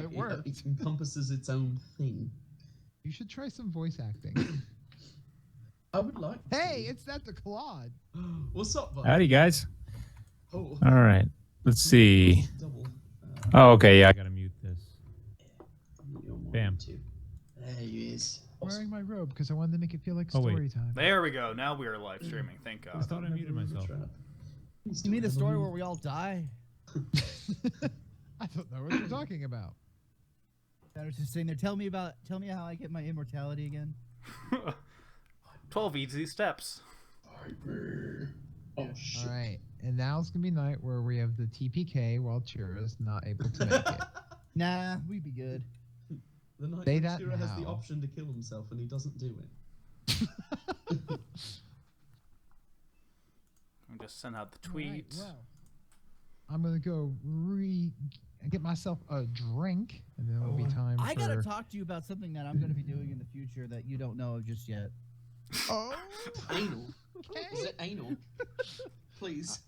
it worked. It encompasses its own thing. You should try some voice acting. I would like to. Hey, it's that the Claude. What's up, bud? Howdy, guys. Oh. All right. Let's see. Double. Oh, okay. Yeah, I gotta mute this. Bam. There he is. I'm wearing my robe because I wanted to make it feel like Oh, wait. story time. There we go. Now we are live streaming. Thank I God. thought I muted myself. You mean the story where we all die? I don't know what you're talking about. I was just sitting there. Tell me how I get my immortality again. 12 easy steps. Oh, shit. All right, and now it's gonna be night where we have the TPK while Chira's not able to make it. Nah, we'd be good. The night Say when that Shira has the now. option to kill himself and he doesn't do it. I just sent out the All right, tweets. well, I'm gonna go get myself a drink, and then it'll be time I for. gotta talk to you about something that I'm gonna be doing in the future that you don't know of just yet. Oh, Anal. okay. Is it anal? Please.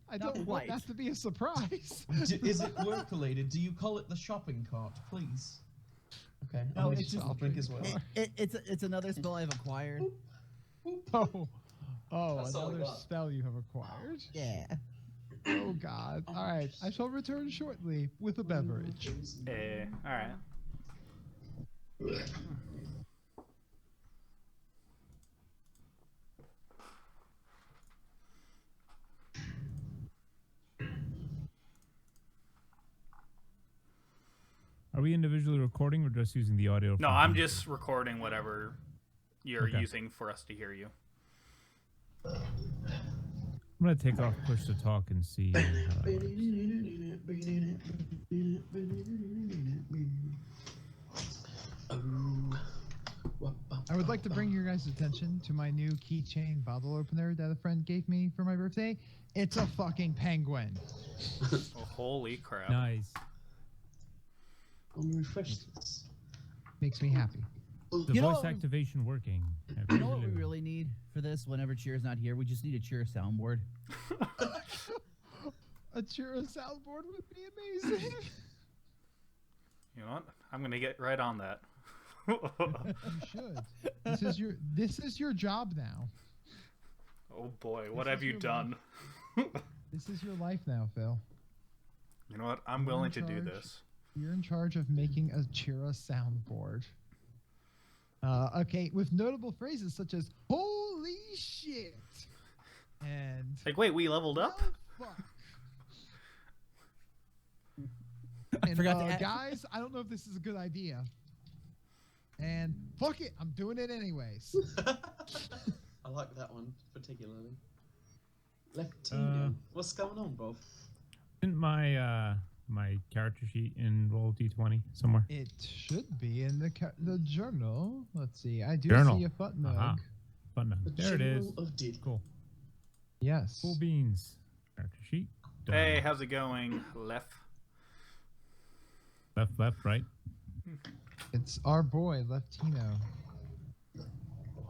I don't want quite. that to be a surprise. Is it work related? Do you call it the shopping cart, please? Okay. No, I'll it's make just- a drink as well. It's another spell I've acquired. Oh, That's all I another got. spell you have acquired. Yeah. Oh God! All right, I shall return shortly with a beverage. All right. Are we individually recording or just using the audio? No, from I'm the- just recording whatever you're Okay. using for us to hear you. I'm gonna take off push to talk and see. How that works. I would like to bring your guys' attention to my new keychain bottle opener that a friend gave me for my birthday. It's a fucking penguin. Oh, holy crap. Nice. Let me refresh this. Makes me happy. The You know voice what we- activation working. You know what we really need for this? Whenever Cheer's not here, we just need a Cheer soundboard. A Chira soundboard would be amazing. You know what? I'm going to get right on that. You should. This is your job now. Oh boy, what This have is you your done? This is your life now, Phil. You know what? I'm You're willing in to do charge. this. You're in charge of making a Chira soundboard. Okay, with notable phrases such as "Holy shit" and Like, wait, we leveled up? "Well, fuck." And, forgot to add- guys, I don't know if this is a good idea. And fuck it, I'm doing it anyways. I like that one particularly. Leftino. What's going on, Bob? Isn't my my character sheet in roll d20 somewhere? It should be in the journal. Let's see. I do Journal. see a footnote. Aha. Button. The There it is. Journal of Did. Cool. Yes. Cool beans. Character sheet. Done. Hey, how's it going, Left? Left, right. It's our boy, Leftino.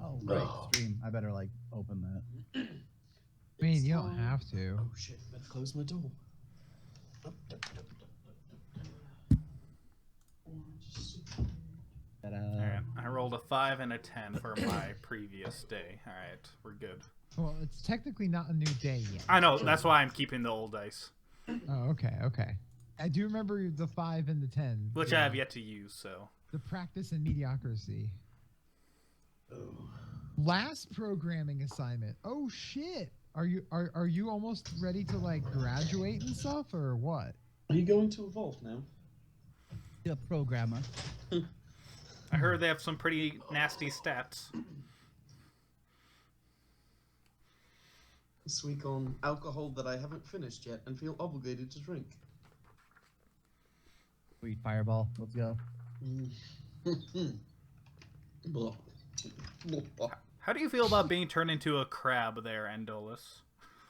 Oh, right. Stream. I better open that. I mean, you don't have to. Oh shit, better close my door. Alright, I rolled a 5 and a 10 for my previous day. Alright, we're good. Well, it's technically not a new day yet. I know, that's why I'm keeping the old dice, Oh, okay. I do remember the 5 and the 10. which I have yet to use, so. The practice in mediocrity. Oh. Last programming assignment. Oh shit. Are you almost ready to graduate and stuff or what? Are you going to evolve now? The programmer. I heard they have some pretty nasty stats. This week on alcohol that I haven't finished yet and feel obligated to drink. Sweet fireball. Let's go. Blah. Blah. How do you feel about being turned into a crab there, Endolus?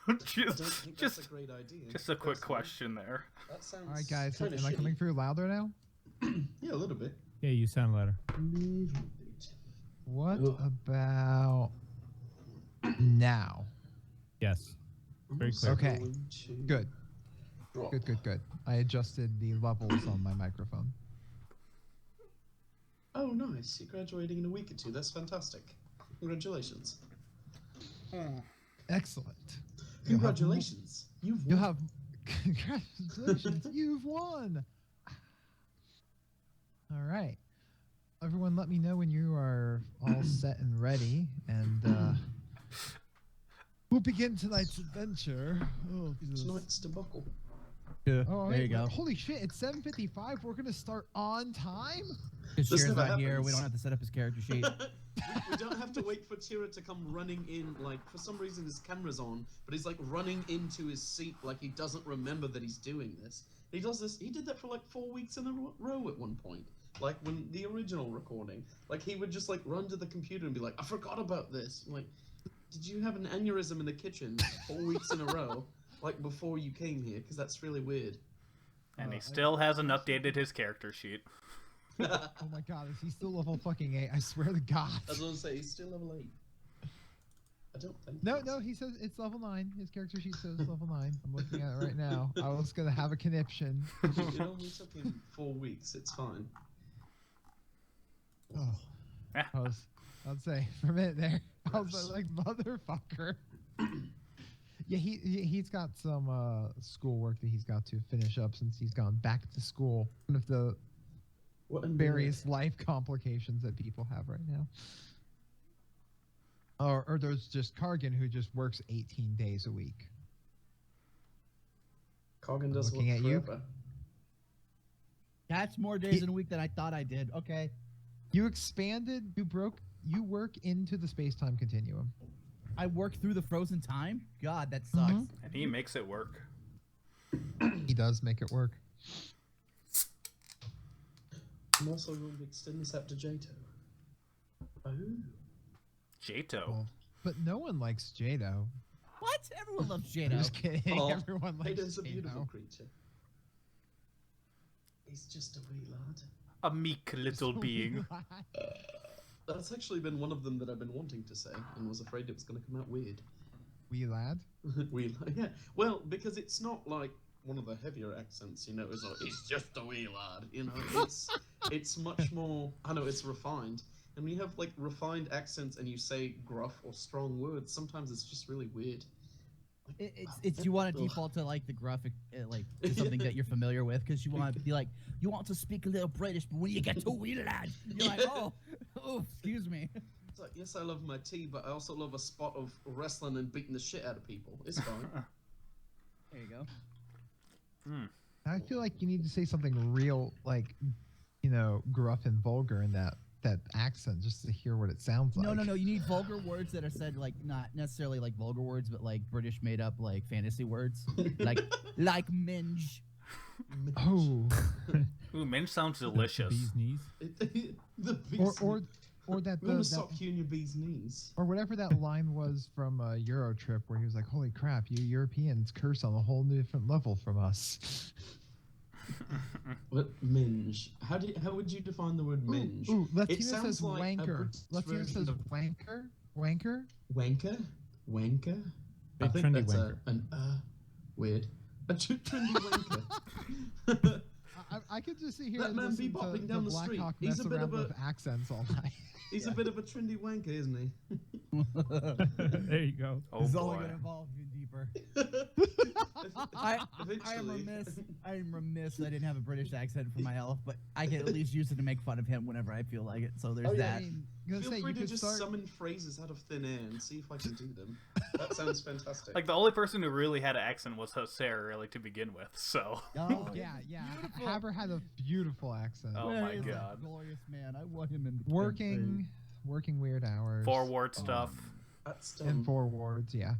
I don't think that's a great idea. just a quick personally. question there. That sounds All right, guys. kinda Am I shitty. coming through louder now? Yeah, a little bit. Yeah, you sound louder. What Ugh. about now? Yes. Very Also clear. Okay, going to- Good. Good, good, good. I adjusted the levels on my microphone. Oh, nice. You're graduating in a week or two. That's fantastic. Congratulations. Excellent. Congratulations. You've You won. have congratulations. You've won. All right. Everyone, let me know when you are all set and ready, and we'll begin tonight's adventure. Oh, Jesus. Tonight's debacle. Yeah, Oh, there wait, you go. Holy shit! It's 7:55. We're gonna start on time. Because This Shira's never not here. happens. We don't have to set up his character sheet. We don't have to wait for Tira to come running in. Like, for some reason his camera's on, but he's like running into his seat like he doesn't remember that he's doing this. He does this. He did that for like 4 weeks in a row at one point. Like when the original recording, like he would just like run to the computer and be like, "I forgot about this." I'm like, did you have an aneurysm in the kitchen 4 weeks in a row, like before you came here? Because that's really weird. And he still hasn't updated his character sheet. Oh my God, is he still level fucking 8? I swear to God. I was gonna say he's still level 8. I don't think. No, he says it's level 9. His character sheet says level 9. I'm looking at it right now. I was gonna have a conniption. It only took him 4 weeks. It's fine. Oh, I'd say for a minute there, I was like, motherfucker. Yeah, he's got some schoolwork that he's got to finish up since he's gone back to school. One of the What in various life complications that people have right now. Or there's just Kargan, who just works 18 days a week. Coggin does Looking look at you. forever. That's more days in a week than I thought I did. Okay. You expanded, you work into the space-time continuum. I work through the frozen time? God, that sucks. Mhm. And he makes it work. He does make it work. I'm also going to extend this out to Jato. Oh. Jato. Well, but no one likes Jado. What? Everyone loves I'm Jado. just kidding. Oh, Everyone likes Jato's a beautiful Jado. creature. He's just a wee lad. A meek little being. That's actually been one of them that I've been wanting to say and was afraid it was going to come out weird. Wee lad. Wee lad, yeah. Well, because it's not like one of the heavier accents, you know, it's like, he's just a wee lad, you know, it's much more, I know, it's refined. And when you have, like, refined accents and you say gruff or strong words, sometimes it's just really weird. It's you want to default to like the graphic, like something that you're familiar with, because you want to be like, you want to speak a little British, but when you get to wee lad, you're like, oh, excuse me. It's like, yes, I love my tea, but I also love a spot of wrestling and beating the shit out of people. It's fine. There you go. I feel like you need to say something real, like, gruff and vulgar in that accent, just to hear what it sounds like. No. You need vulgar words that are said like not necessarily like vulgar words, but like British made up like fantasy words, like minge. Oh. Ooh, minge sounds delicious. Bee's knees. The bee's or that I'm gonna stop you in your bee's knees. or whatever that line was from Euro Trip, where he was like, "Holy crap, you Europeans curse on a whole new different level from us." What minge? How would you define the word minge? Ooh, Latina It sounds says like a wanker. British Latina version says of- wanker. Wanker. Wanker. I Big think trendy that's wanker. an weird. A trendy wanker. I could just sit here That and man listen be bopping to down the Black street. Hawk He's mess a bit around of a- with accents all night. He's a bit of a trendy wanker, isn't he? There you go. Oh This is only boy. gonna involve you deeper. Eventually. I am remiss I didn't have a British accent for my elf, but I can at least use it to make fun of him whenever I feel like it. So there's Oh, yeah, that. I mean, I'm gonna Feel say free you to could just start. summon phrases out of thin air and see if I can do them. That sounds fantastic. Like, the only person who really had an accent was Sarah, really, to begin with, so. Oh, Yeah. Beautiful. Haber had a beautiful accent. Oh Where my is that God. glorious man. I want him in the Working weird hours. Forward stuff. That's And four wards, yeah.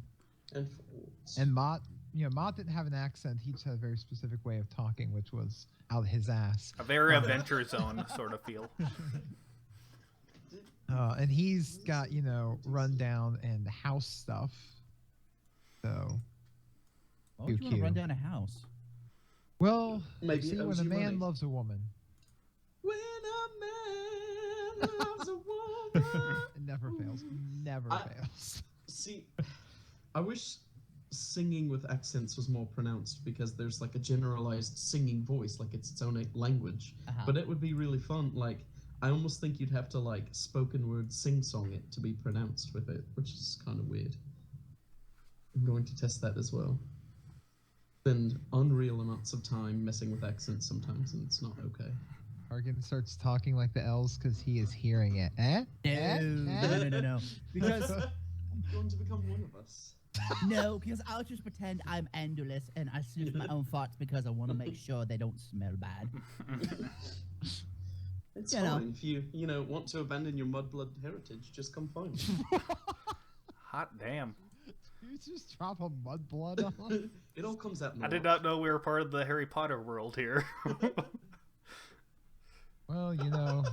and forwards. And Mott, Mott didn't have an accent. He just had a very specific way of talking, which was out his ass. A very Adventure Zone sort of feel. And he's got, rundown and house stuff. So, Why would you want to cute. run down a house? well, Maybe see, it owes when a you man money. loves a woman, When a man loves a woman. it never fails. Never I- fails. See, I wish singing with accents was more pronounced because there's like a generalized singing voice, like it's its own language. But it would be really fun. Like, I almost think you'd have to like spoken word sing-song it to be pronounced with it, which is kind of weird. I'm going to test that as well. Spend unreal amounts of time messing with accents sometimes, and it's not okay. Argan starts talking like the elves because he is hearing it. No. Because I'm going to become one of us. no, because I'll just pretend I'm Andulus and I sniff my own farts because I want to make sure they don't smell bad. It's You fine know. if you know want to abandon your mudblood heritage. Just come find me. Hot damn. You just drop a mudblood on. It all comes out. I did not know we were part of the Harry Potter world here. Well, you know.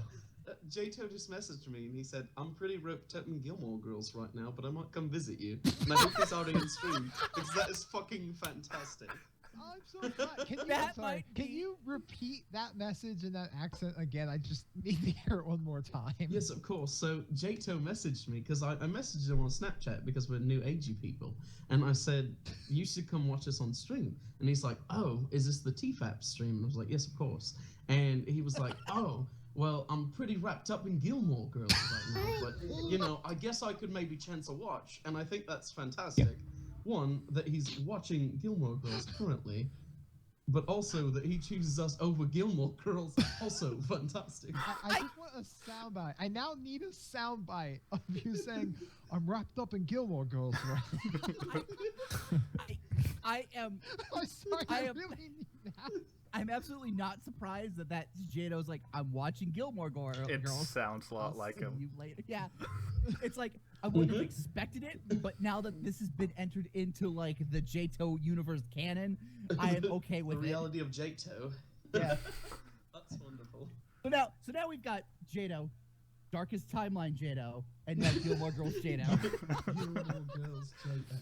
J-To just messaged me and he said, I'm pretty roped up in Gilmore Girls right now, but I might come visit you. And I hope it's already on stream, because that is fucking fantastic. I'm so glad. Can you, That I'm sorry, might can be- you repeat that message in that accent again? I just need to hear it one more time. Yes, of course. So J-To messaged me, because I messaged him on Snapchat because we're new agey people. And I said, you should come watch us on stream. And he's like, oh, is this the TFAP stream? And I was like, yes, of course. And he was like, oh, well, I'm pretty wrapped up in Gilmore Girls right now, but, you know, I guess I could maybe chance a watch, and I think that's fantastic. One, that he's watching Gilmore Girls currently, but also that he chooses us over Gilmore Girls, also fantastic. I just want a soundbite. I now need a soundbite of you saying, I'm wrapped up in Gilmore Girls right I am. I'm sorry, I I am- really need that. I'm absolutely not surprised that Jado's like, I'm watching Gilmore Girls. It sounds a I'll lot like see him. you later. Yeah, it's like I wouldn't have expected it, but now that this has been entered into like the Jato universe canon, I am okay with the it. reality of J-To. Yeah. That's wonderful. So now we've got Jado, Darkest Timeline Jado, and now Gilmore Girls Jado. Gilmore Girls J-To.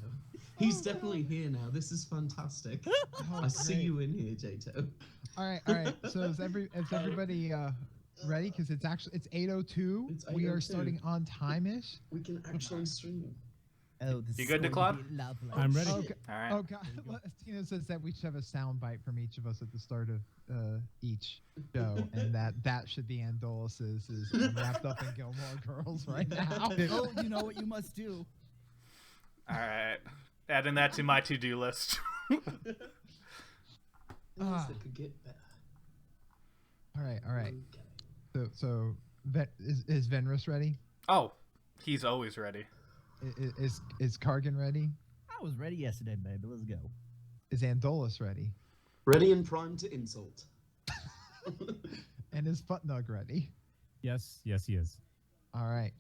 He's definitely here now. This is fantastic. Oh, I see great. you in here, J-To. All right. So is everybody ready? Because it's 8:02. It's We are 8:02. starting on time-ish. We can actually stream. Oh, this You is good, going to Nicolad? be lovely. I'm ready. Okay. All right. Oh God! Tina says that we should have a soundbite from each of us at the start of each show, and that should be Andolus's. Is I'm wrapped up in Gilmore Girls right now. Oh, you know what you must do. All right. Adding that to my to-do list. Things Ah. that could get better. All right. Okay. So is Venrus ready? Oh, he's always ready. Is Kargan ready? I was ready yesterday, baby. Let's go. Is Andolus ready? Ready and primed to insult. And is Futnug ready? Yes, he is. All right.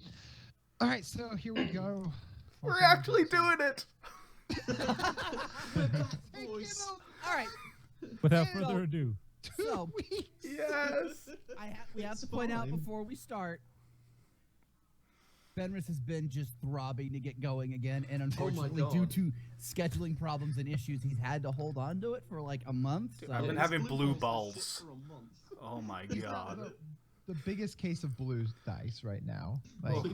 So here we go. We're actually doing it. Voice. All right. Without So- further ado, So Yes. we have It's to point out fine. before we start. Benris has been just throbbing to get going again, and unfortunately, due God. to scheduling problems and issues, he's had to hold on to it for like a month. Dude, So I've been His having blue balls balls. are shit for a month. Oh my He's got god. the biggest case of blue dice right now. Like,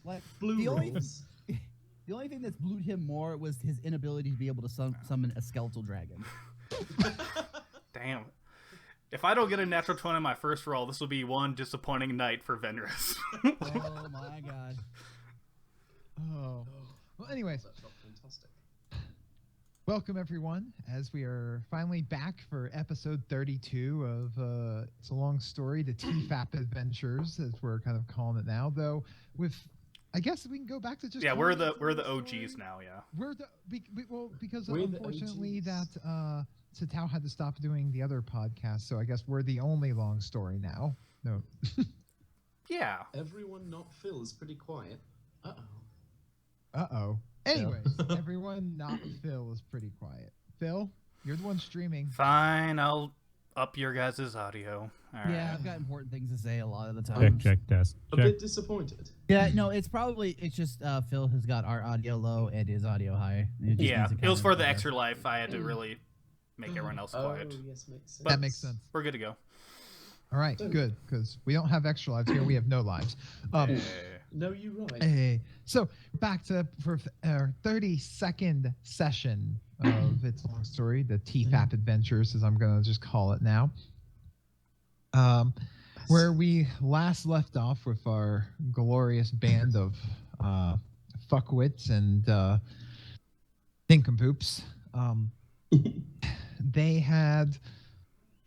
like, Blue the only rolls. the only thing that's blued him more was his inability to be able to summon a skeletal dragon. Damn. If I don't get a natural 20 in my first roll, this will be one disappointing night for Venris. Oh my god. oh. Well, anyways, That felt fantastic. welcome everyone, as we are finally back for episode 32 of It's a Long Story, the TFAP Adventures, as we're kind of calling it now. Though, I guess we can go back to just Yeah, calling we're it It's a the Long OGs Story. now, yeah. We're because We're the unfortunately OGs. that Satao had to stop doing the other podcast, so I guess we're the only long story now. No. Yeah. Everyone not Phil is pretty quiet. Uh-oh. Uh-oh. Anyways, everyone not Phil is pretty quiet. Phil, you're the one streaming. Fine, I'll up your guys' audio. All right. Yeah, I've got important things to say a lot of the time. check, test, A check. bit disappointed. Yeah, no, it's just Phil has got our audio low and his audio high. It just Yeah, needs to it was kind for of- the extra life. I had to really make everyone else quiet. Oh, yes, makes sense. That makes sense. We're good to go. All right, good, because we don't have extra lives here. We have no lives. Yeah. No, you're right. Hey, so back to for our 30-second session of It's a Long Story, the TFAP Adventures, as I'm going to just call it now. Where we last left off with our glorious band of fuckwits and nincompoops. They had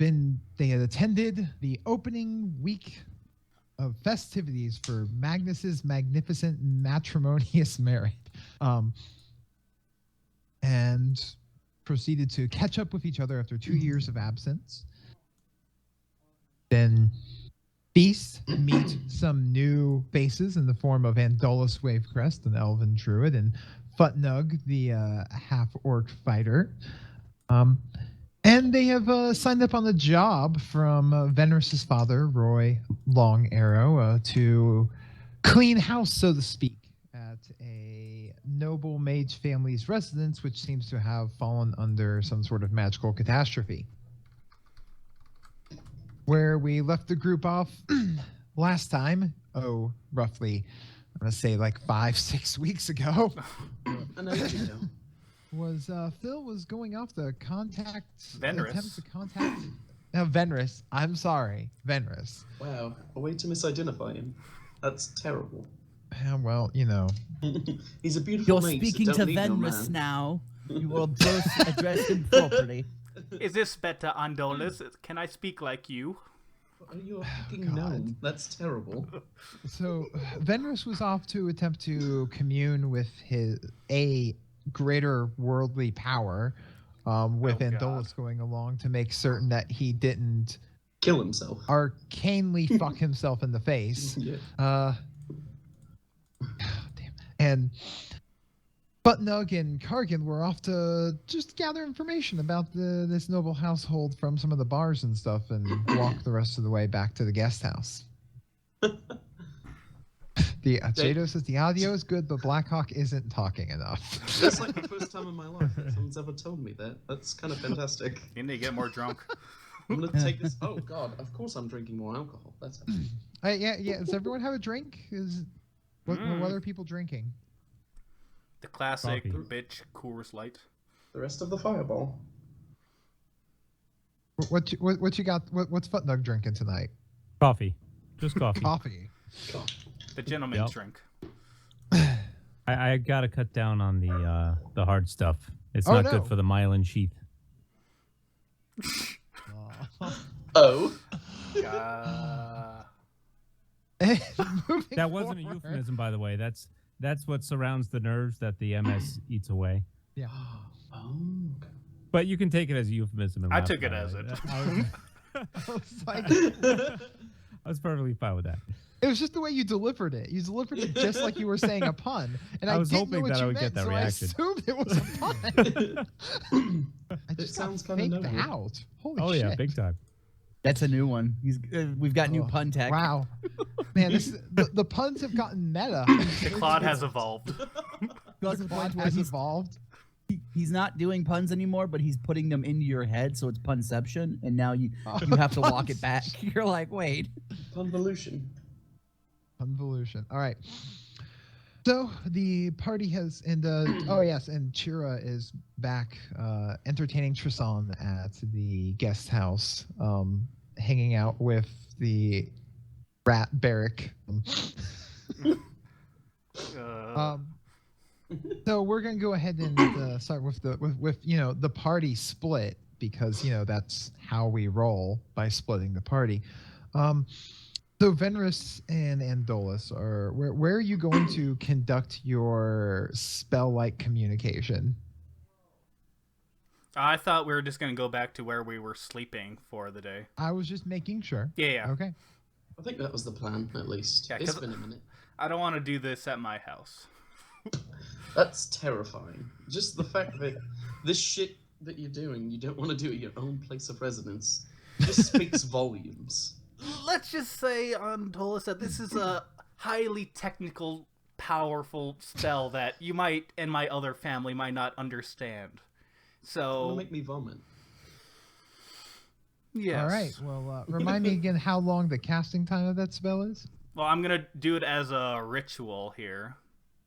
attended the opening week of festivities for Magnus's magnificent matrimonious marriage, and proceeded to catch up with each other after 2 years of absence. Then Beast meet some new faces in the form of Andolus Wavecrest, an elven druid, and Futnug, the half-orc fighter. And they have signed up on the job from Venris's father, Roy Long Arrow, to clean house, so to speak, at a noble mage family's residence, which seems to have fallen under some sort of magical catastrophe. Where we left the group off last time, roughly, I'm going to say like 5-6 weeks ago. An age ago. Was Phil was going off the contact Venris. attempt to contact Venris. I'm sorry, Venris. Wow, a way to misidentify him. That's terrible. Well, you know. He's a beautiful You're mate, speaking so to don't need no Venris man. now. You will both address him properly. Is this better, Andolus? Can I speak like you? You're a fucking gnome. That's terrible. So Venris was off to attempt to commune with a greater worldly power, with Oh, Andolus going along to make certain that he didn't Kill himself. arcanely fuck himself in the face. Yeah. Damn. And Butnug and Kargan were off to just gather information about this noble household from some of the bars and stuff, and walk the rest of the way back to the guest house. The Jado says the audio is good, but Blackhawk isn't talking enough. That's like the first time in my life that someone's ever told me that. That's kind of fantastic. You need to get more drunk. I'm gonna take this. Oh God! Of course I'm drinking more alcohol. That's Yeah. Does everyone have a drink? What are people drinking? The classic Coffee. bitch Coors Light. the rest of the fireball. What you got? What's Futnug drinking tonight? Coffee. Just coffee. Coffee. God. The gentleman's Yep. drink. I gotta cut down on the hard stuff. It's Oh, not no. good for the myelin sheath. Oh. Moving That wasn't a forward. euphemism, by the way. That's what surrounds the nerves that the MS eats away. Yeah. Oh. But you can take it as a euphemism. And I laugh took it about as it. I was like, I was perfectly fine with that. it was just the way you delivered it. You delivered it just like you were saying a pun, and I I was didn't know hoping what that you I would meant, get that so reaction. I assumed it was a pun. I just sounds got kinda faked noble. out. Holy Oh shit! yeah, big time. That's a new one. We've got new Oh, pun tech. Wow, man, the puns have gotten meta. The Claude has evolved. Goes to the point where has evolved. he's not doing puns anymore, but he's putting them into your head, so it's punception, and now you have to walk it back. You're like, wait. Convolution. Convolution. All right. So the party has, and oh yes, and Chira is back entertaining Tristan at the guest house, hanging out with the rat barrack. So we're gonna go ahead and start with with the party split, because that's how we roll, by splitting the party. So Venris and Andolus where are you going to conduct your spell-like communication? I thought we were just going to go back to where we were sleeping for the day. I was just making sure. Yeah. Okay. I think that was the plan, at least. Yeah, It's 'cause- been a minute. I don't want to do this at my house. That's terrifying. Just the fact that this shit that you're doing, you don't want to do at your own place of residence, just speaks volumes. Let's just say, Andolus, that this is a highly technical, powerful spell that you might, and my other family might not understand. It's gonna So, make me vomit. yes. All right. Well, remind me again how long the casting time of that spell is. Well, I'm gonna do it as a ritual here.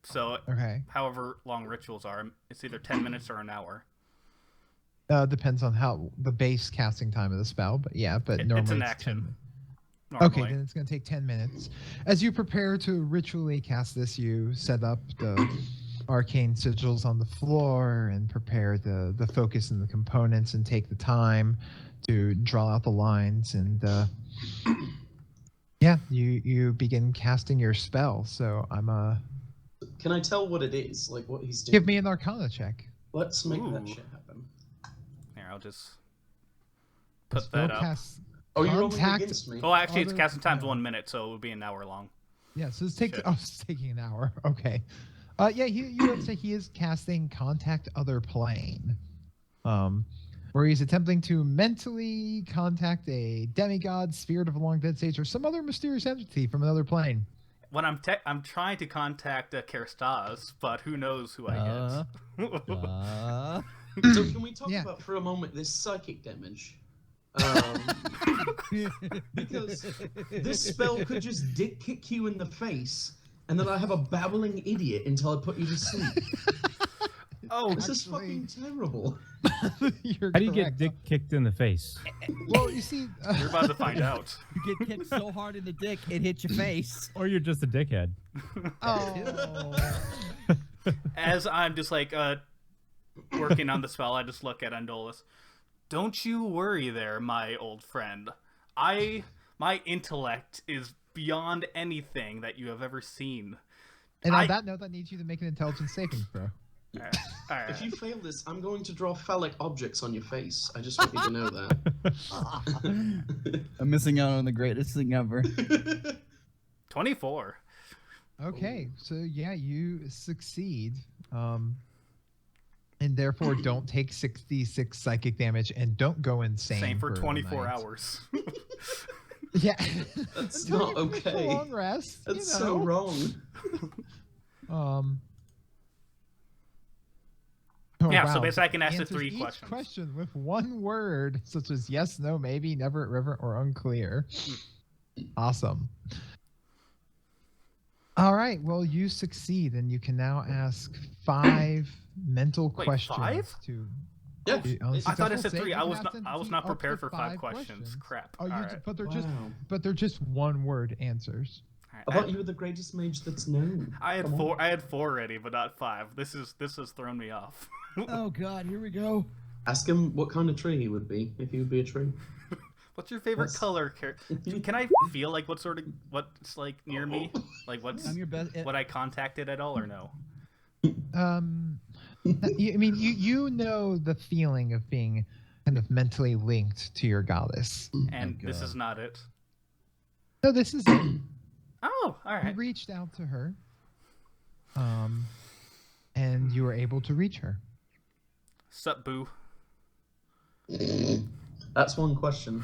So, Okay. however long rituals are, it's either 10 minutes or an hour. Depends on how the base casting time of the spell, but yeah, but It's normally an it's action. 10. Normally. Okay, then it's going to take 10 minutes. As you prepare to ritually cast this, you set up the arcane sigils on the floor and prepare the focus and the components and take the time to draw out the lines. And yeah, you begin casting your spell. So Can I tell what it is? Like what he's doing? give me an Arcana check. Let's make that Ooh. shit happen. Here, I'll just The put spell that up. casts Oh, you're rolling contact- against me. Oh, actually, it's other- casting time's no. 1 minute, so it would be an hour long. Yeah, so it's Shit. it's taking an hour. Okay. Yeah, you would say he is casting Contact Other Plane. Where he's attempting to mentally contact a demigod, spirit of a long dead sage, or some other mysterious entity from another plane. When I'm trying to contact Kerstas, but who knows who I get. So can we talk Yeah. about for a moment this psychic damage? Because this spell could just dick kick you in the face, and then I have a babbling idiot until I put you to sleep. Oh, This is Actually- fucking terrible. You're How do you get correct. dick kicked in the face? Well, you see, you're about to find out. You get kicked so hard in the dick, it hits your face. Or you're just a dickhead? oh, As I'm just like working on the spell, I just look at Andolus. Don't you worry there, my old friend. My intellect is beyond anything that you have ever seen. and on I- that note, that needs you to make an intelligence saving throw. All right. If you fail this, I'm going to draw phallic objects on your face. I just want you to know that. I'm missing out on the greatest thing ever. 24. Okay, so yeah, you succeed, and therefore don't take 66 psychic damage and don't go insane Same for the 24 night. hours. Yeah, That's Until not you finish the okay. long rest. That's you so know. wrong. Oh, Yeah, so wow. basically I can ask the Answers 3 each questions. question with one word, such as yes, no, maybe, never, irreverent, or unclear. Awesome. All right. Well, you succeed, and you can now ask 5 mental Wait, questions 5? to. Yeah. I thought it Unsuccessful said save, 3. you I can was ask not. them I to was be not up prepared to for 5 questions. Crap. Oh, All right. but they're Wow. just one word answers. All I right. thought you were the greatest mage that's known. I had Come on. 4. I had 4 ready, but not 5. This has thrown me off. Oh God, here we go. Ask him what kind of tree he would be, if he would be a tree. What's your favorite What's- color? Can I feel like what's like near me? Like what's I'm your best. what I contacted at all or no? I mean, you know the feeling of being kind of mentally linked to your goddess. And this God. is not it. No, this is it. Oh, all You right. reached out to her, and you were able to reach her. Sup, boo. That's one question.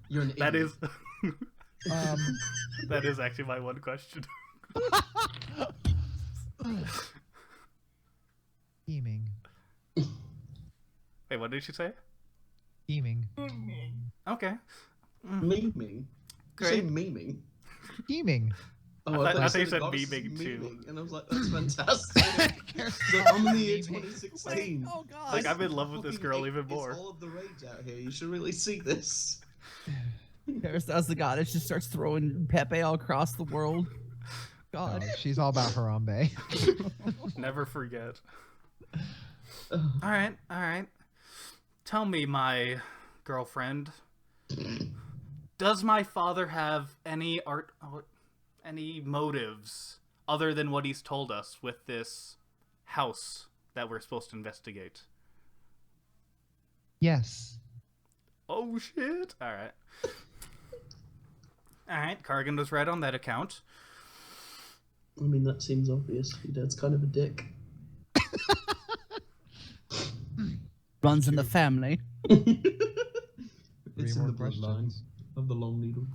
You're an idiot. That is Um, that is actually my one question. scheming, Wait, what did she say? scheming, Okay. Memeing. You say memeing. scheming. Oh, I thought you the said goddess is memeing, too. memeing, and I was like, that's fantastic. So I'm in the year 2016. Oh God. Like I'm in love with this Fucking girl hate even is more. all of the rage out here. You should really see this. Kerstas the goddess just starts throwing Pepe all across the world. God. Oh, she's all about Harambe. Never forget. All right. Tell me, my girlfriend, does my father have any any motives other than what he's told us with this house that we're supposed to investigate? Yes. Oh shit! All right. Cargan was right on that account. I mean, that seems obvious. Your dad's kind of a dick. Runs in the family. It's in more the bloodline questions. of the long needle.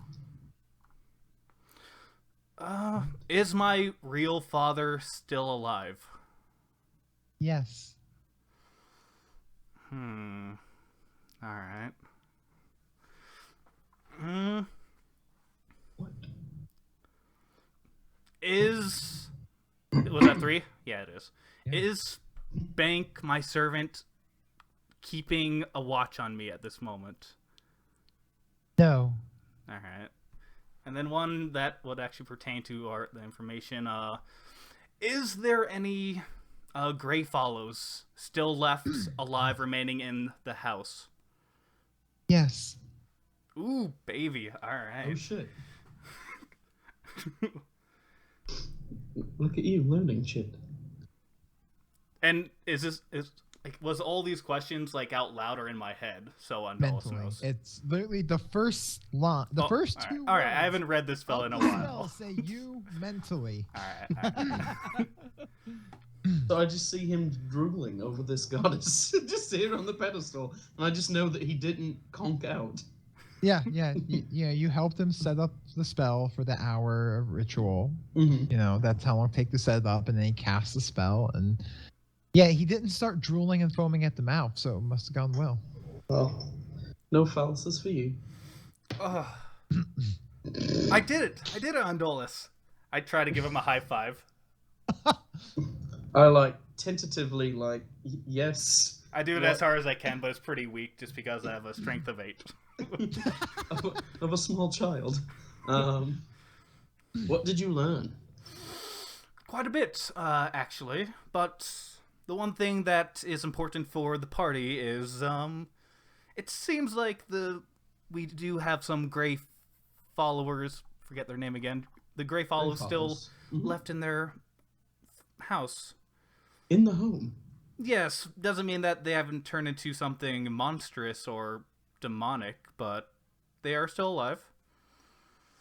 Is my real father still alive? Yes. All right. What? Was that 3? Yeah, it is. Yeah. Is Bank, my servant, keeping a watch on me at this moment? No. All right. And then one that would actually pertain to the information. Is there any Grey Follows still left alive remaining in the house? Yes. Ooh, baby. All right. Oh shit. Look at you learning shit. And was all these questions like out loud or in my head? So Undulus Mentally. knows. It's literally the first line. The first all right. two. All right, I words haven't read this spell of in a the while. spell say you mentally. All right. So I just see him drooling over this goddess, just here on the pedestal, and I just know that he didn't conk out. Yeah. You helped him set up the spell for the hour of ritual. Mm-hmm. You know, that's how long it take to set it up, and then he cast the spell, and yeah, he didn't start drooling and foaming at the mouth, so it must have gone well. Well, no fallacies for you. I did it, Undulus. I try to give him a high five. I tentatively yes. I do it What? as hard as I can, but it's pretty weak just because I have a strength of 8. of a small child. What did you learn? Quite a bit, actually. But the one thing that is important for the party is, it seems like we do have some Grey followers. Forget their name again. The Grey followers still left in their house. In the home. Yes, doesn't mean that they haven't turned into something monstrous or demonic, but they are still alive.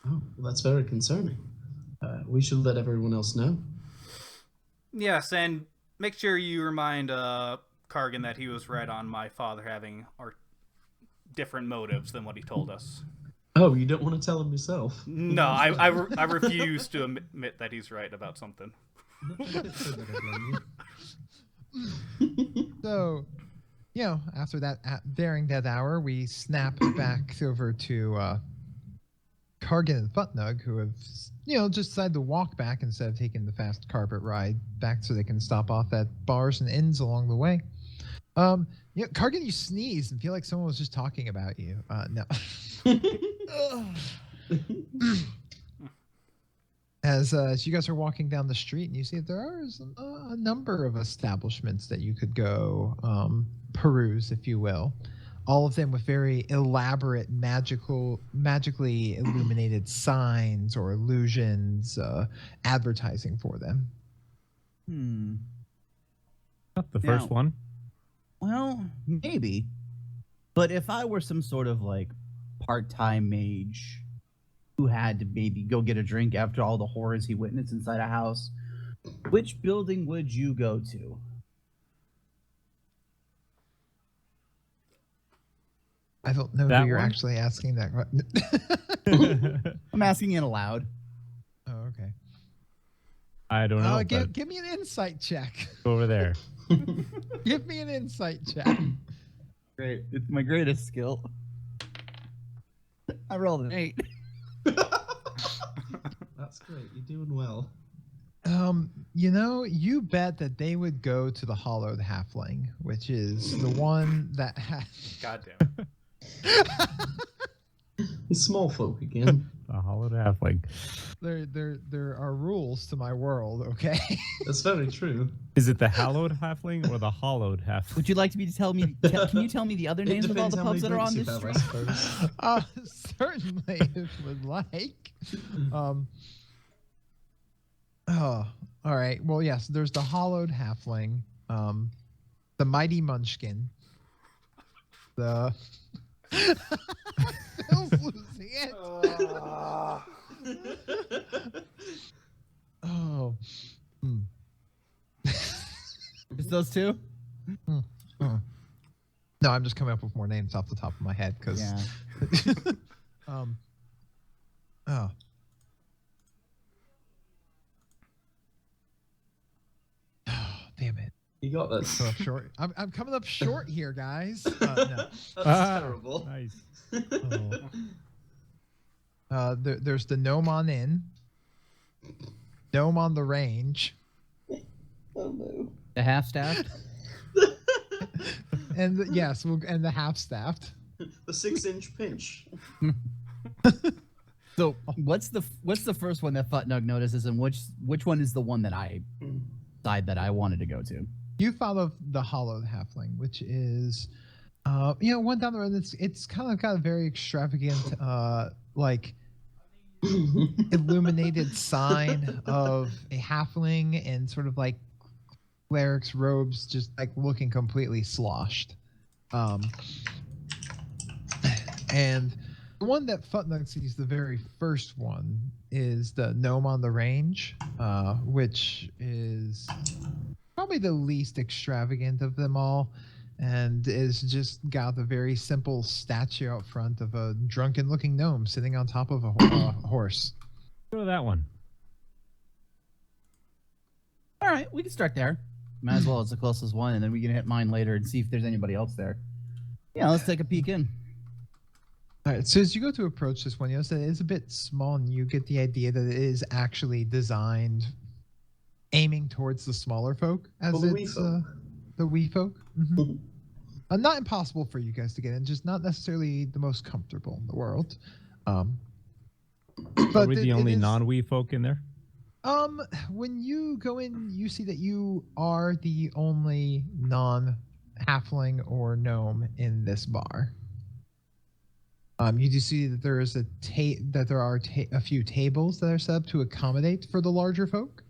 Oh, well, that's very concerning. We should let everyone else know. Yes, and make sure you remind Kargan that he was right on my father having different motives than what he told us. Oh, you don't want to tell him yourself? No, I refuse to admit that he's right about something. So, after that, during that hour, we snap back over to Kargan and Futnug, who have, just decided to walk back instead of taking the fast carpet ride back so they can stop off at bars and inns along the way. Kargan, you sneezed and feel like someone was just talking about you. No. As you guys are walking down the street and you see that there are a number of establishments that you could go peruse, if you will. All of them with very elaborate, magically illuminated signs or illusions advertising for them. Not the first one. Well, maybe. But if I were some sort of part-time mage who had to maybe go get a drink after all the horrors he witnessed inside a house, which building would you go to? I don't know That who you're one? actually asking that. I'm asking it aloud. Oh, okay. I don't know. but Give me an insight check. go over there. Give me an insight check. Great. It's my greatest skill. I rolled an 8. That's great. You're doing well. You bet that they would go to the Hollowed Halfling, which is the one that has. Goddamn. It's small folk again. A hollowed halfling. There are rules to my world, okay? That's very true. Is it the hallowed halfling or the hollowed halfling? Would you like me to tell me? Can you tell me the other It names of all depends the how many pubs that are on drinks this you street? have, I suppose. Certainly, if you would like. Oh, all right. Well, yes. There's the Hollowed Halfling, the Mighty Munchkin, the. Phil's losing it. Oh. Just those two? No, I'm just coming up with more names off the top of my head because. Yeah. Oh. Damn it. You got this. Coming up short. I'm coming up short here, guys. No. That's terrible. Nice. There's the Gnomon Inn. gnome on the range, Oh no. The half-staffed. and the half-staffed. The 6-inch pinch. So what's the first one that Futnug notices, and which one is the one that I decide that I wanted to go to? You follow the hollowed halfling, which is, one down the road. It's kind of got a very extravagant, like illuminated sign of a halfling and sort of like cleric's robes, just like looking completely sloshed. And the one that Futnug sees, the very first one, is the gnome on the range, which is probably the least extravagant of them all, and is just got a very simple statue out front of a drunken-looking gnome sitting on top of a horse. Go to that one. All right, we can start there. Might as well. It's the closest one, and then we can hit mine later and see if there's anybody else there. Yeah, let's take a peek in. All right, so as you go to approach this one, you notice that it is a bit small, and you get the idea that it is actually designed aiming towards the smaller folk, as the it's wee folk. The wee folk. Mm-hmm. Not impossible for you guys to get in, just not necessarily the most comfortable in the world. Are But we the only it is, non-wee folk in there? when you go in, you see that you are the only non-halfling or gnome in this bar. You do see that there is there are a few tables that are set up to accommodate for the larger folk.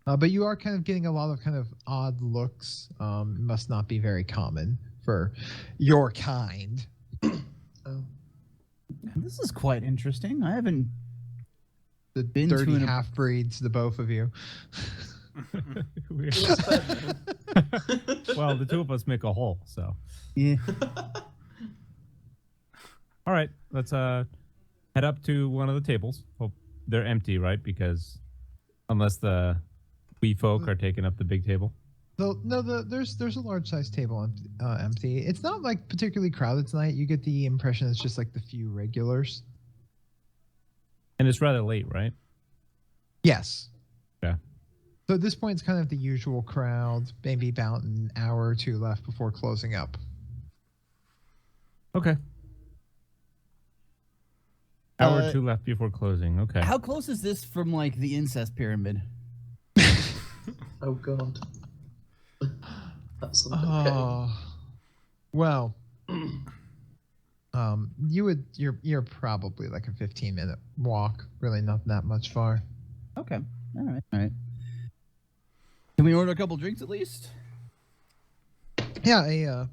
But you are kind of getting a lot of kind of odd looks. Must not be very common for your kind. Oh. This is quite interesting. I haven't The been to dirty an- half-breeds, the both of you. Weird. Well, the two of us make a whole, so. Yeah. All right, let's head up to one of the tables. Hope they're empty, right? Because unless the wee folk are taking up the big table. There's a large size table empty. It's not like particularly crowded tonight. You get the impression it's just like the few regulars. And it's rather late, right? Yes. Yeah. So at this point, it's kind of the usual crowd. Maybe about an hour or two left before closing up. Okay. Hour or Uh, two left before closing. Okay. How close is this from like the incest pyramid? Oh god. That's not okay. Well, you're probably like a 15-minute walk. Really not that much far. Okay. All right. All right. Can we order a couple drinks at least? Yeah, a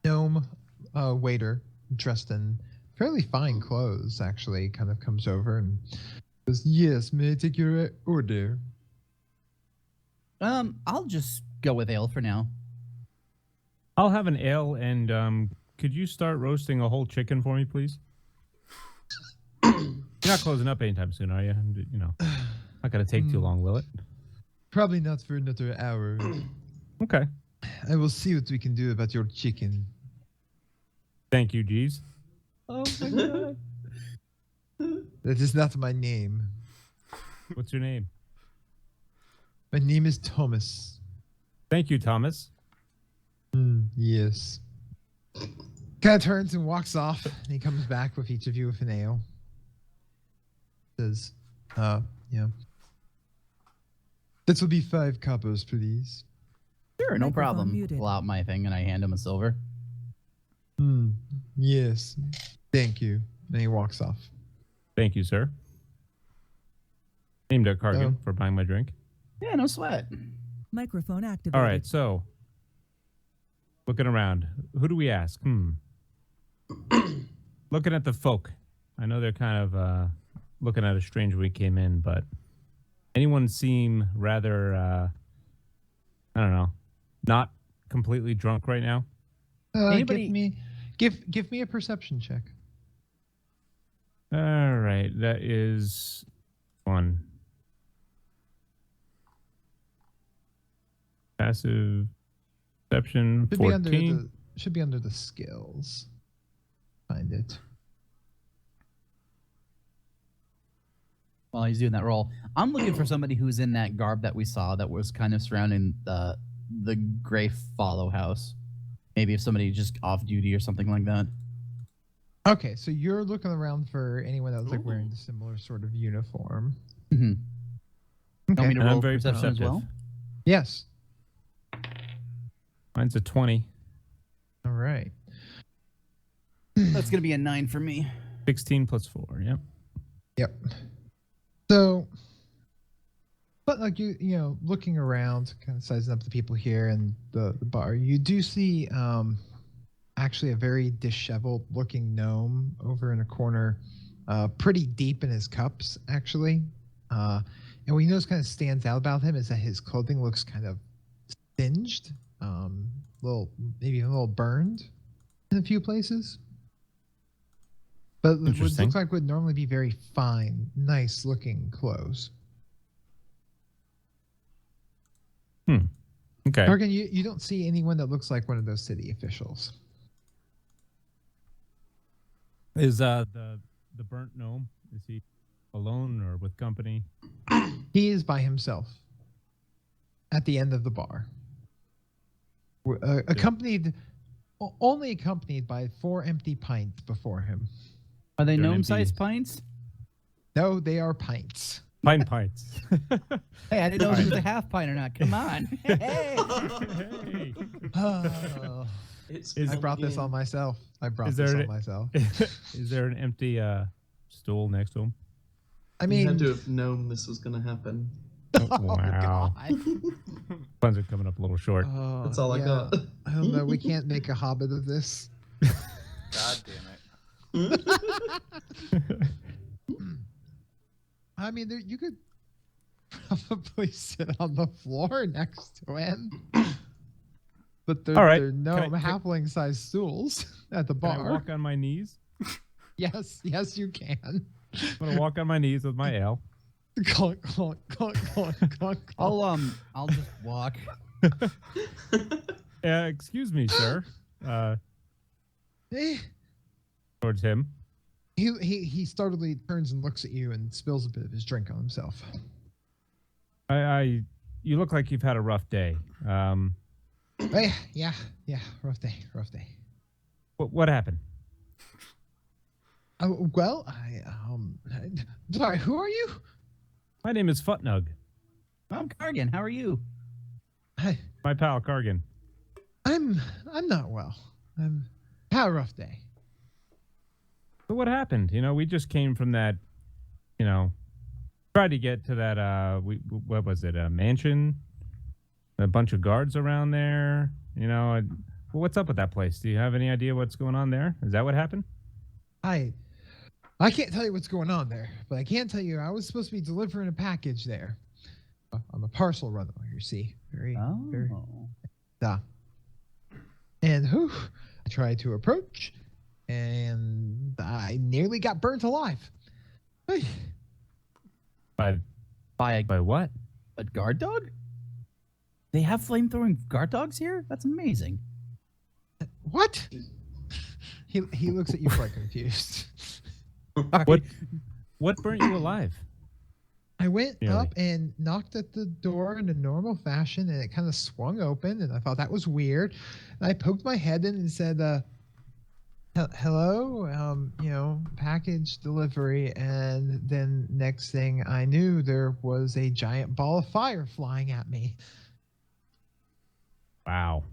gnome waiter dressed in fairly fine clothes actually kind of comes over and says, "Yes, may I take your order?" I'll just go with ale for now. I'll have an ale, and could you start roasting a whole chicken for me, please? You're not closing up anytime soon, are you? You know, not gonna take too long, will it? Probably not for another hour. Okay. I will see what we can do about your chicken. Thank you, Jeeves. Oh my god. That is not my name. What's your name? My name is Thomas. Thank you, Thomas. Yes. Kind of turns and walks off, and he comes back with each of you with an ale. Says, yeah. This will be 5 coppers, please. Sure, no Microphone problem. muted. Pull out my thing and I hand him a silver. Yes. Thank you. And he walks off. Thank you, sir. Named at Cargan Oh. for buying my drink. Yeah, no sweat. Microphone activated. All right, so looking around, who do we ask? Looking at the folk. I know they're kind of looking at us strange when we came in, but anyone seem rather, I don't know, not completely drunk right now? Anybody- Give me a perception check. All right, that is 1. Passive perception, Should be under 14. the skills. Find it. while he's doing that role, I'm looking for somebody who's in that garb that we saw that was kind of surrounding the Gray Follow house. Maybe if somebody just off duty or something like that. Okay, so you're looking around for anyone that was like wearing Ooh. a similar sort of uniform. Mm-hmm. Okay. Want me to And roll I'm very perception as perceptive. well? Yes. Mine's a 20. All right. That's gonna be a 9 for me. 16 plus 4. Yep. Yep. So, but like you know, looking around, kind of sizing up the people here and the bar, you do see actually a very disheveled looking gnome over in a corner, pretty deep in his cups actually. And what you notice kind of stands out about him is that his clothing looks kind of singed, maybe a little burned in a few places. But what Interesting. looks like would normally be very fine, nice looking clothes. Okay. Morgan, you don't see anyone that looks like one of those city officials. Is the burnt gnome, is he alone or with company? He is by himself at the end of the bar. Only accompanied by 4 empty pints before him. Are they They're an gnome-sized empty- pints? No, they are pints. Pine pints. Hey, I didn't know if it was a half pint or not. Come on. Hey. Hey. Oh, It's Is- I brought this in. on myself. Is this there- on myself. Is there an empty stool next to him? I You mean, had to have known this was going to happen. Oh, wow. God. Funds are coming up a little short. Oh, That's all I yeah. got. I don't know. We can't make a hobbit of this. God damn it. I mean, you could probably sit on the floor next to him. But All right. there are no Can I- halfling-sized stools at the Can I bar. walk on my knees? Yes, you can. I'm gonna walk on my knees with my ale. Clunk, clunk, clunk, clunk, clunk. I'll just walk. Excuse me, sir. Eh. Towards him. He startledly turns and looks at you and spills a bit of his drink on himself. You look like you've had a rough day. Oh, yeah, rough day. What happened? Well, sorry, who are you? My name is Futnug. I'm Cargan. How are you? My pal Cargan. I'm not well. I'm had a rough day. So what happened? You know, we just came from that. You know, tried to get to that. What was it? A mansion. A bunch of guards around there. You know, what's up with that place? Do you have any idea what's going on there? Is that what happened? I can't tell you what's going on there, but I can tell you I was supposed to be delivering a package there. I'm a parcel runner, you see. Very. And I tried to approach, and I nearly got burnt alive. Hey, By what? a guard dog? They have flamethrowing guard dogs here? That's amazing. what? He looks at you quite confused. What burnt you alive? I went Really? up and knocked at the door in a normal fashion, and it kind of swung open, and I thought that was weird. And I poked my head in and said, hello, package delivery. And then next thing I knew, there was a giant ball of fire flying at me. Wow.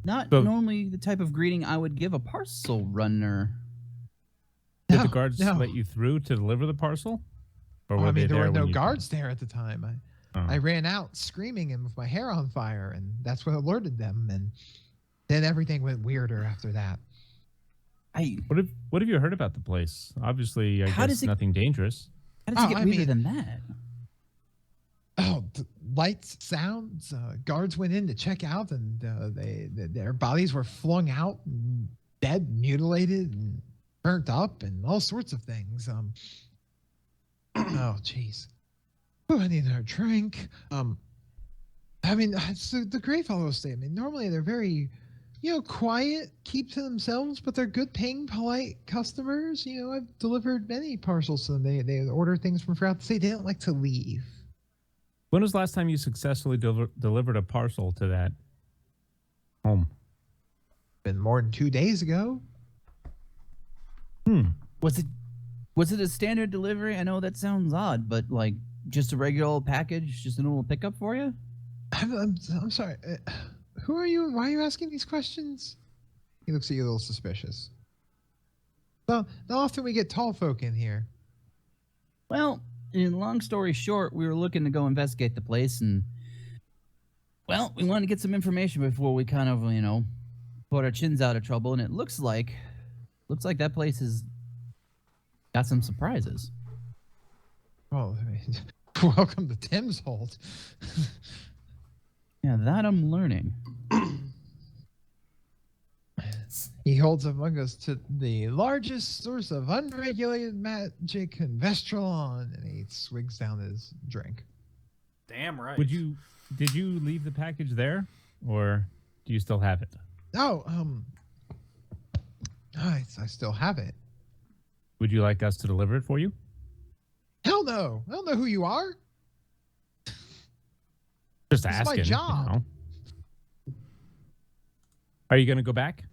Not So- normally the type of greeting I would give a parcel runner. Did No, the guards no. let you through to deliver the parcel? Or Oh, were I they mean, there were there when no you- guards there at the time. Oh. I ran out screaming and with my hair on fire, and that's what alerted them. And then everything went weirder after that. What have you heard about the place? Obviously, I How guess does it- nothing dangerous. How does it Oh, get I weirder mean- than that? Oh, lights, sounds. Guards went in to check out, and their bodies were flung out, and dead, mutilated, and burnt up, and all sorts of things. Oh, jeez. Oh, I need another drink. I mean, so the Grey Fellows stay. I mean, normally they're very quiet, keep to themselves, but they're good paying, polite customers. I've delivered many parcels to them. They order things from throughout the state. They don't like to leave. When was the last time you successfully delivered a parcel to that home? Been more than 2 days ago. Was it a standard delivery? I know that sounds odd, but like just a regular old package, just a normal pickup for you? I'm sorry. Who are you? Why are you asking these questions? He looks at you a little suspicious. Well, not often we get tall folk in here. Well, in long story short, we were looking to go investigate the place, and well, we wanted to get some information before we kind of, put our chins out of trouble. And it looks like that place has got some surprises. Well, welcome to Tim's Hold. Yeah, that I'm learning. He holds among us to the largest source of unregulated magic in Vestralon, and he swigs down his drink. Damn right. Did you leave the package there, or do you still have it? Oh, I still have it. Would you like us to deliver it for you? Hell no! I don't know who you are. Just This is asking. my job. Are you going to go back?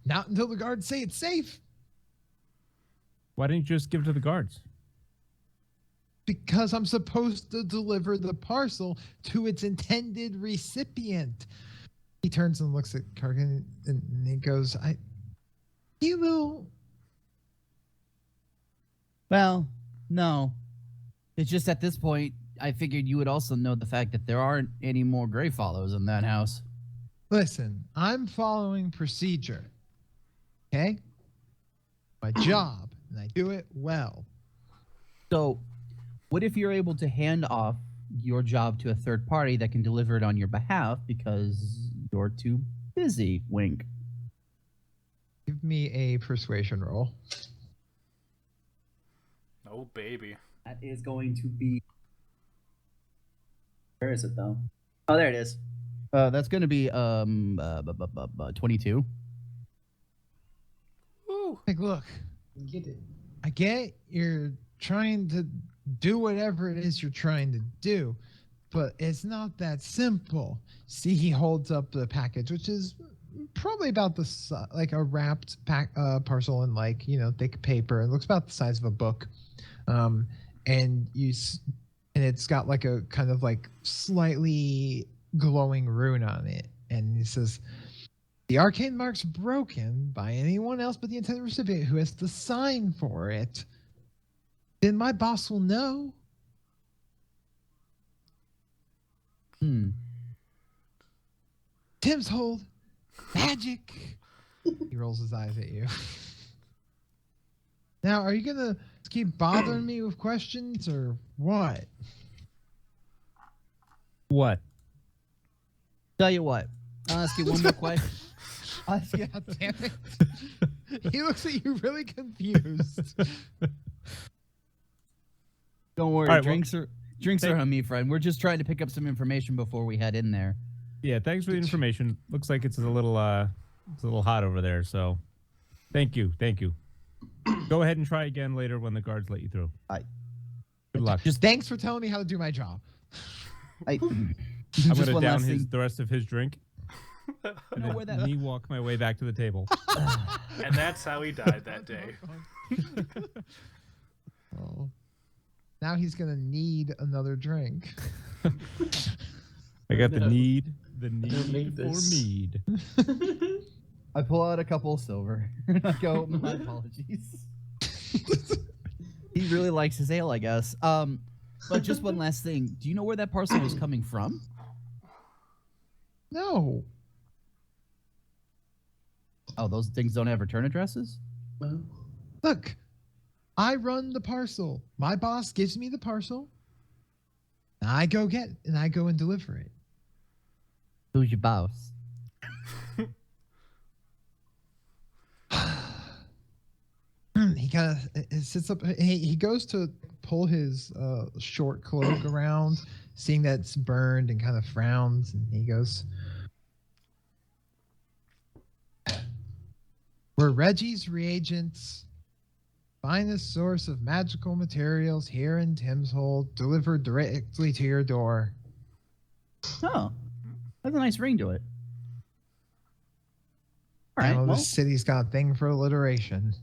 Not until the guards say it's safe. Why didn't you just give it to the guards? Because I'm supposed to deliver the parcel to its intended recipient. He turns and looks at Kargan and he goes, he will. Well, no. It's just at this point, I figured you would also know the fact that there aren't any more Greyfollows in that house. Listen, I'm following procedure. Okay? My job, and I do it well. So, what if you're able to hand off your job to a third party that can deliver it on your behalf because you're too busy? Wink. Give me a persuasion roll. Oh, baby. That is going to be... Where is it, though? Oh, there it is. That's going to be 22. Ooh. Like, look, Get it. I get you're trying to do whatever it is you're trying to do, but it's not that simple. See, he holds up the package, which is probably about the like a wrapped parcel in thick paper. It looks about the size of a book, and it's got like a kind of like slightly glowing rune on it, and he says, "The arcane mark's broken by anyone else but the intended recipient who has to sign for it. Then my boss will know." Tim's Hold. Magic. He rolls his eyes at you. Now, are you gonna keep bothering me with questions or what? What? Tell you what. I'll ask you one more question. God damn it. He looks at you really confused. Don't worry. All right, drinks are on me, friend. We're just trying to pick up some information before we head in there. Yeah, thanks for the information. Looks like it's a little hot over there, so thank you. Go ahead and try again later when the guards let you through. Good luck. Just thanks for telling me how to do my job. I'm going to down the rest of his drink. And know where that- me walk my way back to the table. And that's how he died that day. Oh. Now he's gonna need another drink. I got the need need for this. mead. I pull out a couple of silver. And I go, my apologies. He really likes his ale, I guess. But just one last thing. Do you know where that parcel was coming from? No. Oh, those things don't have return addresses? Well, Look, I run the parcel. My boss gives me the parcel. And I go and deliver it. Who's your boss? He kind of sits up. He goes to pull his short cloak around, seeing that it's burned, and kind of frowns. And he goes, Where Reggie's Reagents, finest source of magical materials here in Timshold, delivered directly to your door. Oh, that's a nice ring to it. All right. Well, Well, this city's got a thing for alliteration.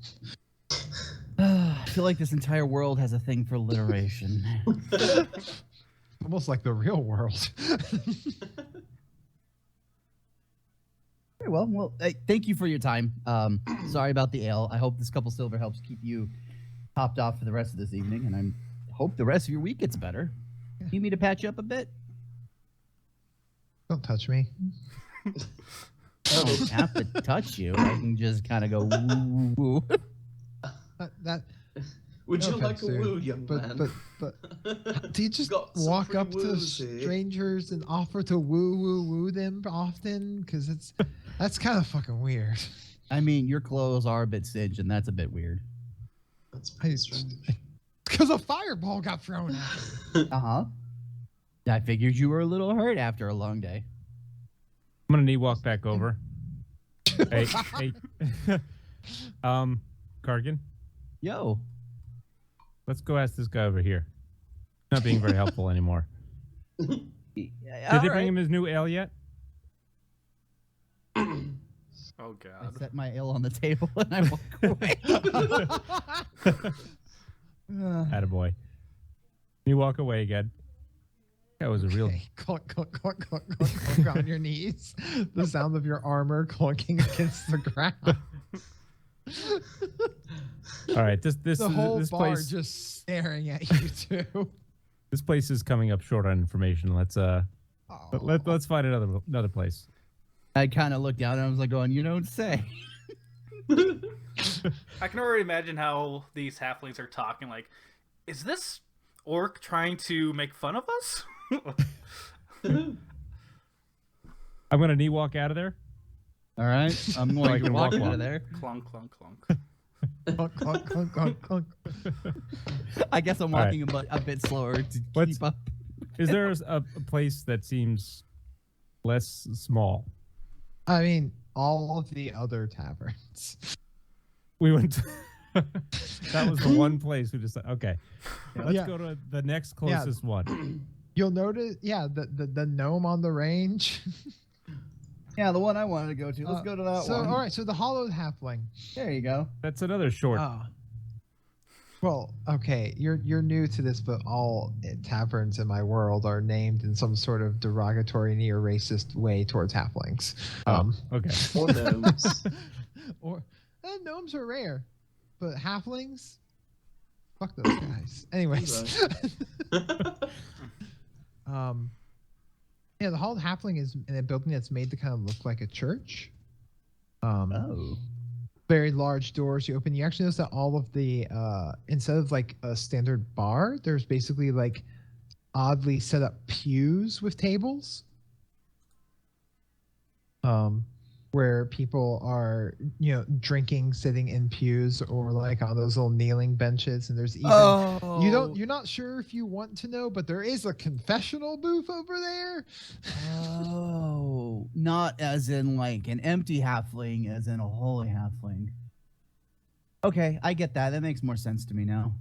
I feel like this entire world has a thing for alliteration. Almost like the real world. Very well. Well, thank you for your time. Sorry about the ale. I hope this couple silver helps keep you topped off for the rest of this evening, and I hope the rest of your week gets better. You need me to patch you up a bit? Don't touch me. I don't have to touch you. I can just kind of go woo, woo, woo. That Would no you like offense, a sir, woo, young man? but do you just Got some walk free up to woos here. strangers and offer to woo them often? Because that's kind of fucking weird. I mean, your clothes are a bit singed, and that's a bit weird. That's pretty strange. Because a fireball got thrown at. Uh-huh. I figured you were a little hurt after a long day. I'm gonna knee walk back over. Hey, Cargan, Yo. let's go ask this guy over here. Not being very helpful anymore. Did Did they bring him his new ale yet? Oh I God. set my ale on the table and I walk away. Attaboy. You walk away again. That was a real. Okay. Clunk, clunk, clunk, clunk, clunk, clunk on your knees. The sound of your armor clunking against the ground. All right, this The whole this bar place just staring at you two. this place is coming up short on information. Let's let's find another place. I kind of looked down and I was like going, you don't say. I can already imagine how these halflings are talking. Like, is this orc trying to make fun of us? I'm gonna knee walk out of there. All right. I'm I going to can walk walk out on. of there. Clunk, clunk, clunk. Clunk, clunk, clunk, clunk, clunk. I guess I'm All right. walking a bit slower to What's- keep up. Is there a place that seems less small? I mean, all of the other taverns. We went. To that was the one place we decided. Okay, let's Yeah. go to the next closest one. You'll notice, the gnome on the range. Yeah, the one I wanted to go to. Let's go to that so, one. all right, so the hollowed halfling. There you go. That's another short. Well, okay, you're new to this, but all taverns in my world are named in some sort of derogatory, near racist way towards halflings. Okay. Or gnomes. Or gnomes are rare, but halflings, fuck those guys. Anyways, yeah, the hollowed halfling is in a building that's made to kind of look like a church. Oh. Very large doors you open. You actually notice that all of the instead of like a standard bar, there's basically like oddly set up pews with tables, where people are drinking sitting in pews or like on those little kneeling benches. And there's even you're not sure if you want to know, but there is a confessional booth over there. Oh, not as in like an empty halfling, as in a holy halfling. Okay, I get that. That makes more sense to me now.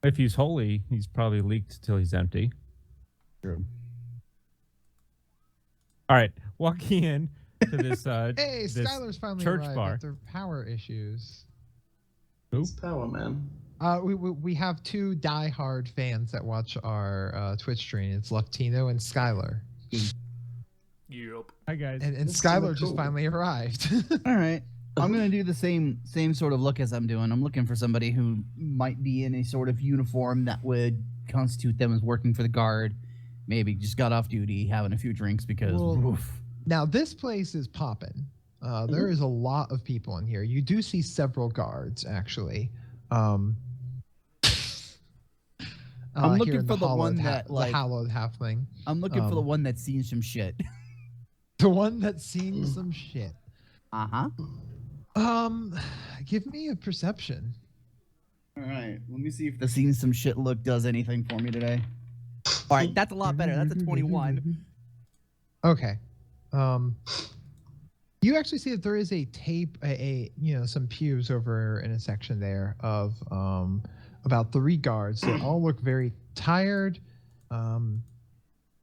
If he's holy, he's probably leaked till he's empty. True. All right, walking in to this Hey, this Skylar's finally church arrived bar. after power issues. It's power, man. We have two diehard fans that watch our Twitch stream. It's Luftino and Skylar. Yup. Hi guys. And That's Skylar kinda just cool. finally arrived. All right. I'm going to do the same sort of look as I'm doing. I'm looking for somebody who might be in a sort of uniform that would constitute them as working for the guard. Maybe just got off duty, having a few drinks because Well, oof. Now, this place is popping. There is a lot of people in here. You do see several guards, actually. I'm here looking in for the one that, the like- hallowed halfling. I'm looking for the one that's seen some shit. The one that's seen some shit. Uh-huh. Give me a perception. All right. Let me see if the seen some shit look does anything for me today. All right, that's a lot better. That's a 21. Okay. You actually see that there is a tape, some pews over in a section there of about 3 guards that all look very tired,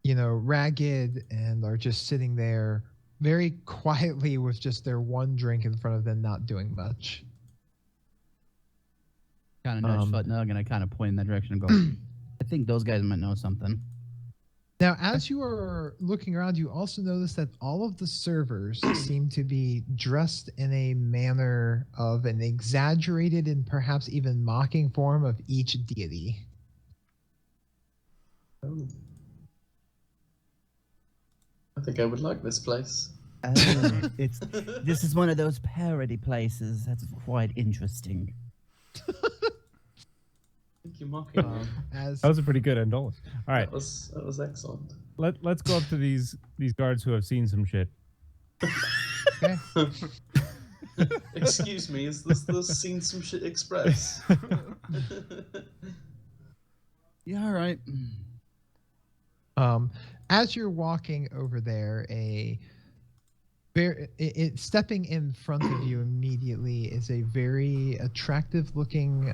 ragged, and are just sitting there very quietly with just their one drink in front of them, not doing much. Kind of nudge Futnug, and I kind of point in that direction and go, I think those guys might know something. Now, as you are looking around, you also notice that all of the servers seem to be dressed in a manner of an exaggerated and perhaps even mocking form of each deity. Oh. I think I would like this place. This is one of those parody places. That's quite interesting. Thank you, mocking me. That was a pretty good Andola. All right, That was excellent. let's go up to these guards who have seen some shit. Okay. Excuse me, is this the Seen Some Shit Express? Yeah, all right. As you're walking over there, stepping in front of you immediately is a very attractive-looking,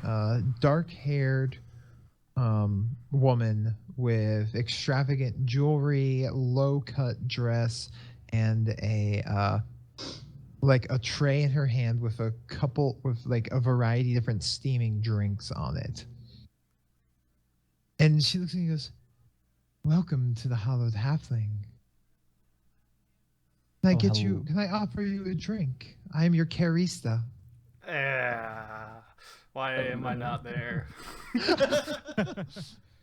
dark-haired woman with extravagant jewelry, low-cut dress, and a tray in her hand with a variety of different steaming drinks on it. And she looks at you and goes, "Welcome to the Hollowed Halfling. Can I offer you a drink? I am your carista." Why am I not there?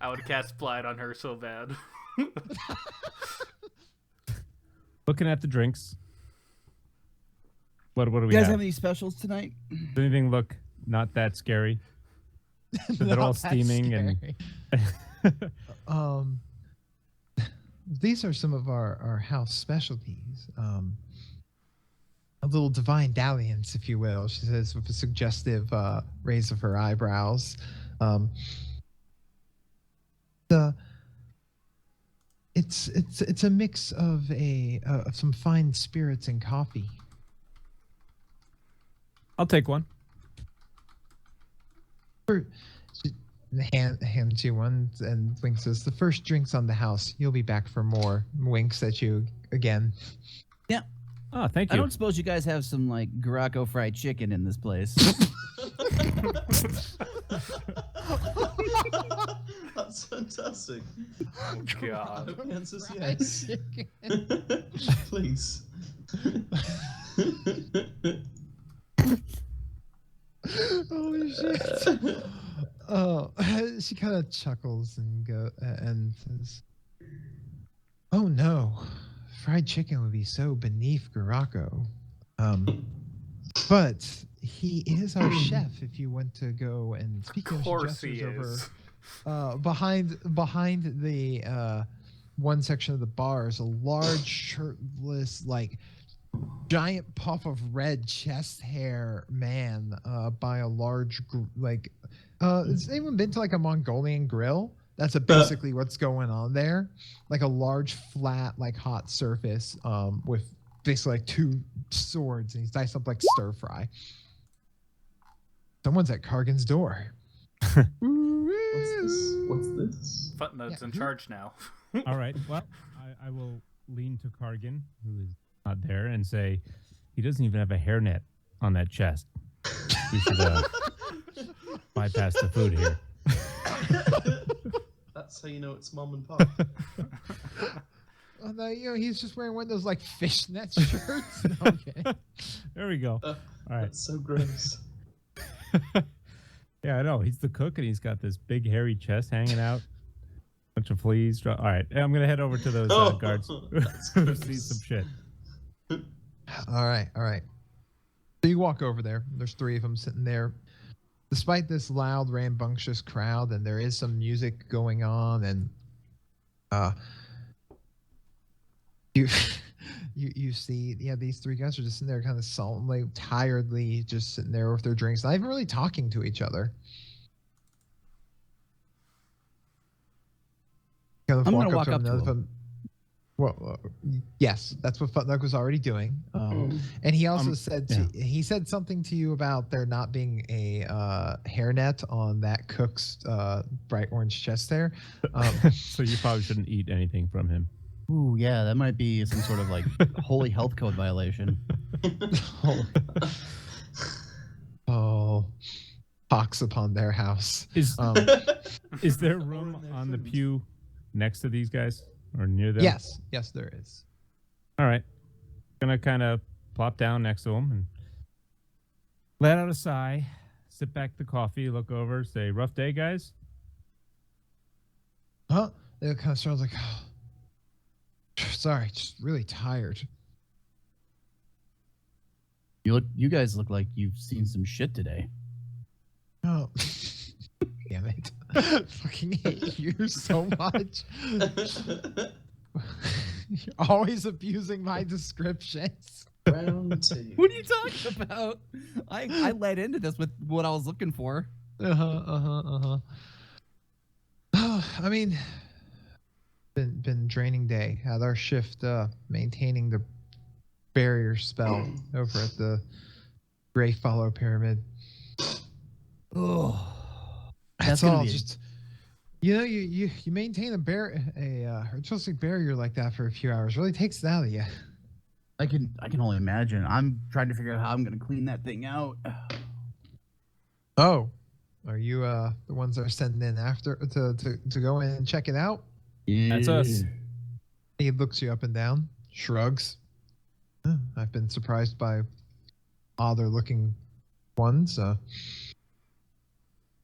I would cast Blight on her so bad. Looking at the drinks. What do we You guys have? have any specials tonight? Does anything look not that scary? So they're all Not that steaming and scary. These are some of our house specialties. A little divine dalliance, if you will, she says with a suggestive raise of her eyebrows. It's a mix of some fine spirits and coffee. I'll take one. She hands you one, and Wink says, "The first drink's on the house. You'll be back for more." Winks at you again. Yeah. Oh, thank you. I don't suppose you guys have some like Garacco fried chicken in this place. That's fantastic. Oh, God. The answer's yes. Please. Holy shit. Oh, she kind of chuckles and says, "Oh no, fried chicken would be so beneath Garacco. But he is our chef. If you want to go and speak of gestures over behind the one section of the bar is a large shirtless giant puff of red chest hair man by a large has anyone been to a Mongolian grill? That's basically what's going on there. Like a large flat hot surface with basically 2 swords, and he's diced up like stir fry. Someone's at Kargan's door. What's this? Futnug's in charge now. All right. Well, I will lean to Kargan, who is not there, and say, he doesn't even have a hairnet on that chest. We should bypass the food here. That's how you know it's mom and pop. Oh, no, he's just wearing one of those fishnet shirts. Okay. There we go. All right. That's so gross. Yeah, I know. He's the cook, and he's got this big hairy chest hanging out. Bunch of fleas. All right. I'm going to head over to those guards who see some shit. All right. So you walk over there. There's 3 of them sitting there. Despite this loud, rambunctious crowd, and there is some music going on, and you see, these 3 guys are just sitting there kind of sullenly, tiredly, just sitting there with their drinks, not even really talking to each other. I'm gonna walk up to them. Well, yes, that's what Footlock was already doing. And he also said he said something to you about there not being a hairnet on that cook's bright orange chest there. So you probably shouldn't eat anything from him. Ooh, yeah, that might be some sort of like holy health code violation. Oh, pox upon their house. Is there room on the pew next to these guys or near them? Yes, there is. All right. Gonna kind of plop down next to them and let out a sigh, sip back the coffee, look over, say, "Rough day, guys?" Huh? They kind of start like, oh, sorry, just really tired. You guys look like you've seen some shit today. Oh, damn it! I fucking hate you so much. You're always abusing my descriptions. Round two. What are you talking about? I led into this with what I was looking for. I mean, been draining day. Had our shift maintaining the barrier spell over at the Grey Follow Pyramid. Oh, That's all. Just you maintain a ritualistic barrier like that for a few hours really takes it out of you. I can only imagine. I'm trying to figure out how I'm gonna clean that thing out. Oh, are you the ones that are sending in after to go in and check it out? Yeah. That's us. He looks you up and down, shrugs. I've been surprised by odder looking ones.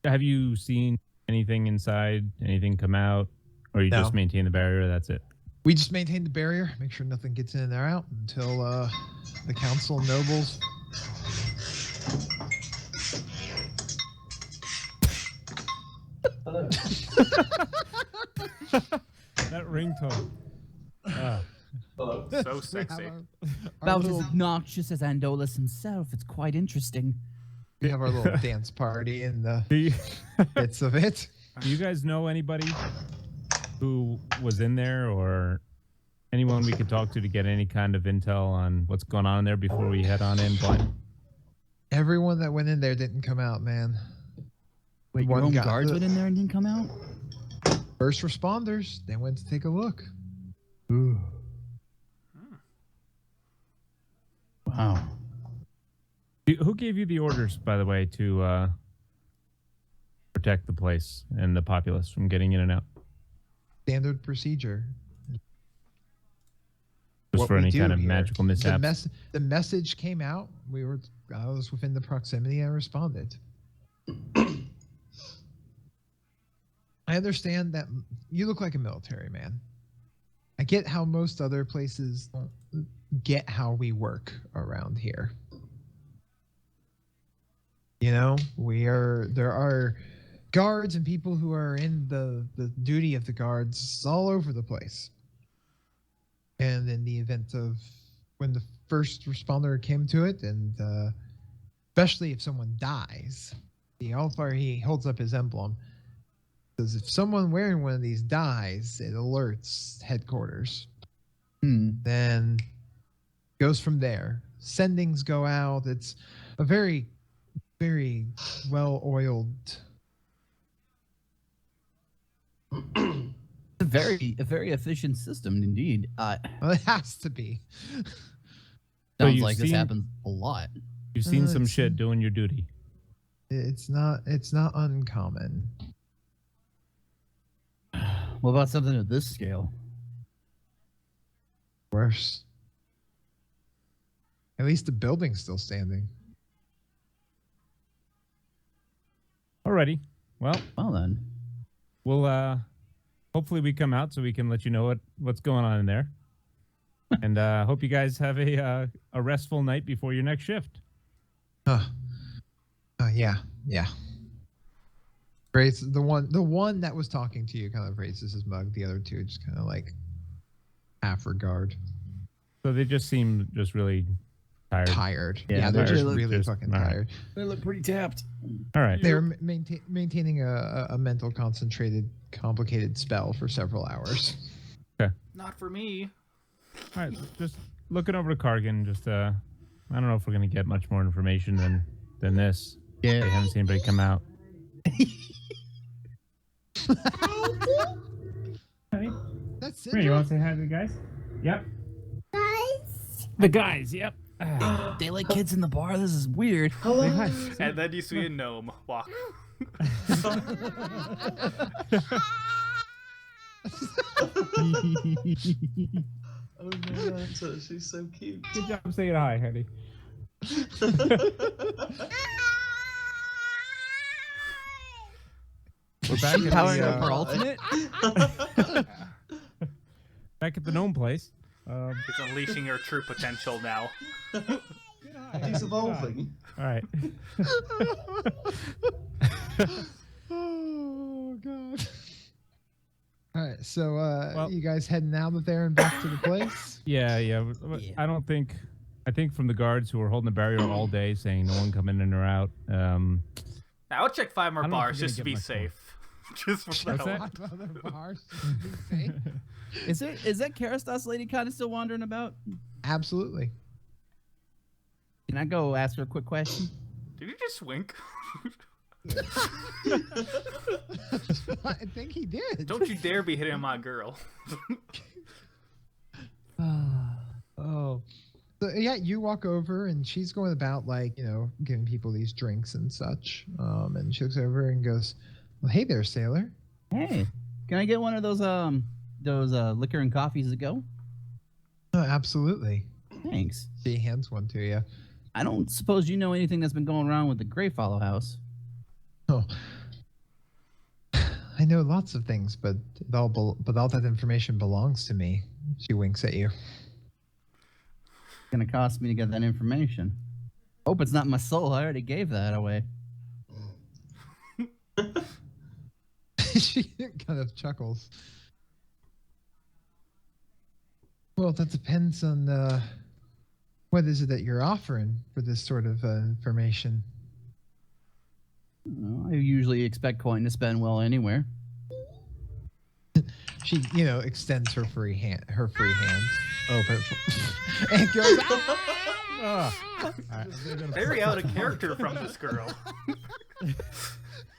Have you seen anything inside, anything come out, or you No. just maintain the barrier? That's it. We just maintain the barrier, make sure nothing gets in or out until the council of nobles. Hello. That ringtone. Hello. So sexy. About as obnoxious as Andolus himself. It's quite interesting. We have our little dance party in the Do you, bits of it. do you guys know anybody who was in there or anyone we could talk to get any kind of intel on what's going on in there before we head on in blind? Everyone that went in there didn't come out, man. Wait, One your own guy- guards went in there and didn't come out? First responders, they went to take a look. Wow. Who gave you the orders, by the way, to protect the place and the populace from getting in and out? Standard procedure. Just What for we any do kind of here. magical mishaps? The message came out. I was within the proximity. I responded. I understand that you look like a military man. I get how most other places don't get how we work around here. You know, there are guards and people who are in the duty of the guards all over the place. And in the event of when the first responder came to it, and especially if someone dies, the Alfar, he holds up his emblem. Says if someone wearing one of these dies, it alerts headquarters. Then goes from there. Sendings go out. It's a very, very well-oiled. It's a very efficient system indeed. Well, it has to be. So Sounds you've like this seen- happens a lot. You've seen some it's- shit doing your duty. It's not uncommon. What about something at this scale? Worse. At least the building's still standing. Alrighty. Well, Well then. we'll hopefully we come out so we can let you know what's going on in there. And hope you guys have a restful night before your next shift. Yeah. The one that was talking to you kind of raises his mug. The other two just kind of like half regard. So they just seem just really tired. Tired. Yeah, Yeah, they're tired. just They look really just- fucking all right. tired. They look pretty tapped. All right. They're maintaining a mental concentrated complicated spell for several hours. Not for me. All right, just looking over to Cargan. Just I don't know if we're gonna get much more information than this. Yeah. They haven't seen anybody come out. That's Here, you it. want to say hi to the guys? Yep. The guys, yep. Daylight kids in the bar. This is weird. Say hi. And then you see a gnome walk. Oh no, Nanta, she's so cute. Good job saying hi, honey. We're back at Powering the, up her ultimate. back at the gnome place. She's unleashing her true potential now. He's evolving. All right. Oh god. All right, so Well- you guys heading out of there and back to the place? Yeah. Yeah. I don't think. I think from the guards who were holding the barrier all day, saying no one coming in or out. I'll check 5 more I don't know if bars you're just to gonna be get much more. safe. Just for What's that. that? Five other bars to be safe? Is that Karastas lady kind of still wandering about? Absolutely. Can I go ask her a quick question? Did you just wink? I think he did. Don't you dare be hitting my girl. Oh. So, yeah, you walk over and she's going about giving people these drinks and such. And she looks over and goes, "Well, hey there, sailor." Hey, can I get one of those liquor and coffees to go? Oh, absolutely. Thanks. She hands one to you. I don't suppose you know anything that's been going around with the Greyfollow house. Oh. I know lots of things, but all that information belongs to me. She winks at you. It's gonna cost me to get that information. Hope it's not my soul. I already gave that away. She kind of chuckles. Well, that depends on what is it that you're offering for this sort of information. Well, I usually expect coin to spend well anywhere. She, extends her free hand. Open, and goes. All right, Very out of character from this girl.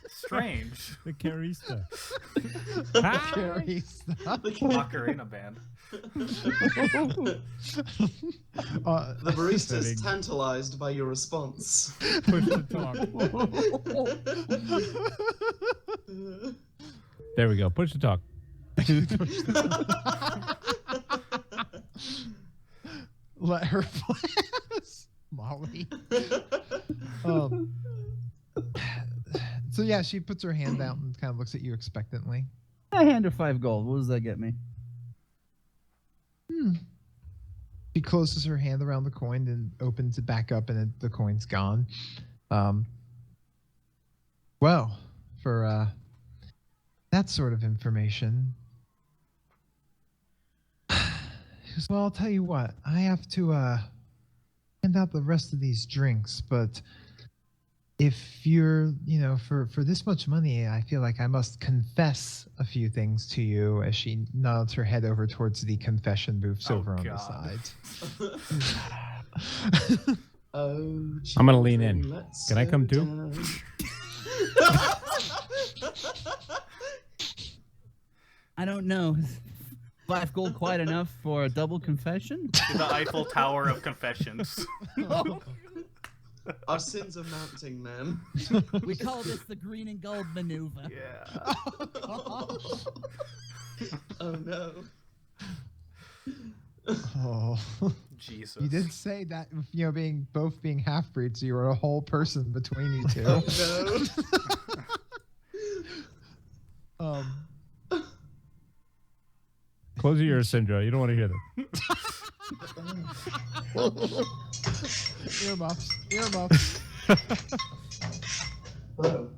Strange. the Carista. Carry stuff. Macarena band. The barista is tantalized by your response. Push to talk. There we go. Push to talk. Let her pass, Molly. So yeah, she puts her hand out and kind of looks at you expectantly. I hand her 5 gold. What does that get me? She closes her hand around the coin and opens it back up, and the coin's gone. Well, for that sort of information, well, I'll tell you what. I have to hand out the rest of these drinks, but if you're, for this much money, I feel like I must confess a few things to you. As she nods her head over towards the confession booths over on the God. side. Oh, I'm gonna lean in. children, let's Can I go come too? down. I don't know. 5 gold quite enough for a double confession? The Eiffel Tower of confessions. Our sins are mounting, man. We call this the green and gold maneuver. Yeah. Oh no. Oh, Jesus. you did say that, both being half breeds, so you were a whole person between you two. Oh no. Close your ears, Syndra. You don't want to hear them. Earmuffs. Hello.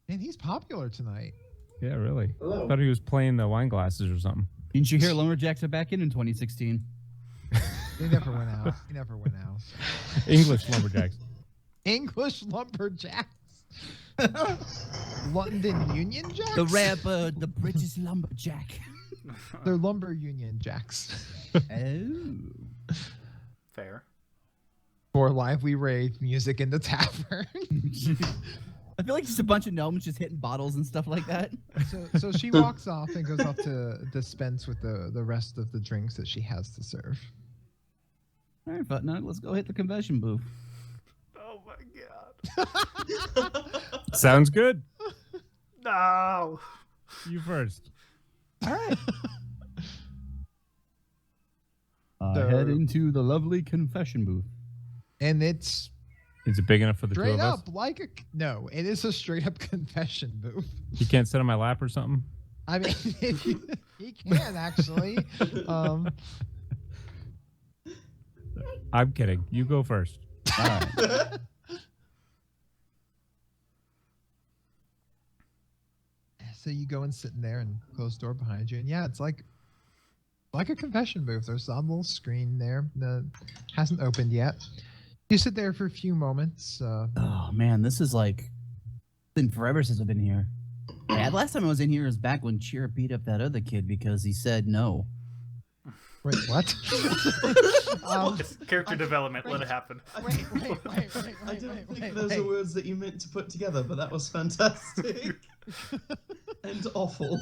Man, he's popular tonight. Yeah, really. Hello. Thought he was playing the wine glasses or something. Didn't you hear Lumberjacks are back in 2016? He never went out. English lumberjacks. English lumberjacks. London Union Jacks. The rare bird, the British lumberjack. They're lumber union jacks. Oh. Fair. For lively rave music in the tavern. I feel like just a bunch of gnomes just hitting bottles and stuff like that. So she walks off and goes off to dispense with the rest of the drinks that she has to serve. All right, Futnug, let's go hit the convention booth. Oh my god. Sounds good. No. You first. All right. So- Head into the lovely confession booth. And it's Is it big enough for the two straight of us? up like a no. It is a straight up confession booth. You can't sit on my lap or something? I mean, if you, he can actually. I'm kidding. You go first. All right. So you go and sit in there and close the door behind you, and yeah, it's like a confession booth. There's a little screen there that hasn't opened yet. You sit there for a few moments. Oh man, this is like been forever since I've been here. Yeah, last time I was in here was back when Cheer beat up that other kid because he said no. Wait, what? It's character development. Let it happen. Wait. I don't think those are words that you meant to put together, but that was fantastic. And awful.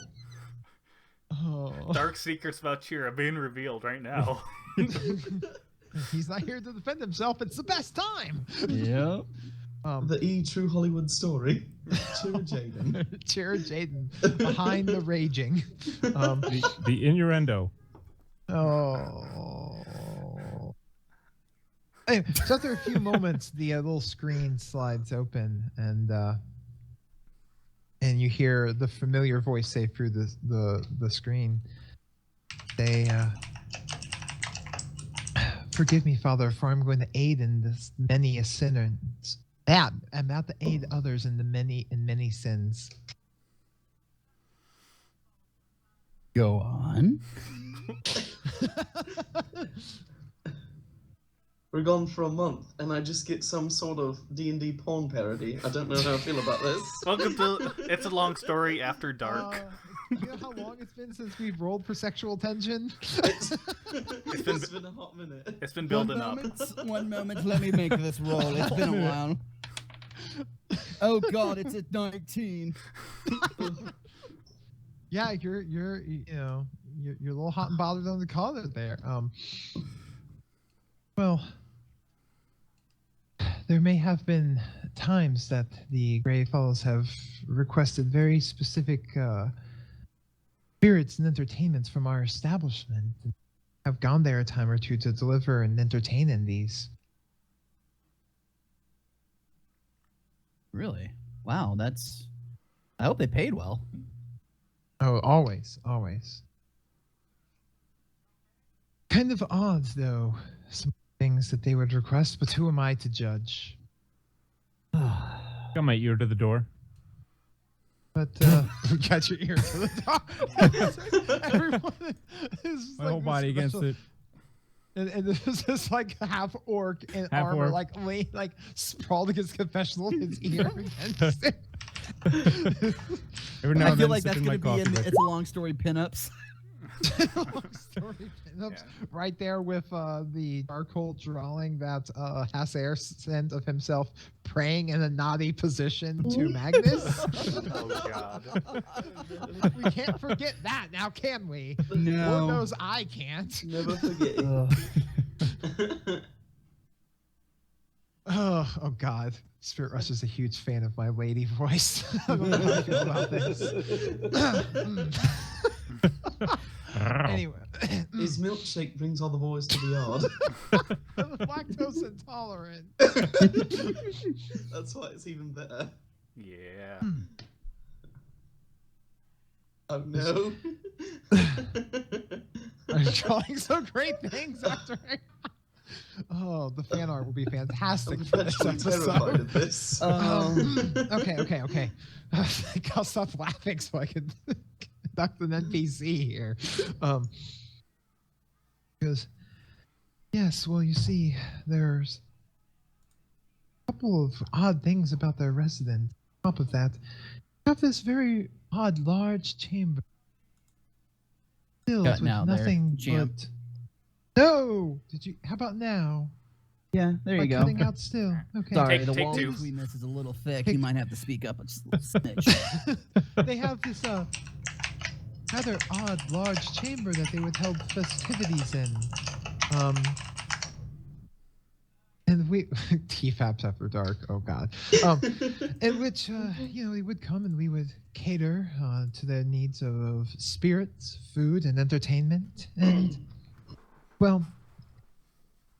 Oh. Dark secrets about Chira being revealed right now. He's not here to defend himself. It's the best time. Yep. The True Hollywood story. Cheer Jaden. Cheer Jaden behind the raging. The innuendo. Oh. Anyway, so after a few moments, the little screen slides open, and you hear the familiar voice say through the screen, "They forgive me, Father, for I'm going to aid in this many a sinner. I'm about to aid others in many sins." Go on. We're gone for a month, and I just get some sort of D&D porn parody. I don't know how I feel about this. Welcome to It's a Long Story After Dark. Do you know how long it's been since we've rolled for sexual tension? It's been a hot minute. It's been building up. One moment, let me make this roll. It's been a while. Oh God, it's at 19. Yeah, you're a little hot and bothered on the collar there. Well, there may have been times that the Grey Fellows have requested very specific spirits and entertainments from our establishment. Have gone there a time or two to deliver and entertain in these. Really? Wow, that's. I hope they paid well. Oh, always. Kind of odd, though, some things that they would request, but who am I to judge? Got my ear to the door. But got your ear to the door. Everyone is My whole body against it. And there's this like half orc in Half armor, orc. like sprawled against confessional, his ear against it. Every now I and feel then like that's sipping my going to be in coffee, It's a Long Story pinups. Long story pinups, right there with the Darkhold drawing that Hasair sent of himself praying in a naughty position to Magnus. Oh God. We can't forget that now, can we? No. Lord knows I can't. Never forget it. Oh God. Spirit Rush is a huge fan of my lady voice. I don't know how I feel about this. Anyway. His milkshake brings all the boys to the yard. I'm lactose intolerant. That's why it's even better. Yeah. Oh no. I'm drawing some great things after Oh, the fan art will be fantastic I'm for this actually terrified episode. of this. Okay. I think I'll stop laughing so I can conduct an NPC here. Because, yes, well, you see, there's a couple of odd things about their residence. On top of that, you have this very odd, large chamber. filled Got with now there, nothing champ. but. No! Did you? How about now? Yeah, there By you go. cutting out still. Okay. Sorry, Take- the take wall two. between this is a little thick. Take- You might have to speak up a smidge. They have this rather odd large chamber that they would hold festivities in. And we TFAPs after dark. Oh God. In which we would come and we would cater to the needs of spirits, food, and entertainment. And well,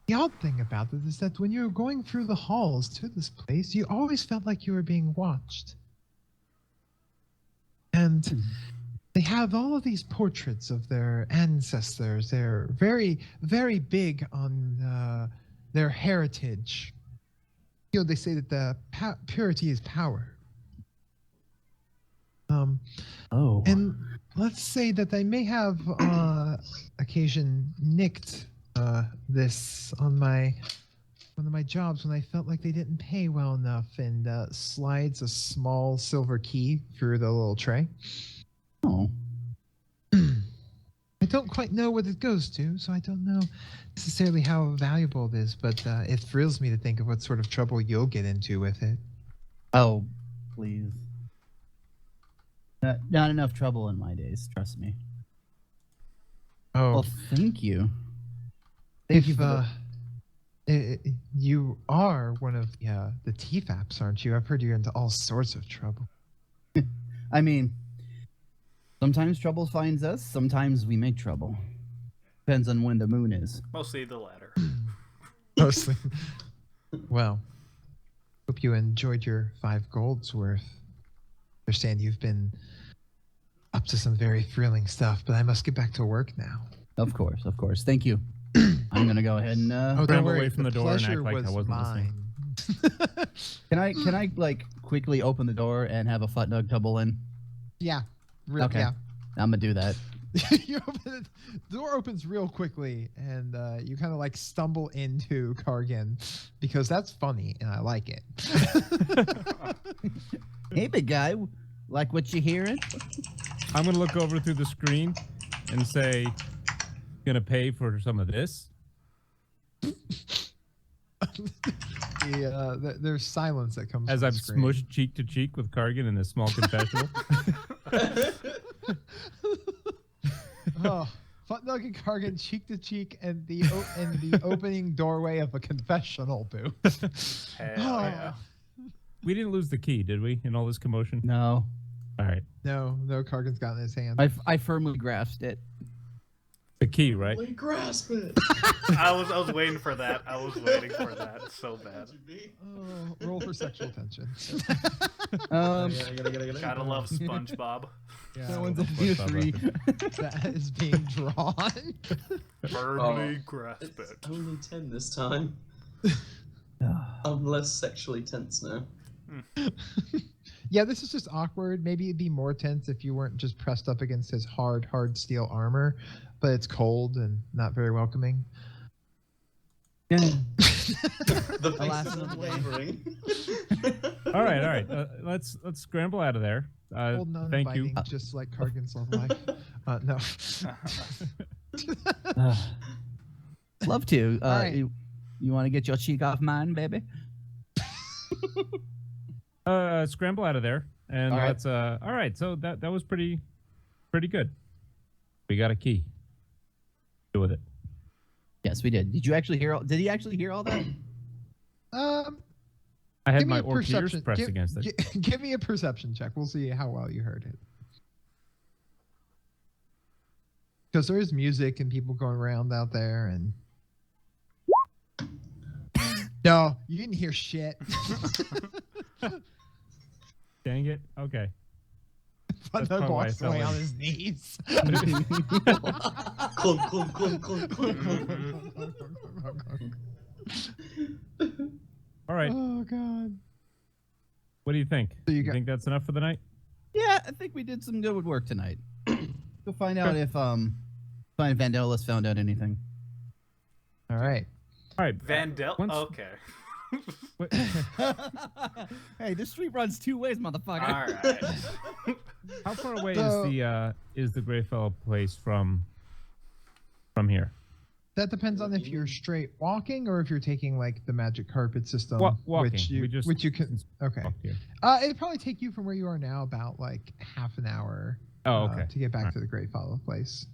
the odd thing about it is that when you were going through the halls to this place, you always felt like you were being watched. And they have all of these portraits of their ancestors. They're very, very big on their heritage. They say that the purity is power. Oh. And let's say that I may have occasion nicked this on one of my jobs when I felt like they didn't pay well enough, and slides a small silver key through the little tray. Oh. I don't quite know what it goes to, so I don't know necessarily how valuable it is, but it thrills me to think of what sort of trouble you'll get into with it. Oh, please. Not enough trouble in my days, trust me. Oh, Well, thank you. Thank you for you are one of the TFAPs, aren't you? I've heard you're into all sorts of trouble. I mean, sometimes trouble finds us, sometimes we make trouble. Depends on when the moon is. Mostly the latter. Mostly. Well, hope you enjoyed your 5 gold's worth. Understand you've been up to some very thrilling stuff, but I must get back to work now. Of course. Thank you. I'm gonna go ahead and Don't Scramble worry, away from the door and act pleasure like I was wasn't mine. can I like quickly open the door and have a flat dog tumble in? Yeah. Okay. Yeah. I'm gonna do that. You open it, the door opens real quickly, and you kind of like stumble into Kargan because that's funny and I like it. Hey, big guy, like what you hearing? I'm gonna look over through the screen and say, "Gonna pay for some of this?" There's silence that comes As from I'm the screen. smushed cheek to cheek with Kargan in a small confessional. Oh, Futnug and Kargan cheek to cheek in the opening doorway of a confessional booth. Hell Oh, yeah. We didn't lose the key, did we? In all this commotion. No, All right, no, Kargan's got it in his hand. I firmly grasped it. the key, right? Really grasp it. I was waiting for that. I was waiting for that so bad. Oh, roll for sexual tension. Gotta love SpongeBob. Yeah, That one's a SpongeBob 3. that is being drawn. Firmly grasp It's it. only 10 this time. I'm less sexually tense now. Yeah, this is just awkward. Maybe it'd be more tense if you weren't just pressed up against his hard steel armor, but it's cold and not very welcoming. Yeah. The Alas, faces are another day. wavering. All right. Let's scramble out of there. Cold, Thank you. non-biting, just like Kargan's love life. No. Love to. All right. You want to get your cheek off mine, baby? Scramble out of there, and All right. let's. All right. So that was pretty good. We got a key. Do with it. Yes, we did. Did you actually hear? Did he actually hear all that? I had Give me my a orc ears perception. pressed against it. Give me a perception check. We'll see how well you heard it. Because there is music and people going around out there, and no, you didn't hear shit. Dang it. Okay. But That's the probably why I walks fell away in. on his knees. Clunk, clunk, clunk, clunk, clunk. All right. Oh God. What do you think? So you you got- think that's enough for the night? Yeah, I think we did some good work tonight. Go find out if Vandellis found out anything. All right. All right. Vandel. Once- Okay. Wait, Hey, this street runs 2 ways, motherfucker. All right. how far away So- is the Greyfellow place from from here? That depends on if you're straight walking or if you're taking like the magic carpet system, Walking. which you can. Okay. Walk here. It'd probably take you from where you are now about like half an hour. Oh, okay. To get back Alright. to the Great Follow place.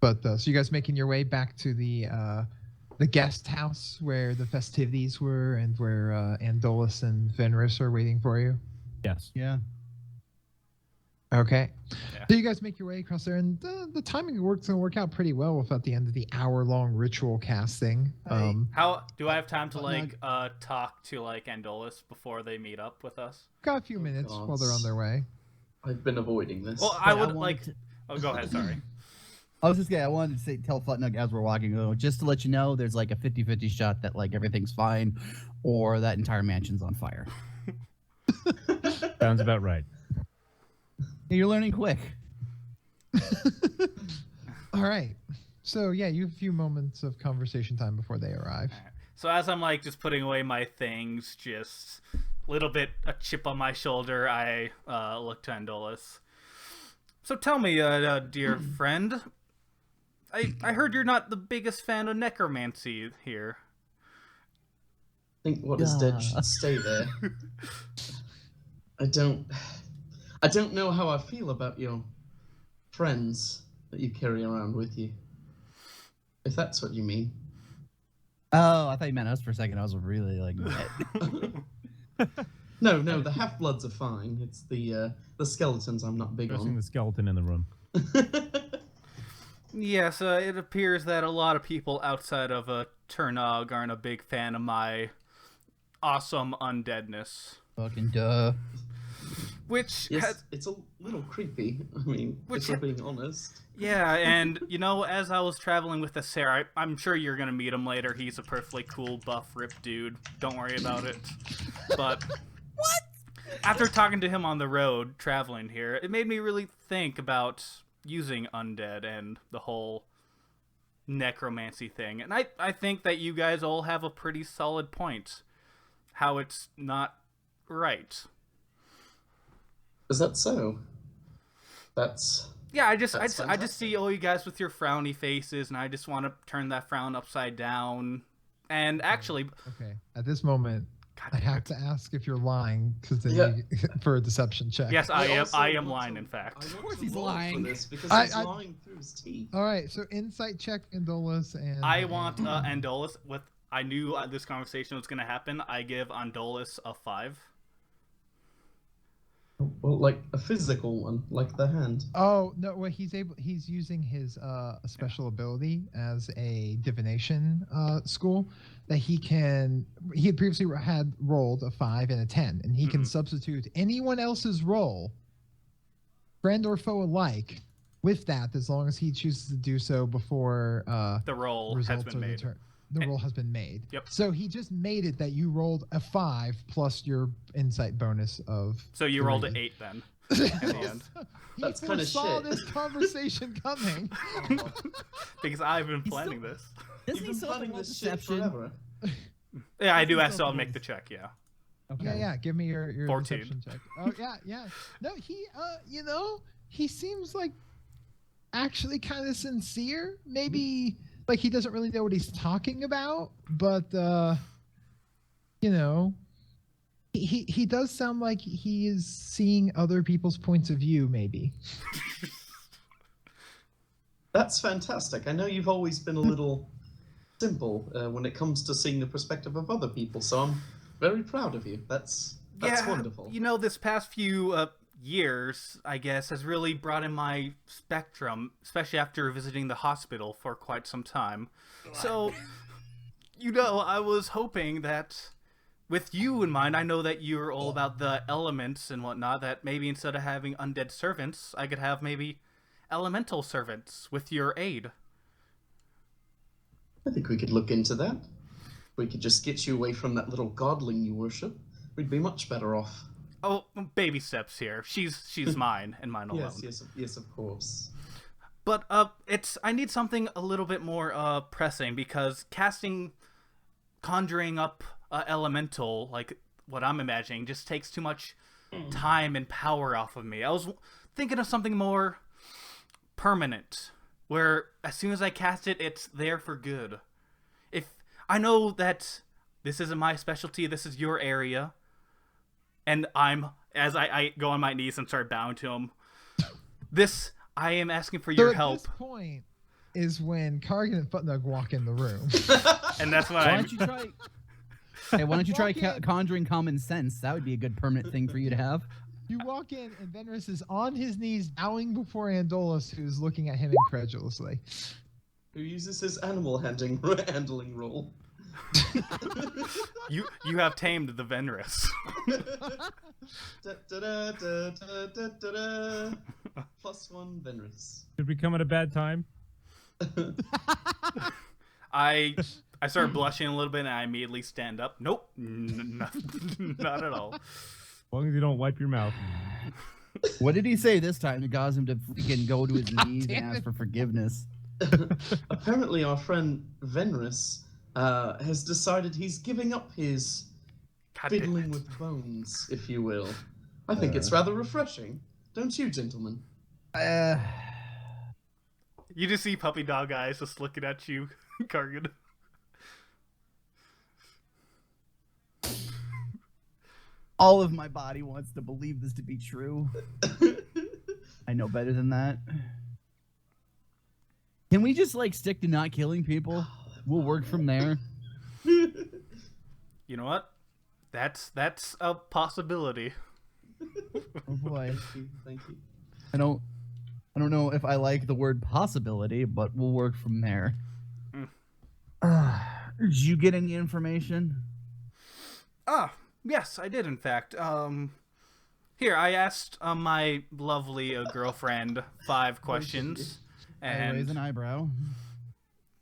So you guys making your way back to the guest house where the festivities were and where Andolus and Fenris are waiting for you. Yes. Yeah. Okay. Yeah. So you guys make your way across there, and the timing works and work out pretty well with at the end of the hour-long ritual casting. How do I have time to like talk to like Andolus before they meet up with us? Got a few minutes while they're on their way. I've been avoiding this. Well, I Wait, would wanted like. to- Oh, go ahead. Sorry. I was just gonna. I wanted to tell Futnug as we're walking, just to let you know, there's like a 50-50 shot that like everything's fine, or that entire mansion's on fire. Sounds about right. You're learning quick. All right. So yeah, you have a few moments of conversation time before they arrive. So as I'm like just putting away my things, just little bit a chip on my shoulder, I look to Andolus. So tell me, dear friend, I heard you're not the biggest fan of necromancy here. I think what is dead should stay there. I don't know how I feel about your friends that you carry around with you. If that's what you mean. Oh, I thought you meant us for a second. I was really like, No, the half-bloods are fine. It's the skeletons I'm not big Dressing on. the skeleton in the room. Yes, it appears that a lot of people outside of Turnog aren't a big fan of my awesome undeadness. fucking duh. Which Yes, has, it's a little creepy. I mean, Which if we're being honest. yeah, and you know, as I was traveling with the Sarah, I'm sure you're gonna meet him later. He's a perfectly cool, buff, ripped dude. Don't worry about it. But after talking to him on the road, traveling here, it made me really think about using undead and the whole necromancy thing. And I think that you guys all have a pretty solid point. How it's not right. Is that so? That's... Yeah, I just That's I just see all you guys with your frowny faces, and I just want to turn that frown upside down. And actually, Okay. At this moment, God I damn have it. to ask if you're lying because Yeah. for a deception check. Yes, I am. also I am want lying. to- In fact, I want course to he's roll lying. For this because I- he's lying through his teeth. All right. So insight check, Indolus, and I want Andolus. With I knew this conversation was gonna happen. I give Andolus a 5. Well, like a physical one, like the hand. Oh no! Well, he's using his special ability as a divination school that he had previously had rolled a 5 and a 10, and he can substitute anyone else's roll, friend or foe alike, with that as long as he chooses to do so before The roll has results been are made. the roll has been made. Yep. So he just made it that you rolled a 5 plus your insight bonus of. So you rolled an 3. 8 then. At the end. He That's kinda foresaw shit. this conversation coming. Because I've been planning this. Doesn't You've he been still have planning to roll this shit deception? forever. Yeah, I do. I Doesn't he still still make have the check. Yeah. Okay. Yeah. Give me your 14. deception check. Oh yeah. No, he he seems like actually kind of sincere. Maybe like he doesn't really know what he's talking about, but he does sound like he is seeing other people's points of view. Maybe. That's fantastic. I know you've always been a little simple when it comes to seeing the perspective of other people, so I'm very proud of you. That's wonderful. You know, this past few years, I guess, has really broadened my spectrum, especially after visiting the hospital for quite some time. So, I was hoping that with you in mind, I know that you're all about the elements and whatnot, that maybe instead of having undead servants, I could have maybe elemental servants with your aid. I think we could look into that. We could just get you away from that little godling you worship. We'd be much better off. Oh, baby steps here. She's mine and mine alone. Yes, of course. But I need something a little bit more pressing, because conjuring up elemental, like what I'm imagining, just takes too much time and power off of me. I was thinking of something more permanent, where as soon as I cast it, it's there for good. If I know that this isn't my specialty, this is your area, and as I go on my knees and start bowing to him, I am asking for your help. At this point is when Kargan and Footnug walk in the room. And that's what Why don't you try? Hey, why don't you try Walk in. conjuring common sense? That would be a good permanent thing for you to have. You walk in, and Venris is on his knees, bowing before Andolus, who's looking at him incredulously. Who uses his animal handling role. You have tamed the Venris. +1 Venris. Did we come at a bad time? I start blushing a little bit and I immediately stand up. Nope, not at all. As long as you don't wipe your mouth. What did he say this time to cause him to freaking go to his knees and damn ask it. for forgiveness? Apparently, our friend Venris has decided he's giving up his God damn fiddling it. with bones, if you will. I think it's rather refreshing, don't you, gentlemen? You just see puppy dog eyes just looking at you, Kargan. All of my body wants to believe this to be true. I know better than that. Can we just like stick to not killing people? We'll work from there. You know what? That's a possibility. Oh boy. Thank you. I don't know if I like the word possibility, but we'll work from there. Did you get any information? Ah, yes, I did in fact. Here, I asked my lovely girlfriend 5 questions, I raise an and eyebrow.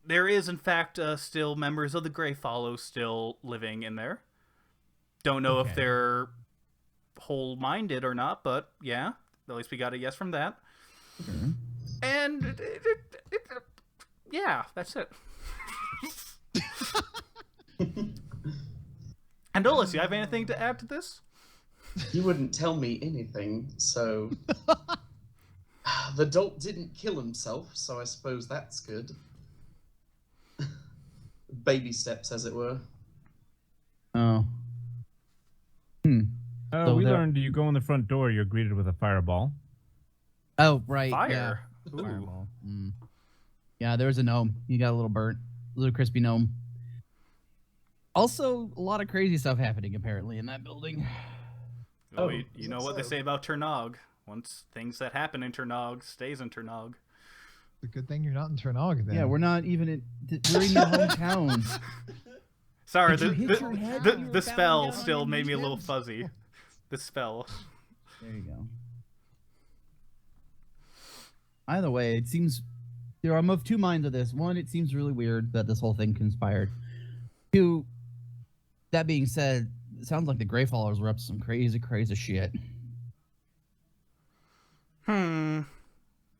there is in fact still members of the Grey Follow still living in there. Don't know if Okay. they're whole-minded or not, but yeah, at least we got a yes from that. Sure. And yeah, that's it. Andolus, you have anything to add to this? You wouldn't tell me anything, so... The dolt didn't kill himself, so I suppose that's good. Baby steps, as it were. Oh. Oh, So we there- learned you go in the front door, you're greeted with a fireball. Oh, right. Fire. Yeah. Ooh. Fireball. Yeah, there's a gnome. You got a little burnt. A little crispy gnome. Also, a lot of crazy stuff happening apparently in that building. Oh, Oh, you is know that what they so? say about Ternog. Once things that happen in Ternog stays in Ternog. It's a good thing you're not in Ternog then. Yeah, we're not even in. We're in your hometown. Sorry, Did you hit your head when you were the spell bowing down still on made me a your little knees? fuzzy. The spell. There you go. Either way, it seems I'm of 2 minds of this. One, it seems really weird that this whole thing conspired. 2, that being said, it sounds like the Grey Followers were up to some crazy, crazy shit.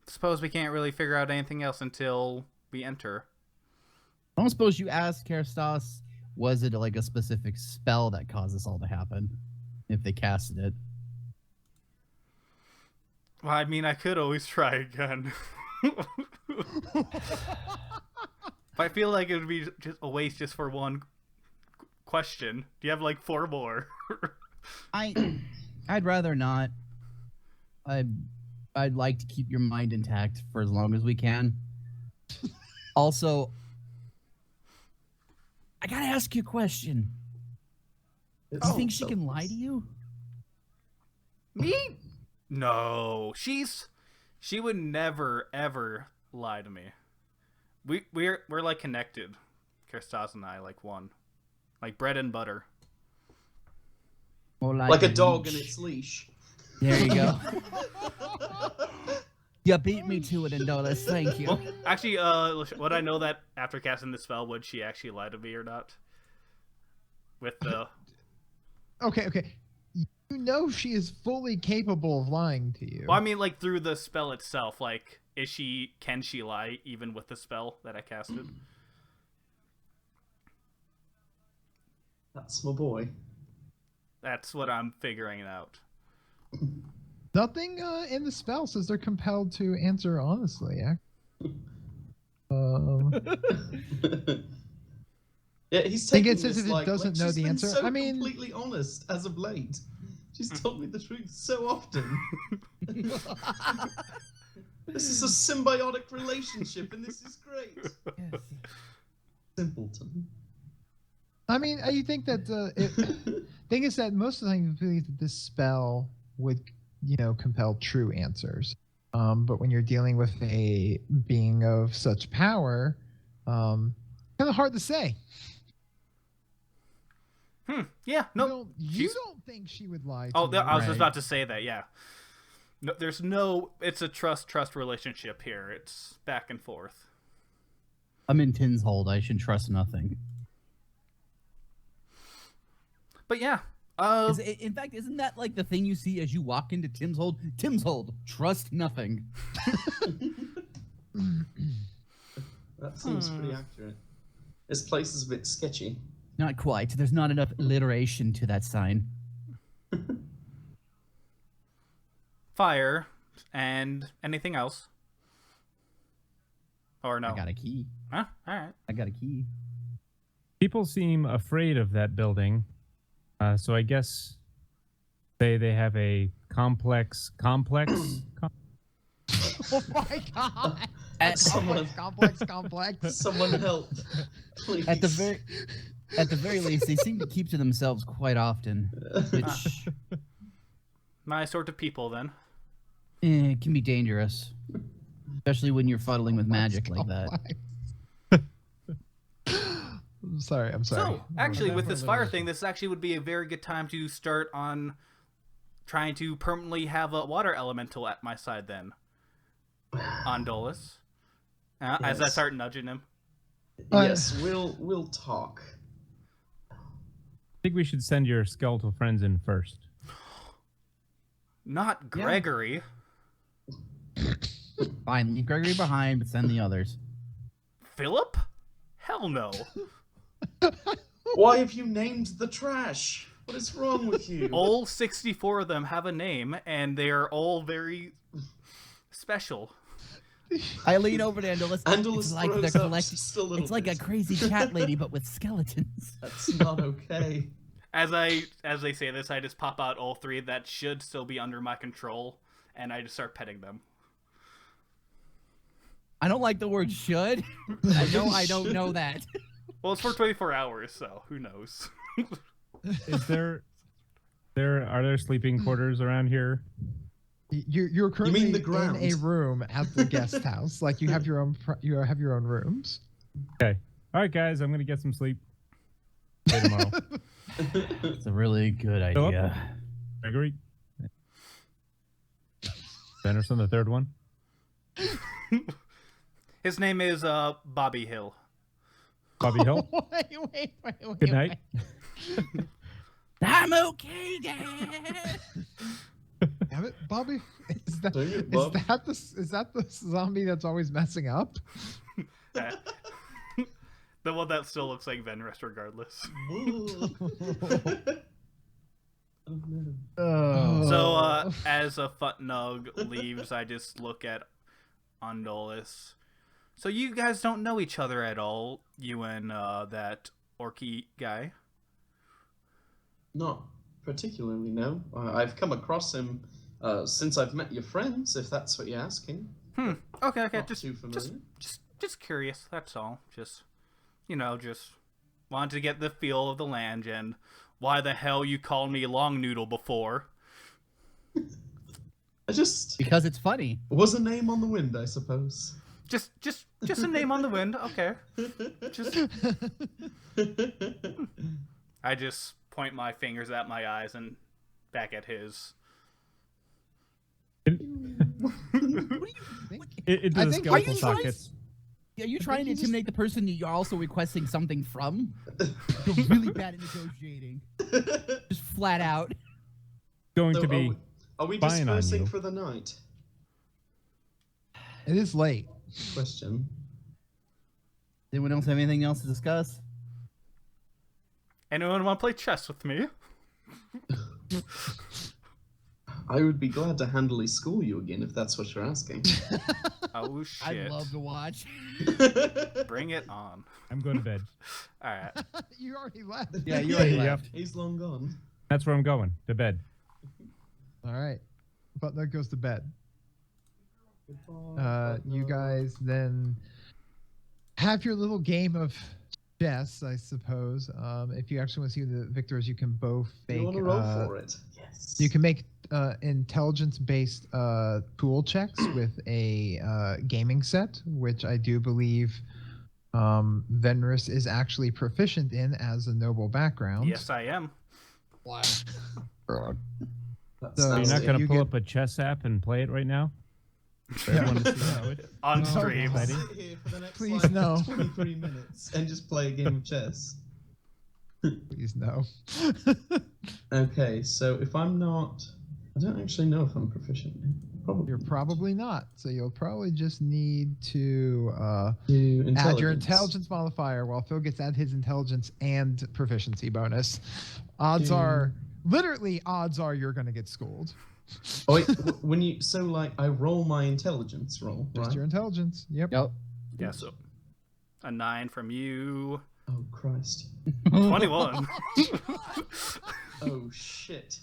Suppose we can't really figure out anything else until we enter. I don't suppose you asked Kerstas, was it like a specific spell that caused this all to happen? If they casted it. Well, I mean, I could always try again. But I feel like it would be just a waste just for one question. Do you have like 4 more? I'd rather not. I'd like to keep your mind intact for as long as we can. Also, I gotta ask you a question. Do you think she can lie to you? Me? No. She would never ever lie to me. We're like connected. Kerstas and I like one. Like bread and butter. More Like a dog leash. and its leash. There you go. You beat me to it, Indolus. Thank you. Well, actually, would I know that after casting the spell, would she actually lie to me or not? With the Okay. You know she is fully capable of lying to you. well, I mean, like through the spell itself. Like, can she lie even with the spell that I casted? That's my boy. That's what I'm figuring out. Nothing in the spell says they're compelled to answer honestly. Yeah, he's Think taking it's as this if it like doesn't know she's the been answer? so I mean- completely honest as of late. She's told me the truth so often. This is a symbiotic relationship, and this is great. Yes. Simpleton. I mean, you think that thing is that most of the time you believe that this spell would, compel true answers. But when you're dealing with a being of such power, kind of hard to say. Yeah. No. You don't think she would lie to Oh, you? I was just Right. about to say that. Yeah. No, there's no. It's a trust relationship here. It's back and forth. I'm in Tin's hold. I should trust nothing. But yeah. In fact, isn't that like the thing you see as you walk into Tim's hold? Tim's hold. Trust nothing. That seems pretty accurate. This place is a bit sketchy. Not quite. There's not enough alliteration to that sign. Fire and anything else? Or no? I got a key. Huh? All right. I got a key. People seem afraid of that building, so I guess they have a complex. Oh my god! Complex. Someone help, please. At the very least, they seem to keep to themselves quite often, which My sort of people, then. can be dangerous, especially when you're fuddling with magic like that. I'm sorry. So, actually, with this fire thing. thing, this actually would be a very good time to start on trying to permanently have a water elemental at my side, then. Ondolus. As I Yes. start nudging him. Yes, we'll talk. I think we should send your skeletal friends in first. Not Gregory. Fine, leave Gregory behind, but send the others. Philip? Hell no. Why have you named the trash? What is wrong with you? All 64 of them have a name, and they are all very special. I lean over to Andalus. Andalus It's like throws they're up collecting. just a little It's like a bit. crazy cat lady, but with skeletons. That's not okay. As they say this, I just pop out all three that should still be under my control, and I just start petting them. I don't like the word "should." I don't know that. Well, it's for 24 hours, so who knows? Is are there sleeping quarters around here? You're currently mean the in ground? a room at the guest house. Like you have your own rooms. Okay. All right, guys, I'm gonna get some sleep. See you tomorrow. It's a really good Philip? idea. Gregory. Anderson, the third one. His name is Bobby Hill. Bobby Hill. wait. Good night. I'm okay, Dad. Damn it, Bobby. Is that Dang it, Bob. is that the zombie that's always messing up? The one that still looks like Venrest regardless. Oh, no. So, as a Futnug leaves, I just look at Ondolus. So you guys don't know each other at all, you and that Orky guy? Not particularly, no. I've come across him since I've met your friends, if that's what you're asking. Okay, Not just too familiar. just curious, that's all. Just wanted to get the feel of the land and why the hell you called me Long Noodle before. I just Because it's funny. was a name on the wind, I suppose. Just a name on the wind, okay. I just point my fingers at my eyes and back at his. What do you think? Into I the think- skeletal Are you trying- sockets. Are you trying to you just- intimidate the person you're also requesting something from? You're really bad at negotiating. Just flat out. Going So to be. are we spying on dispersing you. for the night? It is late. Question. Anyone else have anything else to discuss? Anyone want to play chess with me? I would be glad to handily school you again if that's what you're asking. Oh shit! I'd love to watch. Bring it on. I'm going to bed. All right. You already left. Yeah, you already Yep. left. He's long gone. That's where I'm going. To bed. All right. Butler goes to bed. Goodbye, You Butler. guys then have your little game of chess, I suppose. If you actually want to see who the victor is, you can both You make. want to roll for it? Yes. You can make intelligence-based pool checks with a gaming set, which I do believe Venrus is actually proficient in as a noble background. Yes, I am. That's So You're not nasty. going to you pull get- up a chess app and play it right now? For everyone to see how it. On No, stream. buddy. Sit here for the next, Please, like, no. 23 minutes and just play a game of chess. Please no. Okay, so if I'm not, I don't actually know if I'm proficient. Probably. You're probably not. So you'll probably just need to Do add your intelligence modifier while Phil gets add his intelligence and proficiency bonus. Odds are you're going to get schooled. Oh wait, when you I roll my intelligence roll, Just right? your intelligence. Yep. Yep. Yeah, so a 9 from you. Oh Christ. 21. Oh shit.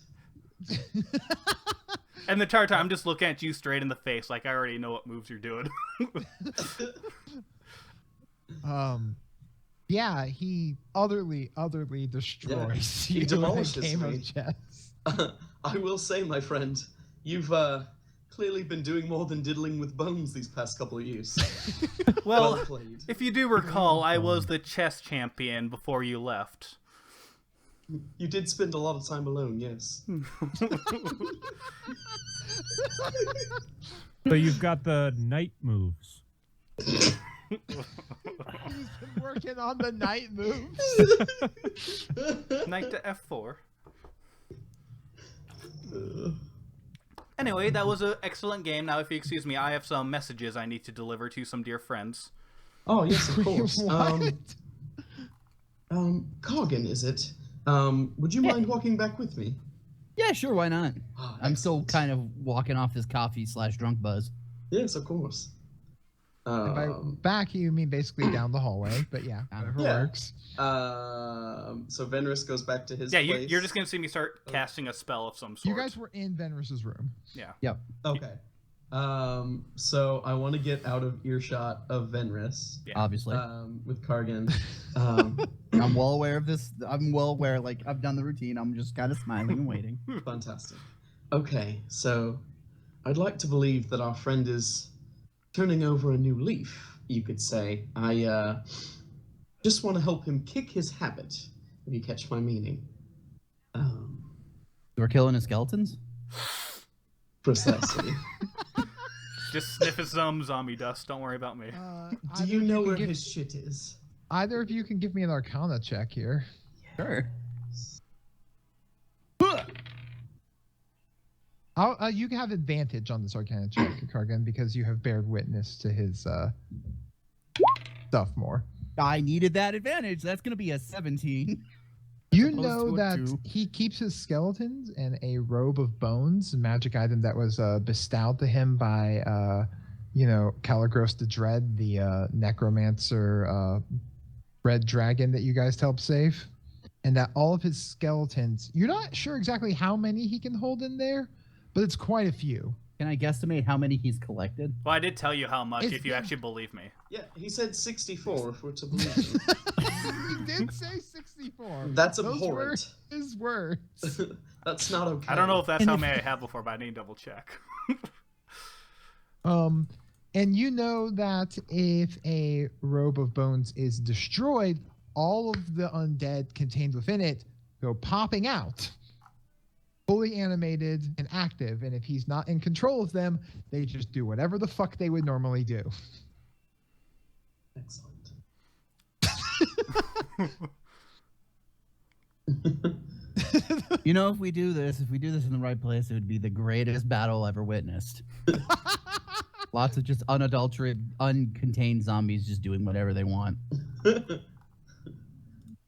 And the entire time I'm just looking at you straight in the face, like I already know what moves you're doing. Yeah, he utterly destroys he you in a demolishes game me. of chess. I will say, my friend, you've clearly been doing more than diddling with bones these past couple of years. Well, played. if you do recall, I was the chess champion before you left. You did spend a lot of time alone, yes. So you've got the knight moves. He's been working on the night moves. Knight to F4. Anyway, that was an excellent game. Now, if you excuse me, I have some messages I need to deliver to some dear friends. Oh yes, of course. What? Cargan, is it? Would you mind walking back with me? Yeah, sure. Why not? Ah, I'm still excellent. kind of walking off this coffee/drunk buzz. Yes, of course. And by back, you mean basically down the hallway, but yeah, whatever Yeah. works. So Venrus goes back to his Yeah, place. you're just going to see me start casting a spell of some sort. You guys were in Venrus's room. Yeah. Yep. Okay. So I want to get out of earshot of Venrus. Yeah. Obviously, With Cargan. I'm well aware of this. I'm well aware. Like I've done the routine. I'm just kind of smiling and waiting. Fantastic. Okay, so I'd like to believe that our friend is turning over a new leaf, you could say. I just want to help him kick his habit, if you catch my meaning. We're killing his skeletons. Precisely. Just sniff his zombie dust. Don't worry about me. Do you know where his shit is? Either of you can give me an Arcana check here. Sure. You can have advantage on this Arcana check, Cargan, because you have bared witness to his stuff more. I needed that advantage. That's gonna be a 17. You opposed know to a that 2. he keeps his skeletons in a robe of bones, a magic item that was bestowed to him by, Caligros the Dread, the necromancer red dragon that you guys helped save. And that all of his skeletons, you're not sure exactly how many he can hold in there, but it's quite a few. Can I guesstimate how many he's collected? Well, I did tell you how much, It's if you been- actually believe me. Yeah, he said 64, if we're to believe him. He did say 64. That's Those were abhorrent. his words. That's not okay. I don't know if that's And how if- many I have before, but I need to double check. And you know that if a robe of bones is destroyed, all of the undead contained within it go popping out, fully animated and active. And if he's not in control of them, they just do whatever the fuck they would normally do. Excellent. You know, if we do this in the right place, it would be the greatest battle ever witnessed. Lots of just unadulterated, uncontained zombies just doing whatever they want.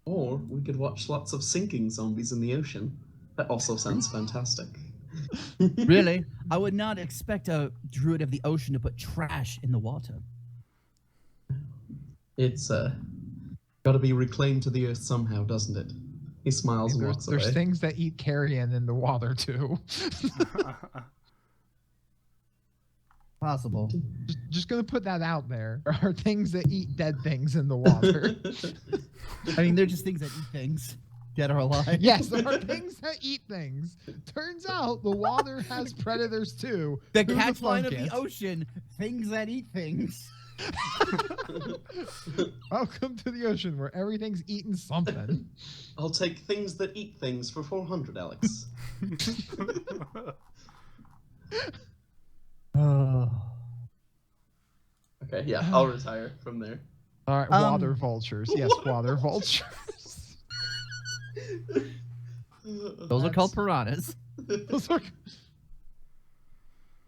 Or we could watch lots of sinking zombies in the ocean. That also sounds fantastic. Really? I would not expect a druid of the ocean to put trash in the water. It's got to be reclaimed to the earth somehow, doesn't it? He smiles and walks There's away. things that eat carrion in the water too. Possible. Just gonna put that out there. There are things that eat dead things in the water. I mean, they're just things that eat things, dead or alive. Yes, there are things that eat things. Turns out the water has predators too. The Who'd catch line of thunk the it? ocean: things that eat things. Welcome to the ocean where everything's eating something. I'll take things that eat things for 400, Alex. Oh. Okay, yeah, I'll retire from there. All right, water vultures. Yes, water vultures. Those are called piranhas. Those are-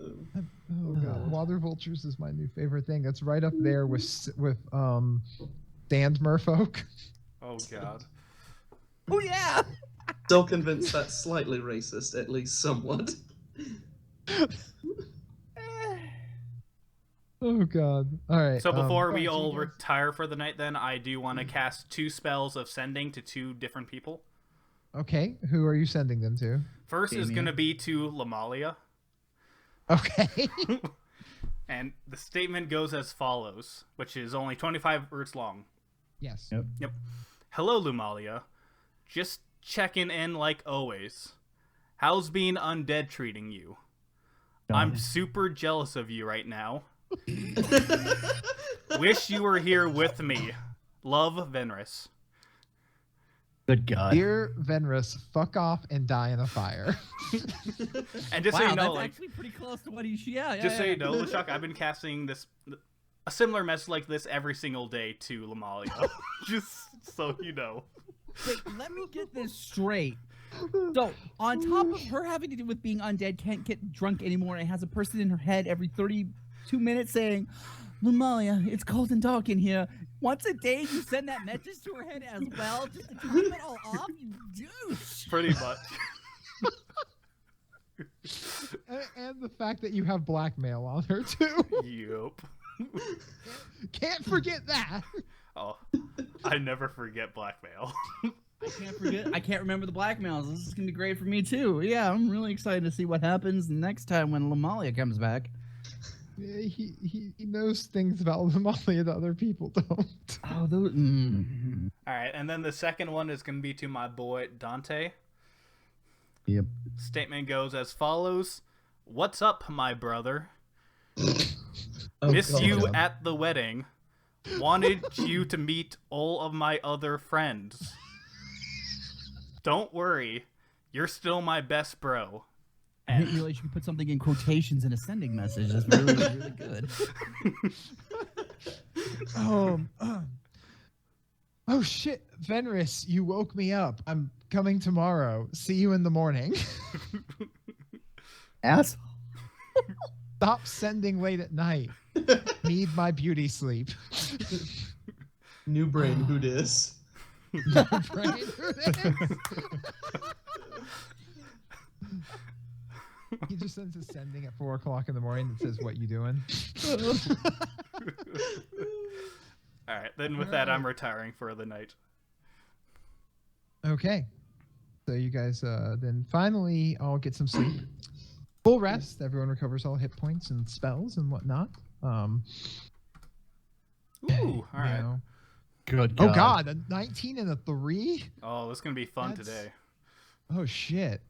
Oh god, water vultures is my new favorite thing. That's right up there with sand merfolk. Oh god. Oh yeah. Still convinced that's slightly racist, at least somewhat. Oh god. All right. So before we so you all guys- retire for the night, then I do want to cast 2 spells of sending to 2 different people. Okay, who are you sending them to? First is Damien. going to be to Lamalia, Okay. and the statement goes as follows, which is only 25 words long. Yes. Yep. Hello, Lumalia. Just checking in like always. How's being undead treating you? I'm super jealous of you right now. Wish you were here with me. Love, Venris. Good God. Dear Venris, fuck off and die in a fire. And just Wow, so you know, that's like, actually pretty close to what he's. Yeah. just so you know, LeChuck, I've been casting a similar message like this every single day to Lamalia. Just so you know. Wait, let me get this straight. So, on top of her having to do with being undead, can't get drunk anymore, and has a person in her head every 32 minutes saying, Lumalia, it's cold and dark in here. Once a day, you send that message to her head as well, just to keep it all off, you douche. Pretty much. And the fact that you have blackmail on her too. Yup. Can't forget that. Oh, I never forget blackmail. I can't forget. I can't remember the blackmails. This is gonna be great for me too. Yeah, I'm really excited to see what happens next time when Lumalia comes back. Yeah, he knows things about Somalia that other people don't. Oh, those. All right, and then the second one is going to be to my boy Dante. Yep. Statement goes as follows: What's up, my brother? Oh, Miss God. you at the wedding. Wanted you to meet all of my other friends. Don't worry, you're still my best bro. I didn't realize you could put something in quotations in a sending message. That's really, really good. Oh shit, Venris, you woke me up. I'm coming tomorrow. See you in the morning. Ass. Stop sending late at night. Need my beauty sleep. New brain, who dis? Brain, who dis? He just sends a sending at 4 o'clock in the morning that says, "What you doing?" All right, then with that, I'm retiring for the night. Okay. So you guys then finally all get some sleep. Full rest. Everyone recovers all hit points and spells and whatnot. Ooh, all right. You know. Good Oh god, a 19 and a 3? Oh, this is gonna be fun That's- today. Oh shit.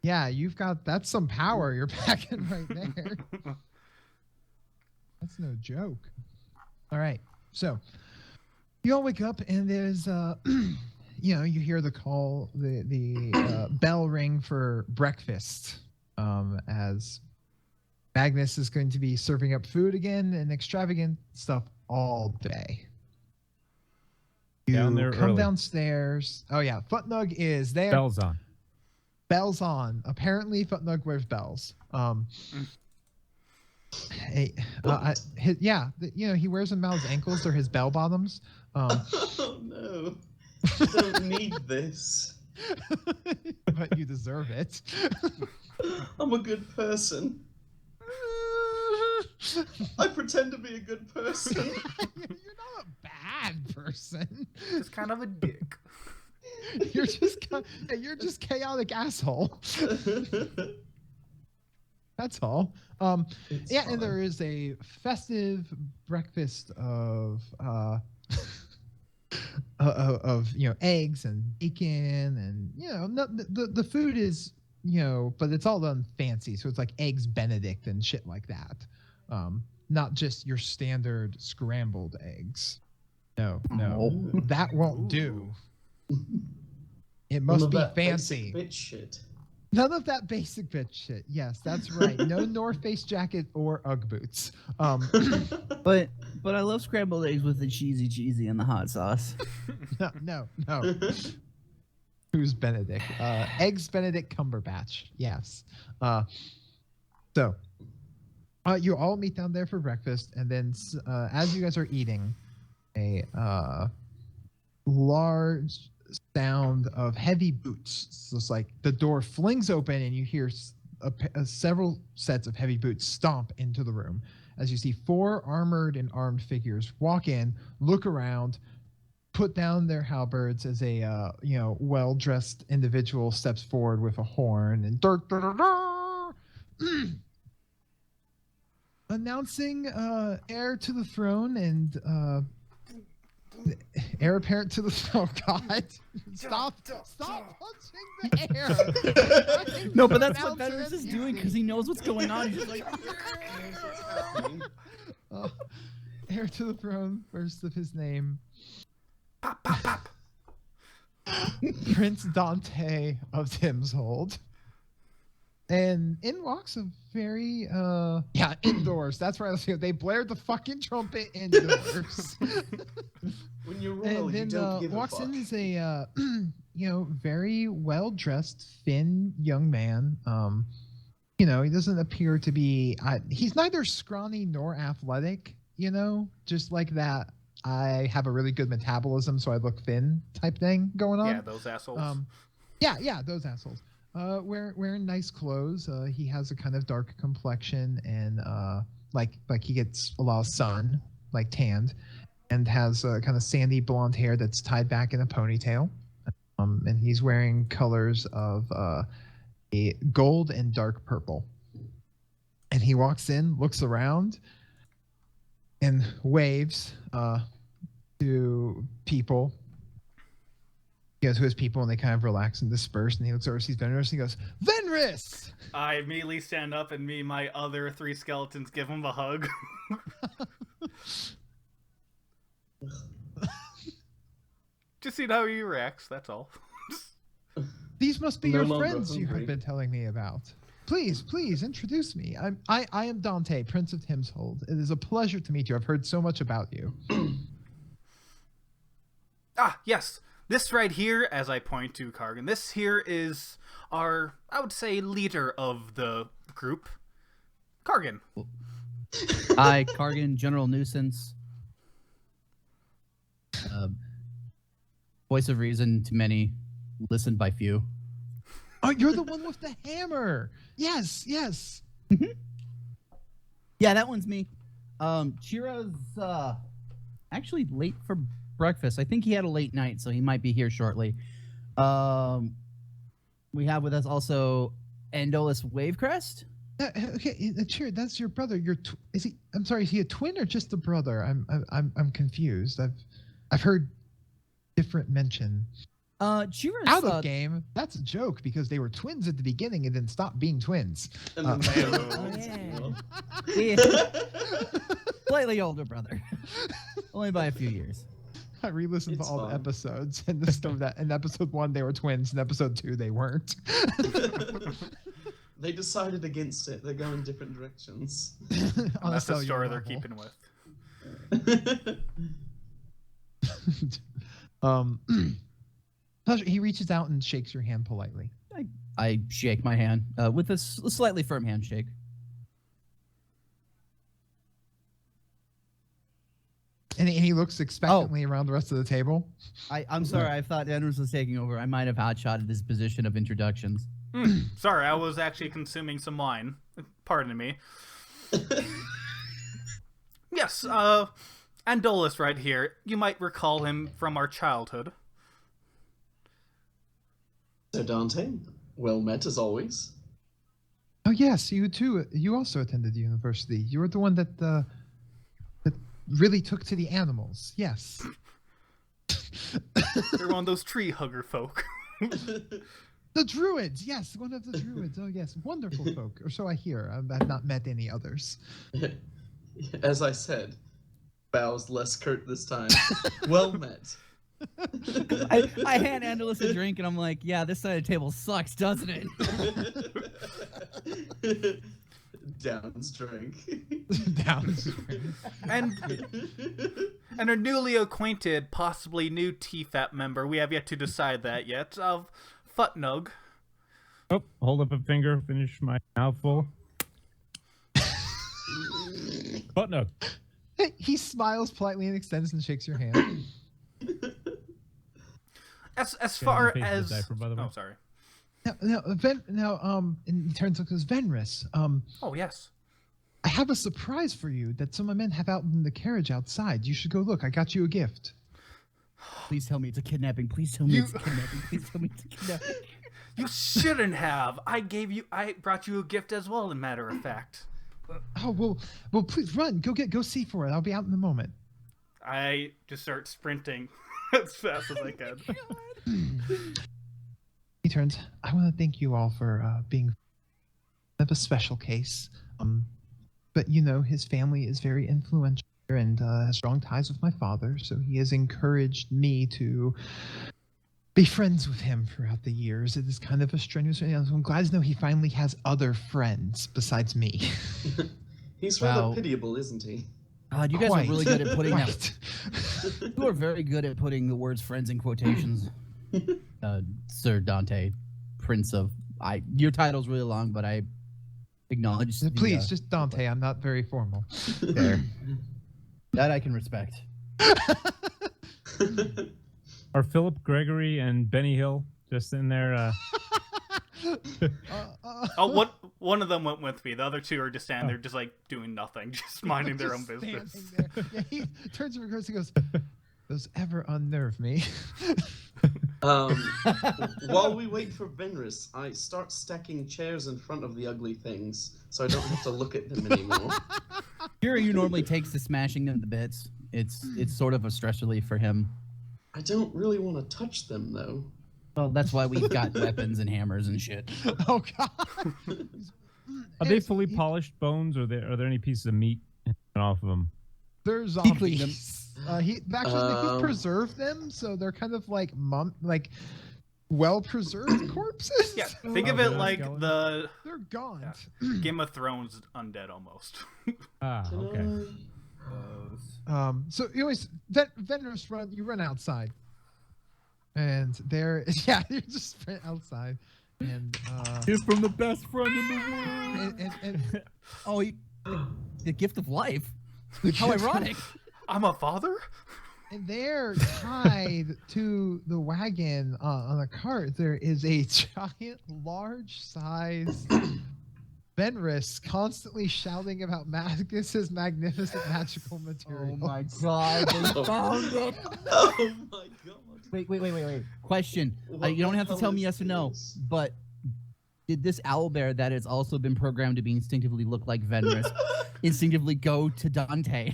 Yeah, that's some power you're packing right there. That's no joke. All right. So you all wake up and there's you hear the call, the bell ring for breakfast. As Magnus is going to be serving up food again and extravagant stuff all day. You Down there come early. downstairs. Oh yeah, Footnug is there. Bells on. Bells on. Apparently, Footnug wears bells. Hey, he wears them around his ankles or his bell bottoms. Oh no. I don't need this. but you deserve it. I'm a good person. I pretend to be a good person. You're not a bad person. Just kind of a dick. You're just chaotic asshole. That's all. It's Yeah, fine. and there is a festive breakfast of eggs and bacon, and the food is but it's all done fancy, so it's like eggs Benedict and shit like that. Not just your standard scrambled eggs. No, that won't do. It None must of be that fancy. basic bitch shit. None of that basic bitch shit. Yes, that's right. No North Face jacket or UGG boots. But I love scrambled eggs with the cheesy and the hot sauce. No. Who's Benedict? Eggs Benedict Cumberbatch. Yes. So you all meet down there for breakfast, and then as you guys are eating, a large sound of heavy boots. So it's like the door flings open, and you hear several sets of heavy boots stomp into the room as you see 4 armored and armed figures walk in, look around, put down their halberds as a well-dressed individual steps forward with a horn and announcing heir to the throne and heir apparent to the oh god. Stop punching the air. No, but that's what Fenris is doing because he knows what's going on. He's just like, heir to the throne, first of his name. Pop, pop, pop. Prince Dante of Timshold. And in walks a very indoors. That's where I was here. They blared the fucking trumpet indoors. When you're royal, And then you don't give a walks fuck. in is a very well dressed, thin young man. He doesn't appear to be. He's neither scrawny nor athletic. Just like that. I have a really good metabolism, so I look thin type thing going on. Yeah, those assholes. Yeah, those assholes. Wearing nice clothes. He has a kind of dark complexion and like he gets a lot of sun, like tanned, and has kind of sandy blonde hair that's tied back in a ponytail. And he's wearing colors of a gold and dark purple. And he walks in, looks around, and waves to people. He goes to his people, and they kind of relax and disperse. And he looks over, sees Venris, and he goes, "Venris!" I immediately stand up, and me and my other 3 skeletons give him a hug. Just see how he reacts, that's all. These must be No your longer friends you hungry. have been telling me about. Please introduce me. I am Dante, Prince of Timshold. It is a pleasure to meet you. I've heard so much about you. Ah, yes. This right here, as I point to Kargan, this here is our, I would say, leader of the group. Kargan. "Hi, Kargan, general nuisance. Voice of reason to many, listened by few." Oh, you're the one with the hammer. Yes. Yeah, that one's me. Chira's actually late for breakfast. I think he had a late night, so he might be here shortly. We have with us also Andolus Wavecrest. Okay, Cheer, that's your brother. Is he? I'm sorry. Is he a twin or just a brother? I'm confused. I've heard different mention. Chira's Out of game. That's a joke because they were twins at the beginning and then stopped being twins. And then yeah. Slightly older brother, only by a few years. I re-listened It's to all fine. the episodes and discovered that in episode 1 they were twins, in episode 2 they weren't. They decided against it. They're going different directions. On a That's the cellular story they're level. keeping with. He reaches out and shakes your hand politely. I shake my hand with a slightly firm handshake. And he looks expectantly around the rest of the table. I'm sorry, I thought Andrews was taking over. I might have hot-shotted his position of introductions. Sorry, I was actually consuming some wine. Pardon me. Yes, Andolus right here. You might recall him from our childhood. So Dante, well met as always. Oh yes, you too. You also attended the university. You were the one that really took to the animals. Yes. You're one of those tree hugger folk. The druids, yes, one of the druids. Oh yes, wonderful folk, or so I hear. I've not met any others. As I said, bows less curt this time. Well met. I hand Andalus a drink and I'm like, yeah, this side of the table sucks, doesn't it? Down's drink. Downstream. And our newly acquainted, possibly new TFAP member, we have yet to decide that yet, of Futnug. Oh, hold up a finger, finish my mouthful. Butnook. He smiles politely and extends and shakes your hand. As far face the as... diaper, by the way. Oh, sorry. And he turns to look at Venris. Oh, yes. I have a surprise for you that some of my men have out in the carriage outside. You should go look. I got you a gift. Please tell me it's a kidnapping. Please tell me it's a kidnapping. Please tell me it's a kidnapping. You shouldn't have. I brought you a gift as well, in matter of fact. Oh, well, please run. Go see for it. I'll be out in a moment. I just start sprinting as fast as I can. He turns. I want to thank you all for being of a special case. But his family is very influential and has strong ties with my father, so he has encouraged me to be friends with him throughout the years. It is kind of a strenuous. I'm glad to know he finally has other friends besides me. He's rather Wow. pitiable, isn't he? God, you guys Quite. are really good at putting that. Quite. You are very good at putting the words "friends" in quotations, Sir Dante, Prince of. Your title's really long, but I acknowledge. Please, just Dante. I'm not very formal. there. That I can respect. Are Philip Gregory and Benny Hill just in there? Oh, one of them went with me. The other two are just standing there, just like doing nothing, just minding their own Just business. standing there. Yeah, he turns over to Chris and goes, "Those ever unnerve me." While we wait for Venris, I start stacking chairs in front of the ugly things, so I don't have to look at them anymore. Kira, normally takes to smashing them to bits. It's sort of a stress relief for him. I don't really want to touch them, though. Well, that's why we've got weapons and hammers and shit. Oh God! Are they fully polished bones, or are there any pieces of meat off of them? They're He cleaned them. zombies. He preserved them, so they're kind of like well preserved corpses. Yeah, think of it like skeleton. the They're gone. Game of Thrones undead almost. Ah, okay. So you always Venus run. You run outside, and there, you just sprint outside, and He's from the best friend in the world. and Oh, the gift of life. How ironic. I'm a father? And there, tied to the wagon on a cart, there is a giant, large-sized Venris constantly shouting about Magnus's magnificent magical material. Oh my god, they found it. Oh my god. Wait. Question. What You don't the have to hell tell me is yes or no, this? but did this owlbear that has also been programmed to be instinctively look like Venris instinctively go to Dante?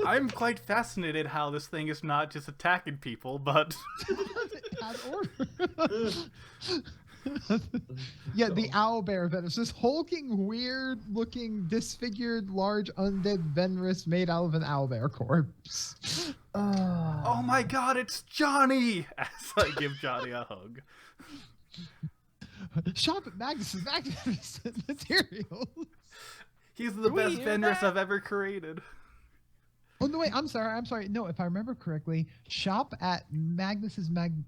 I'm quite fascinated how this thing is not just attacking people, but Out of order. Yeah, the owlbear Venris, this hulking, weird-looking, disfigured, large, undead Venris made out of an owlbear corpse. oh my god, it's Johnny! As I give Johnny a hug. Shop at Magnus's magnificent materials. He's the best hear Venris that? I've ever created. Oh no, wait! I'm sorry. No, if I remember correctly, shop at Magnus's magnificent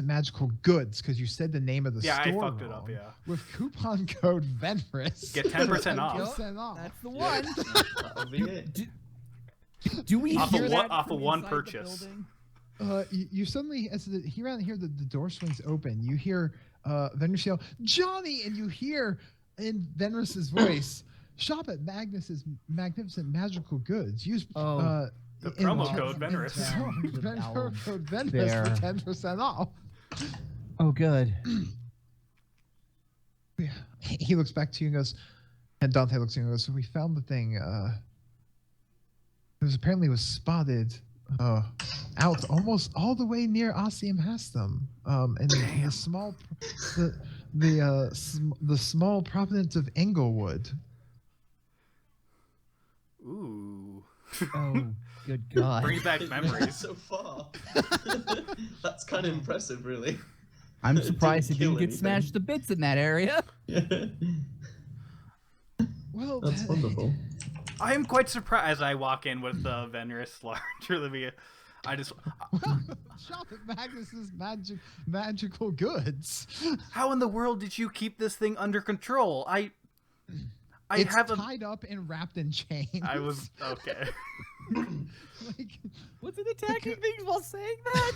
magical goods, because you said the name of the Yeah, I store fucked it up, wrong, yeah. with coupon code Venris. Get 10% off. 10% off. That's the one. That'll be it. Do we Off hear of that off from of one inside the purchase. building? You suddenly, as the door swings open, you hear Venrus yell, "Johnny!" And you hear in Venrus's voice, "Shop at Magnus's Magnificent Magical Goods. Use The promo code Venrus. Promo code Venrus There. for 10% off." Oh, good. Yeah. He looks back to you and goes, and Dante looks at you and goes, "So we found the thing. It was spotted out almost all the way near Ossium Hastum, in the small province of Englewood." Ooh. Oh, good God. Bring back memories. So far. That's kind of impressive, really. I'm It surprised it didn't didn't kill get smashed to bits in that area. Well, That's wonderful. I am quite surprised as I walk in with the Venrus larger. I just. shop at Magnus's magical goods. How in the world did you keep this thing under control? It's have a. tied up and wrapped in chains. I was okay. like, Was it attacking things while saying that?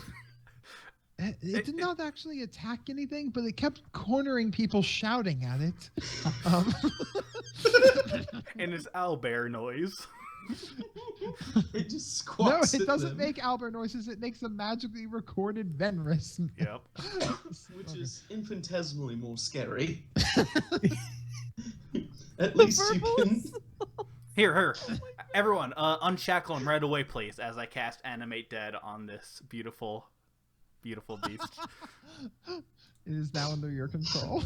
it did not actually attack anything, but it kept cornering people shouting at it. And his owlbear noise. It just No, squawks it at doesn't them, make Albert noises. It makes a magically recorded Venrus. Yep. which is infinitesimally more scary. At least you can. Here. Everyone, unshackle him right away, please, as I cast Animate Dead on this beautiful beast. It is now under your control.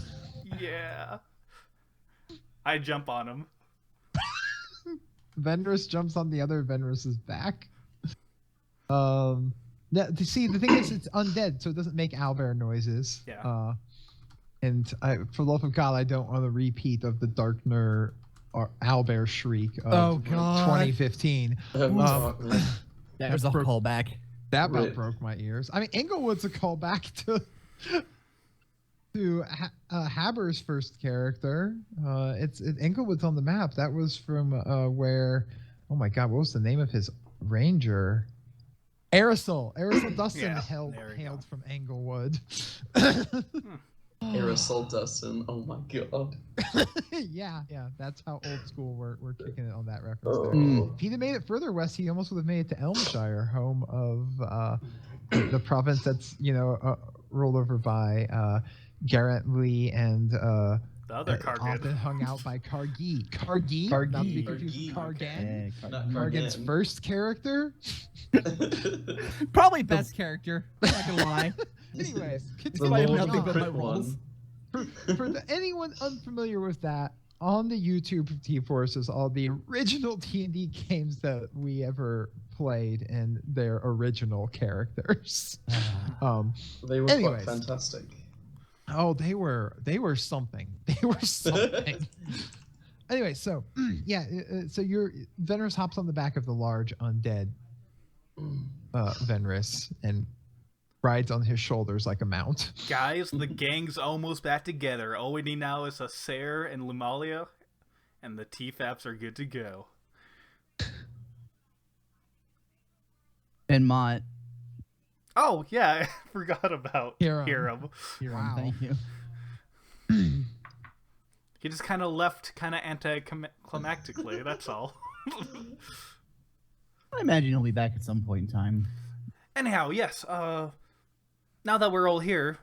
Yeah. I jump on him. Venrus jumps on the other Venrus's back. Now, see, the thing is, it's undead, so it doesn't make owlbear noises. Yeah. And for the love of God, I don't want a repeat of the Darkner or owlbear shriek of 2015. There's a callback. That about Right. broke my ears. I mean, Englewood's a callback to Haber's first character. Englewood's on the map. That was from where? Oh my God, what was the name of his ranger? Aerosol Dustin Yeah, hailed there we go. from Englewood. Aerosol Dustin. Oh my god. yeah, that's how old school we're kicking it on that reference there. Oh. If he'd have made it further west, he almost would have made it to Elmshire, home of the province that's ruled over by Garrett Lee and The other often Kargan. hung out by Kargi, not to be confused with Kargan. Not Kargan's Kargan. first character. Probably best character. Not gonna lie. Anyways, The Despite Lord nothing of but my Crit rolls. one. for anyone unfamiliar with that, on the YouTube of T-Force is all the original D&D games that we ever played and their original characters. They were Anyways. quite fantastic. Oh, they were something. They were something. Anyway, so so your Venrus hops on the back of the large undead Venrus and rides on his shoulders like a mount. Guys, the gang's almost back together. All we need now is a Sayer and Lumalia, and the T-Faps are good to go. And Mott. Oh, yeah, I forgot about Hiram. Hiram. Wow. Thank you. He just kind of left kind of anticlimactically, that's all. I imagine he'll be back at some point in time. Anyhow, yes, now that we're all here,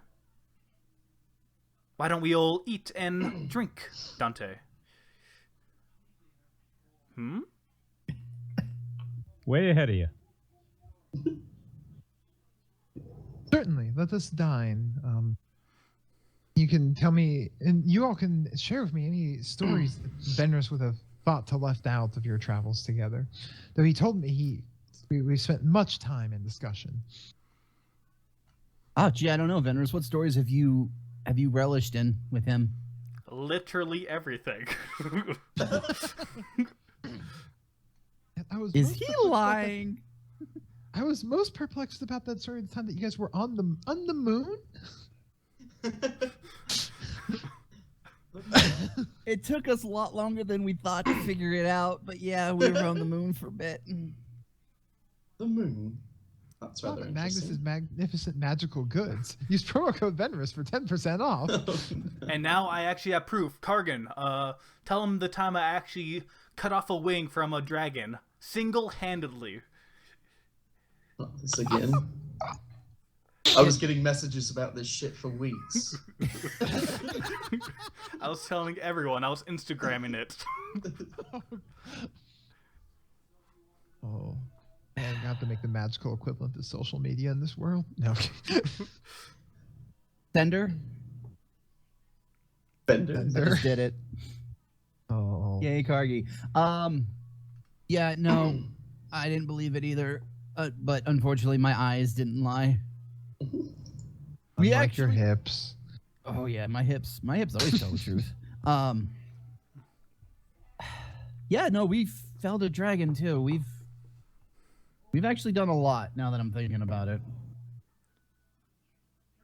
why don't we all eat and drink, Dante? Way ahead of you. Certainly, let us dine. You can tell me, and you all can share with me any stories that Venrus would have thought to left out of your travels together. Though he told me we spent much time in discussion. Oh, gee, I don't know, Venrus. What stories have you relished in with him? Literally everything. Is he lying? I was most perplexed about that story at the time that you guys were on the moon. It took us a lot longer than we thought to figure it out, but yeah, we were on the moon for a bit. The moon. That's rather Shop at interesting. Magnus's Magnificent Magical Goods. Use promo code Venrus for 10% off. And now I actually have proof. Kargan, tell him the time I actually cut off a wing from a dragon. Single-handedly. Not this again. I was getting messages about this shit for weeks. I was telling everyone. I was Instagramming it. Oh. I got to make the magical equivalent of social media in this world. No. Sender. Bender. I just did it. Oh. Yay, Kargi. Yeah, no, I didn't believe it either. But unfortunately, my eyes didn't lie. Unlike your hips. Oh yeah, my hips always tell the truth. Yeah, no, we felled a dragon too. We've actually done a lot now that I'm thinking about it.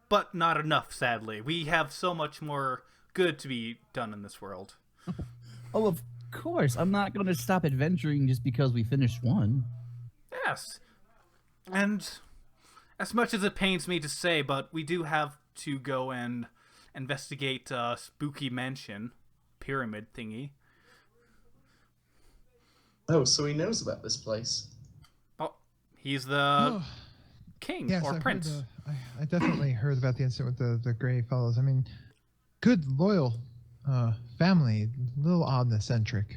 But not enough, sadly. We have so much more good to be done in this world. Oh, of course. I'm not going to stop adventuring just because we finished one. Yes. And as much as it pains me to say, but we do have to go and investigate Spooky Mansion pyramid thingy. Oh, so he knows about this place. Oh, he's the king Yes, or I've prince. I definitely heard about the incident with the Grey Fellows. I mean, good, loyal family. A little odd and eccentric.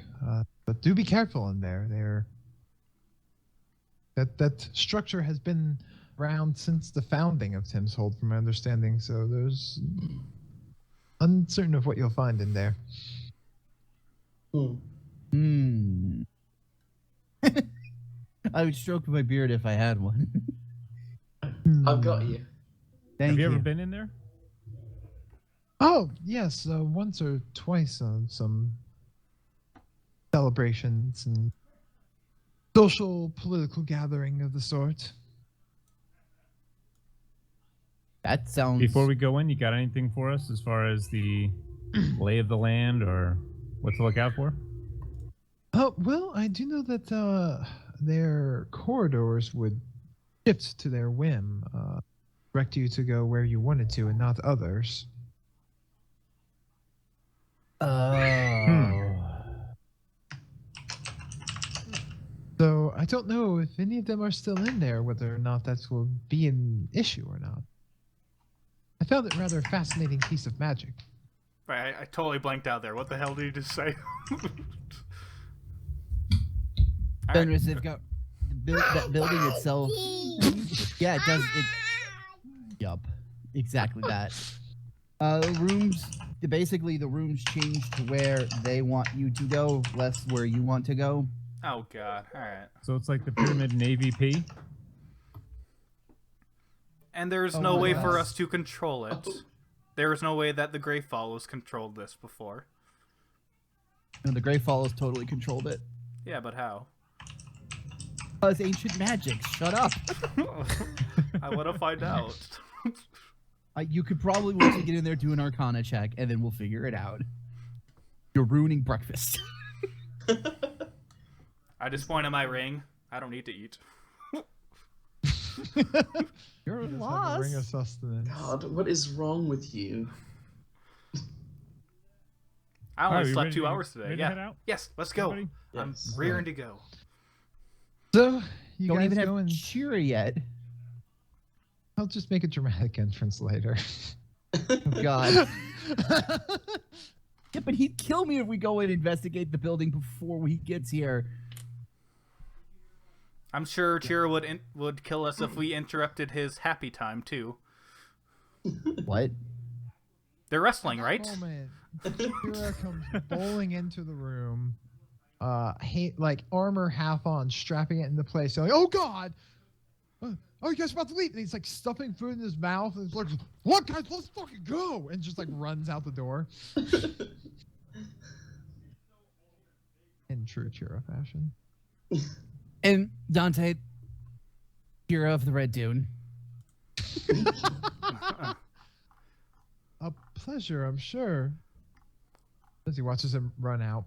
But do be careful in there. That structure has been around since the founding of Tim's Hold, from my understanding. So there's uncertain of what you'll find in there. I would stroke my beard if I had one. I've got you. Thank Have you you. ever been in there? Oh, yes, once or twice on some celebrations and social, political gathering of the sort. That sounds. Before we go in, you got anything for us as far as the lay of the land or what to look out for? Oh, well, I do know that their corridors would shift to their whim, direct you to go where you wanted to and not others. So I don't know if any of them are still in there, whether or not that will be an issue or not. I found it rather a fascinating piece of magic. Right, I totally blanked out there. What the hell did you just say? Fenris, they've got that building itself. Yeah, it does. Yup, exactly that. Rooms. Basically, the rooms change to where they want you to go, less where you want to go. Oh god, alright. So it's like the pyramid in AVP? And there's Oh no my way God. for us to control it. There is no way that the Grey Follows controlled this before. And the Grey Follows totally controlled it. Yeah, but how? Because ancient magic. Shut up. I want to find out. You could probably once you get in there do an Arcana check, and then we'll figure it out. You're ruining breakfast. I just point at my ring. I don't need to eat. You're You just have a lost. ring of sustenance. God, what is wrong with you? I Alright, only you slept ready 2 to- hours today. ready to Yeah. head out? Yes, let's go. Everybody? I'm Yes. rearing to go. So, you Don't guys even go have and Cheer yet. I'll just make a dramatic entrance later. Oh, God. Yeah, but he'd kill me if we go and investigate the building before he gets here. I'm sure Chira would kill us if we interrupted his happy time too. What? They're wrestling, right? Moment, Kira comes bowling into the room, like armor half on, strapping it into place. Like, oh God! Oh, you guys about to leave? And he's like stuffing food in his mouth, and he's like, "What, guys? Let's fucking go!" And just like runs out the door. In true Chira fashion. And Dante, hero of the Red Dune. A pleasure, I'm sure. As he watches him run out.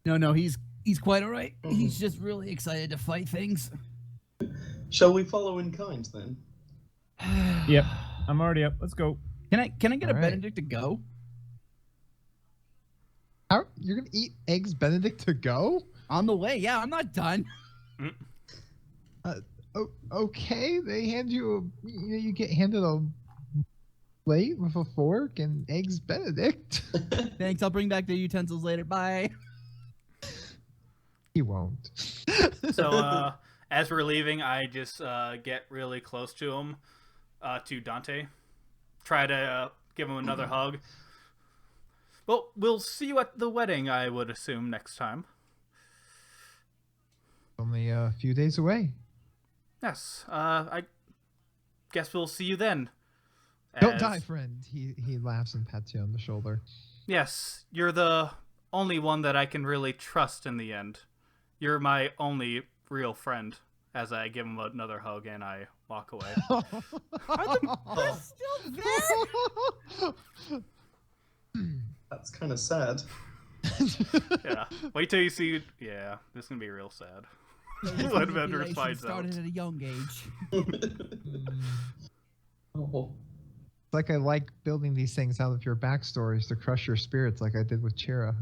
No, he's quite all right. He's just really excited to fight things. Shall we follow in kind then? Yep, I'm already up. Let's go. Can I get All a right. Benedict to go? How you're gonna eat eggs Benedict to go? On the way, yeah, I'm not done. Okay, they hand you you get handed a plate with a fork and eggs Benedict. Thanks, I'll bring back the utensils later. Bye. He won't. So as we're leaving, I just get really close to him, to Dante. Try to give him another hug. Well, we'll see you at the wedding, I would assume, next time. Only a few days away. Yes, I guess we'll see you then. Don't As- die, friend. He laughs and pats you on the shoulder. Yes, you're the only one that I can really trust in the end. You're my only real friend. As I give him another hug and I walk away. Still there? That's kind of sad. Yeah. Wait till you see. Yeah, this is gonna be real sad. When Vendor Manipulation finds out. started at a young age. Oh. Like I like building these things out of your backstories to crush your spirits, like I did with Chira.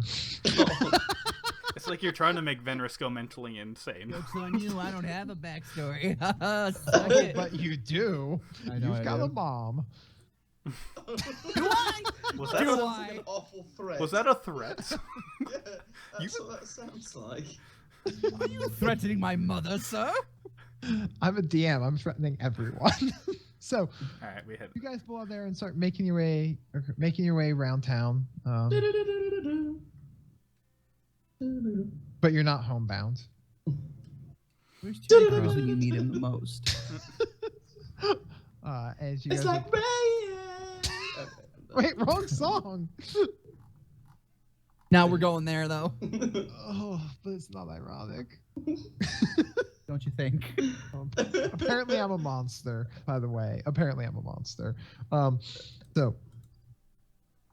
It's like you're trying to make Venrus go mentally insane. Joke's on you, I don't have a backstory. Suck it. But you do. I know You've I got do. a mom. Do I? Was That that sounds a, like an awful threat. was that a threat? Yeah, that's what that sounds like. Are you threatening my mother, sir? I'm a DM. I'm threatening everyone. So All right, we hit. you guys go out there and start making your way around town. But you're not homebound. Where's Terry Crews when you need him the most? As you It's guys like rain. Okay, wait, wrong song. Now we're going there, though. Oh, but it's not ironic. Don't you think? Apparently, I'm a monster. By the way, apparently I'm a monster. So,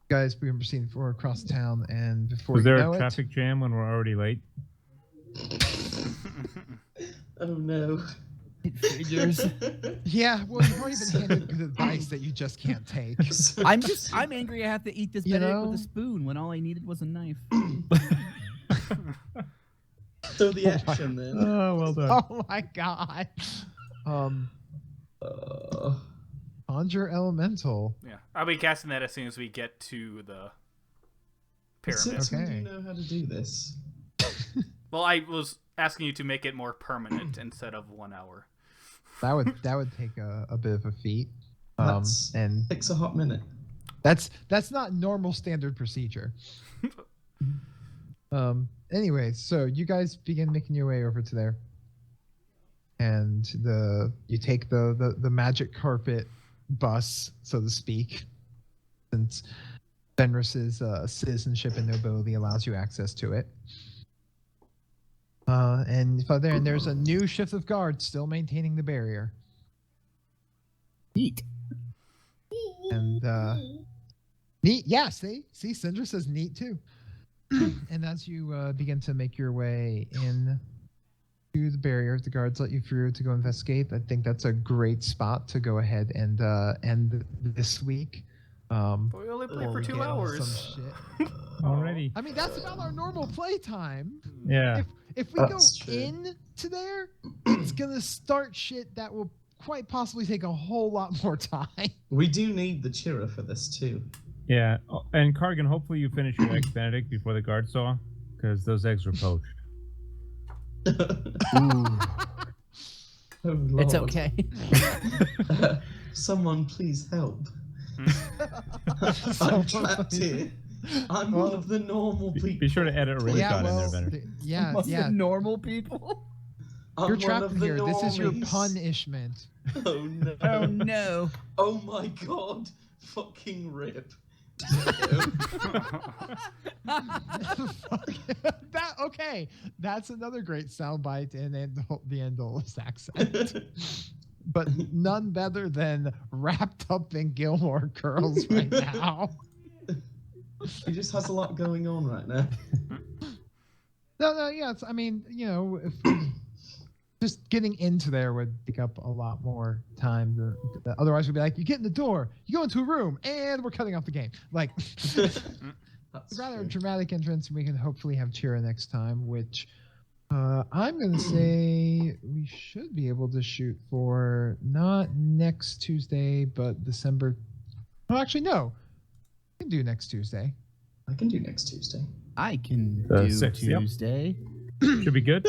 guys, we've been proceeding forward across town, and before Was you there know a it, traffic jam when we're already late? Oh no. It figures. yeah, well, you've already been handed good advice that you just can't take. I'm angry I have to eat this You Benedict know? with a spoon when all I needed was a knife. So the action then. Oh, well done. Oh my god. Uh, Conjure Elemental. Yeah, I'll be casting that as soon as we get to the pyramid. Simpson, do Okay. you know how to do this? Well, I was asking you to make it more permanent instead of 1 hour. That would take a bit of a feat. That's- And Takes a hot minute. that's not normal standard procedure. Anyway, so you guys begin making your way over to there, and you take the magic carpet bus, so to speak, since Fenris's citizenship and nobility allows you access to it. And there, and there's a new shift of guards still maintaining the barrier. Neat. And neat, yeah. See, Sindra says neat too. And as you begin to make your way in to the barrier, the guards let you through to go investigate. I think that's a great spot to go ahead and end this week. But we only played for We'll 2 get hours. some shit. Already? I mean, that's about our normal playtime. Yeah. If we go That's true. into there, it's gonna start shit that will quite possibly take a whole lot more time. We do need the Chira for this too. Yeah. Oh, and Cargan, hopefully you finish your eggs Benedict before the guards saw, because those eggs were poached. Oh, Lord. It's okay. Someone please help. I'm Someone trapped please- here. I'm one of the normal people. Be sure to edit a really Yeah, shot in well, there, Benedict. yeah, Most yeah. normal people. I'm You're one trapped of in the here. This is your normies. punishment. Oh no. Oh no. Oh my god. Fucking rip. Okay. That's another great soundbite in the Andolis accent. But none better than wrapped up in Gilmore Girls right now. He just has a lot going on right now. No, yeah. I mean, if just getting into there would take up a lot more time. Otherwise, we'd be like, you get in the door, you go into a room, and we're cutting off the game. Like, That's rather true. dramatic entrance, and we can hopefully have Chira next time, which I'm going to say we should be able to shoot for not next Tuesday, but December. Oh, actually, no. We can do next Tuesday. I can do next Tuesday. I can The do 6th, yep. Tuesday. Should be good.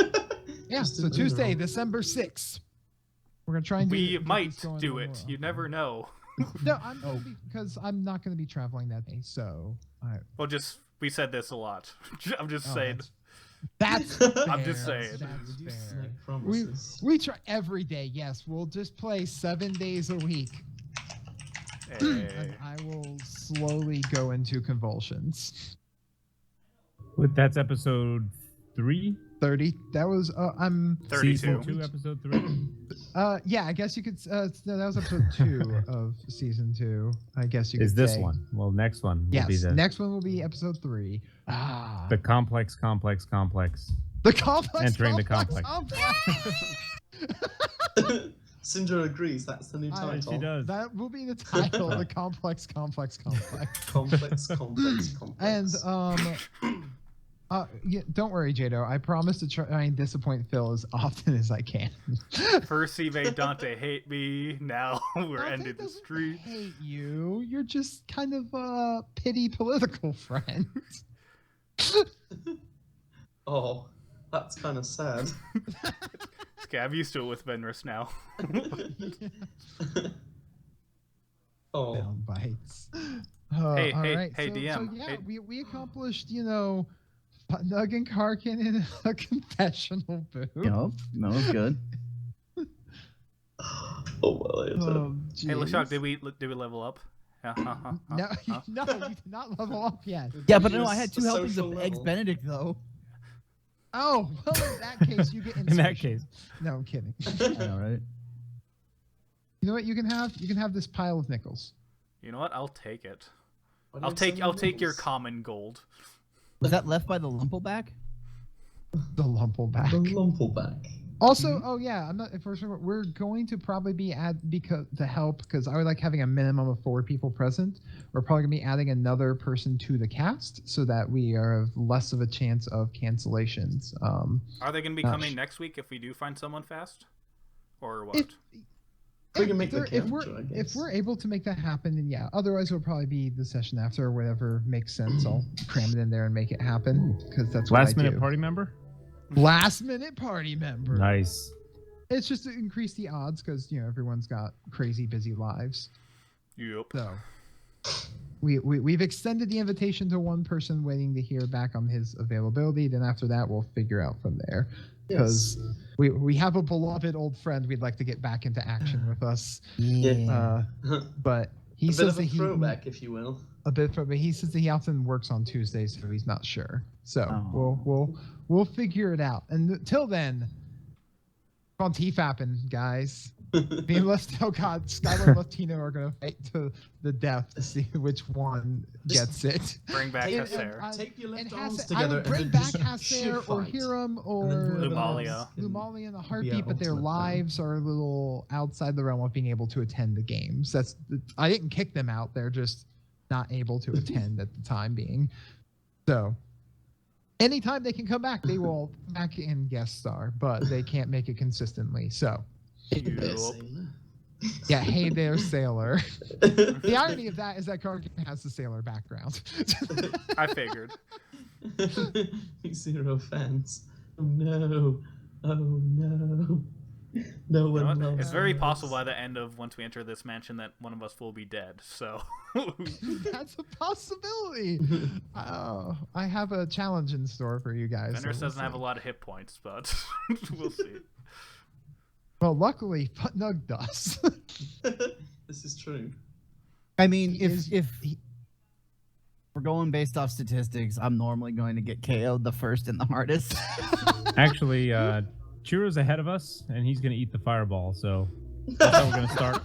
Yeah, Just so in Tuesday, general. December 6th. We're going to try and We get might this going do a it. little- You never know. No, because I'm not going to be traveling that day, so Well, we said this a lot. I'm just saying. That's I'm just fair. saying. That's You just fair. make promises. We try every day. Yes, we'll just play 7 days a week, Hey. and I will slowly go into convulsions. That's episode 3. 30. That was I'm 32. Season 2, episode 3. yeah. I guess you could. No, that was episode 2 of season 2. I guess you could. Is this say. one? Well, next one will Yes. be the Next one will be episode 3. the complex. The complex. Entering the complex. Cinder agrees. That's the new I- title. She does. That will be the title. The complex. Complex, complex. And yeah, don't worry, Jado. I promise to try and disappoint Phil as often as I can. First made Dante hate me. Now we're Dante ending the doesn't streak. hate you. You're just kind of a pity political friend. Oh, that's kind of sad. Okay, I'm used to it with Venris now. Oh, Down bites. Hey, all hey, right. hey, so, DM, So, yeah, hey. we accomplished, Nug and Karkin in a confessional booth. No, good. oh well. Hey, Lashok, did we level up? Yeah. No, no, you did not level up yet. Yeah, but no, I had 2 The helpings social of Eggs level. Benedict though. Oh, well, in that case, you get In that inspiration. case. No, I'm kidding. I know, right? You know what you can have? You can have this pile of nickels. You know what? I'll take it. Why do I'll you take send your nickels? common gold. Was that left by the Lumpleback? The Lumpleback. The Lumpleback. Also, oh yeah, I'm not. First, we're going to probably be to help because I would like having a minimum of 4 people present. We're probably gonna be adding another person to the cast so that we are less of a chance of cancellations. Are they going to be Gosh. coming next week if we do find someone fast? Or what? If, We can make the if capture, I if guess. we're able to make that happen, then yeah. Otherwise, it'll probably be the session after or whatever makes sense. I'll cram it in there and make it happen because that's what Last I minute do. party member? Last minute party member. Nice. It's just to increase the odds because everyone's got crazy busy lives. Yep. So we've extended the invitation to one person waiting to hear back on his availability. Then after that, we'll figure out from there. Because we have a beloved old friend we'd like to get back into action with us. Yeah. But he a bit says of a that he throwback, if you will. but he says that he often works on Tuesdays, so he's not sure. So Oh. we'll figure it out. And till then, keep on TFApping, guys. Me and God, Skylar and Latino are gonna fight to the death to see which one gets it. Bring back And- Hasser. and I- Take your left and arms Hasser- together I would and bring then back just Hasser or fight. Hiram or And then whoever Lumalia. else can Lumalia in a be heartbeat, our but their ultimate fan. lives are a little outside the realm of being able to attend the games. I didn't kick them out; they're just not able to attend at the time being. So, anytime they can come back, they will come back and guest star, but they can't make it consistently. So, Yup. yeah, hey there, sailor. The irony of that is that Karkin has the sailor background. I figured. 0 fans. Oh no. Oh no. No You one know what? loves It's very us. possible by the end of once we enter this mansion that one of us will be dead. So That's a possibility. I have a challenge in store for you guys. so Venris we'll doesn't have a see. lot of hit points, but we'll see. Well, luckily, Putnug does. This is true. I mean, He is- if we're going based off statistics, I'm normally going to get KO'd the first and the hardest. Actually, Chiro's ahead of us, and he's going to eat the fireball, so that's how we're going to start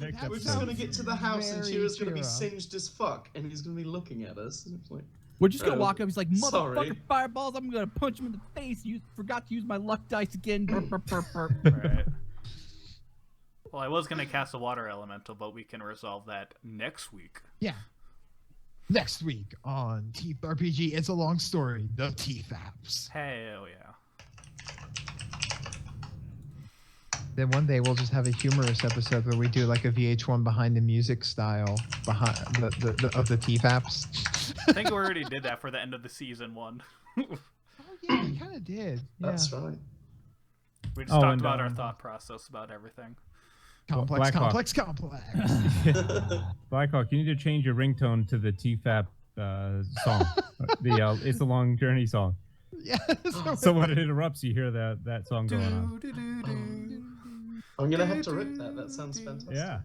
next We're We're just episode. gonna get to the house and Very Chira's gonna be Chira. singed as fuck, and he's gonna be looking at us. And it's like, We're just gonna Oh, walk up. He's like, motherfucking sorry. fireballs! I'm gonna punch him in the face. You forgot to use my luck dice again. Burp, burp, burp, burp. Right. Well, I was gonna cast a water elemental, but we can resolve that next week. Yeah. Next week on Teeth RPG, it's a long story. The Teeth Apps. Hell yeah. Then one day we'll just have a humorous episode where we do like a VH1 behind the music style behind of the Teeth Apps. I think we already did that for the end of the season 1. Oh yeah, we kind of did. Yeah. That's right. We just Oh, talked and, about our thought process about everything. Complex, Blackhawk. complex. Blackhawk, you need to change your ringtone to the TFAP song. The It's a Long Journey song. Yeah. So when it interrupts, you hear that song going on. I'm gonna have to rip that. That sounds fantastic. Yeah.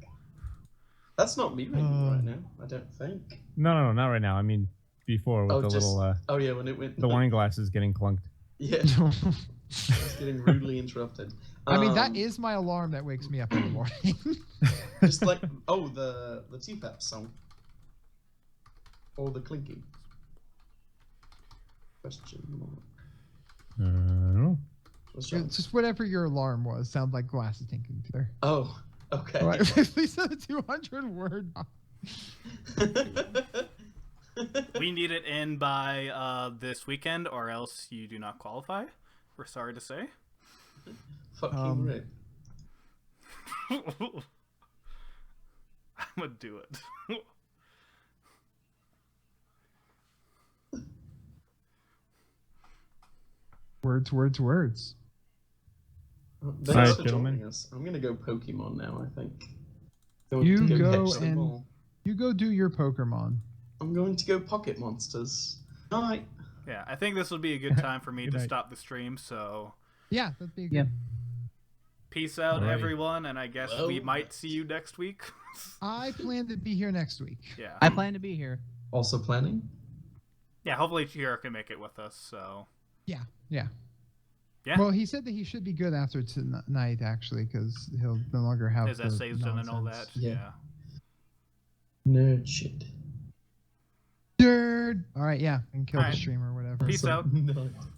That's not me ringing right now. I don't think. No, not right now. I mean, before with Oh, the just little oh yeah, when it went. the wine glasses getting clunked. Yeah, it's getting rudely interrupted. I mean, that is my alarm that wakes me up in the morning. just like the TFAP song or the clinking. Question mark. I don't know. What's wrong? It's just whatever your alarm was. Sound like glasses tinking together. Oh, okay. Right. Please said a 200-word. We need it in by this weekend, or else you do not qualify. We're sorry to say. Fucking rip. I'm gonna do it. Words. Thanks Alright, for gentlemen. joining us. I'm gonna go Pokemon now. I think. You go catch them and- all. You go do your Pokemon. I'm going to go Pocket Monsters. Night. Yeah, I think this would be a good time for me Good to night. stop the stream. So, Yeah, that'd be Yeah. good. peace out, Alrighty. everyone, and I guess we Well- might see you next week. I plan to be here next week. Yeah, I plan to be here. Also planning. yeah. Hopefully, Chihiro can make it with us. So, Yeah. Yeah. Well, he said that he should be good after tonight, actually, because he'll no longer have his the essays done and all that. nonsense. Yeah. Yeah. Nerd shit. Nerd. All right, yeah, and kill All right. the stream or whatever. Peace out. Night.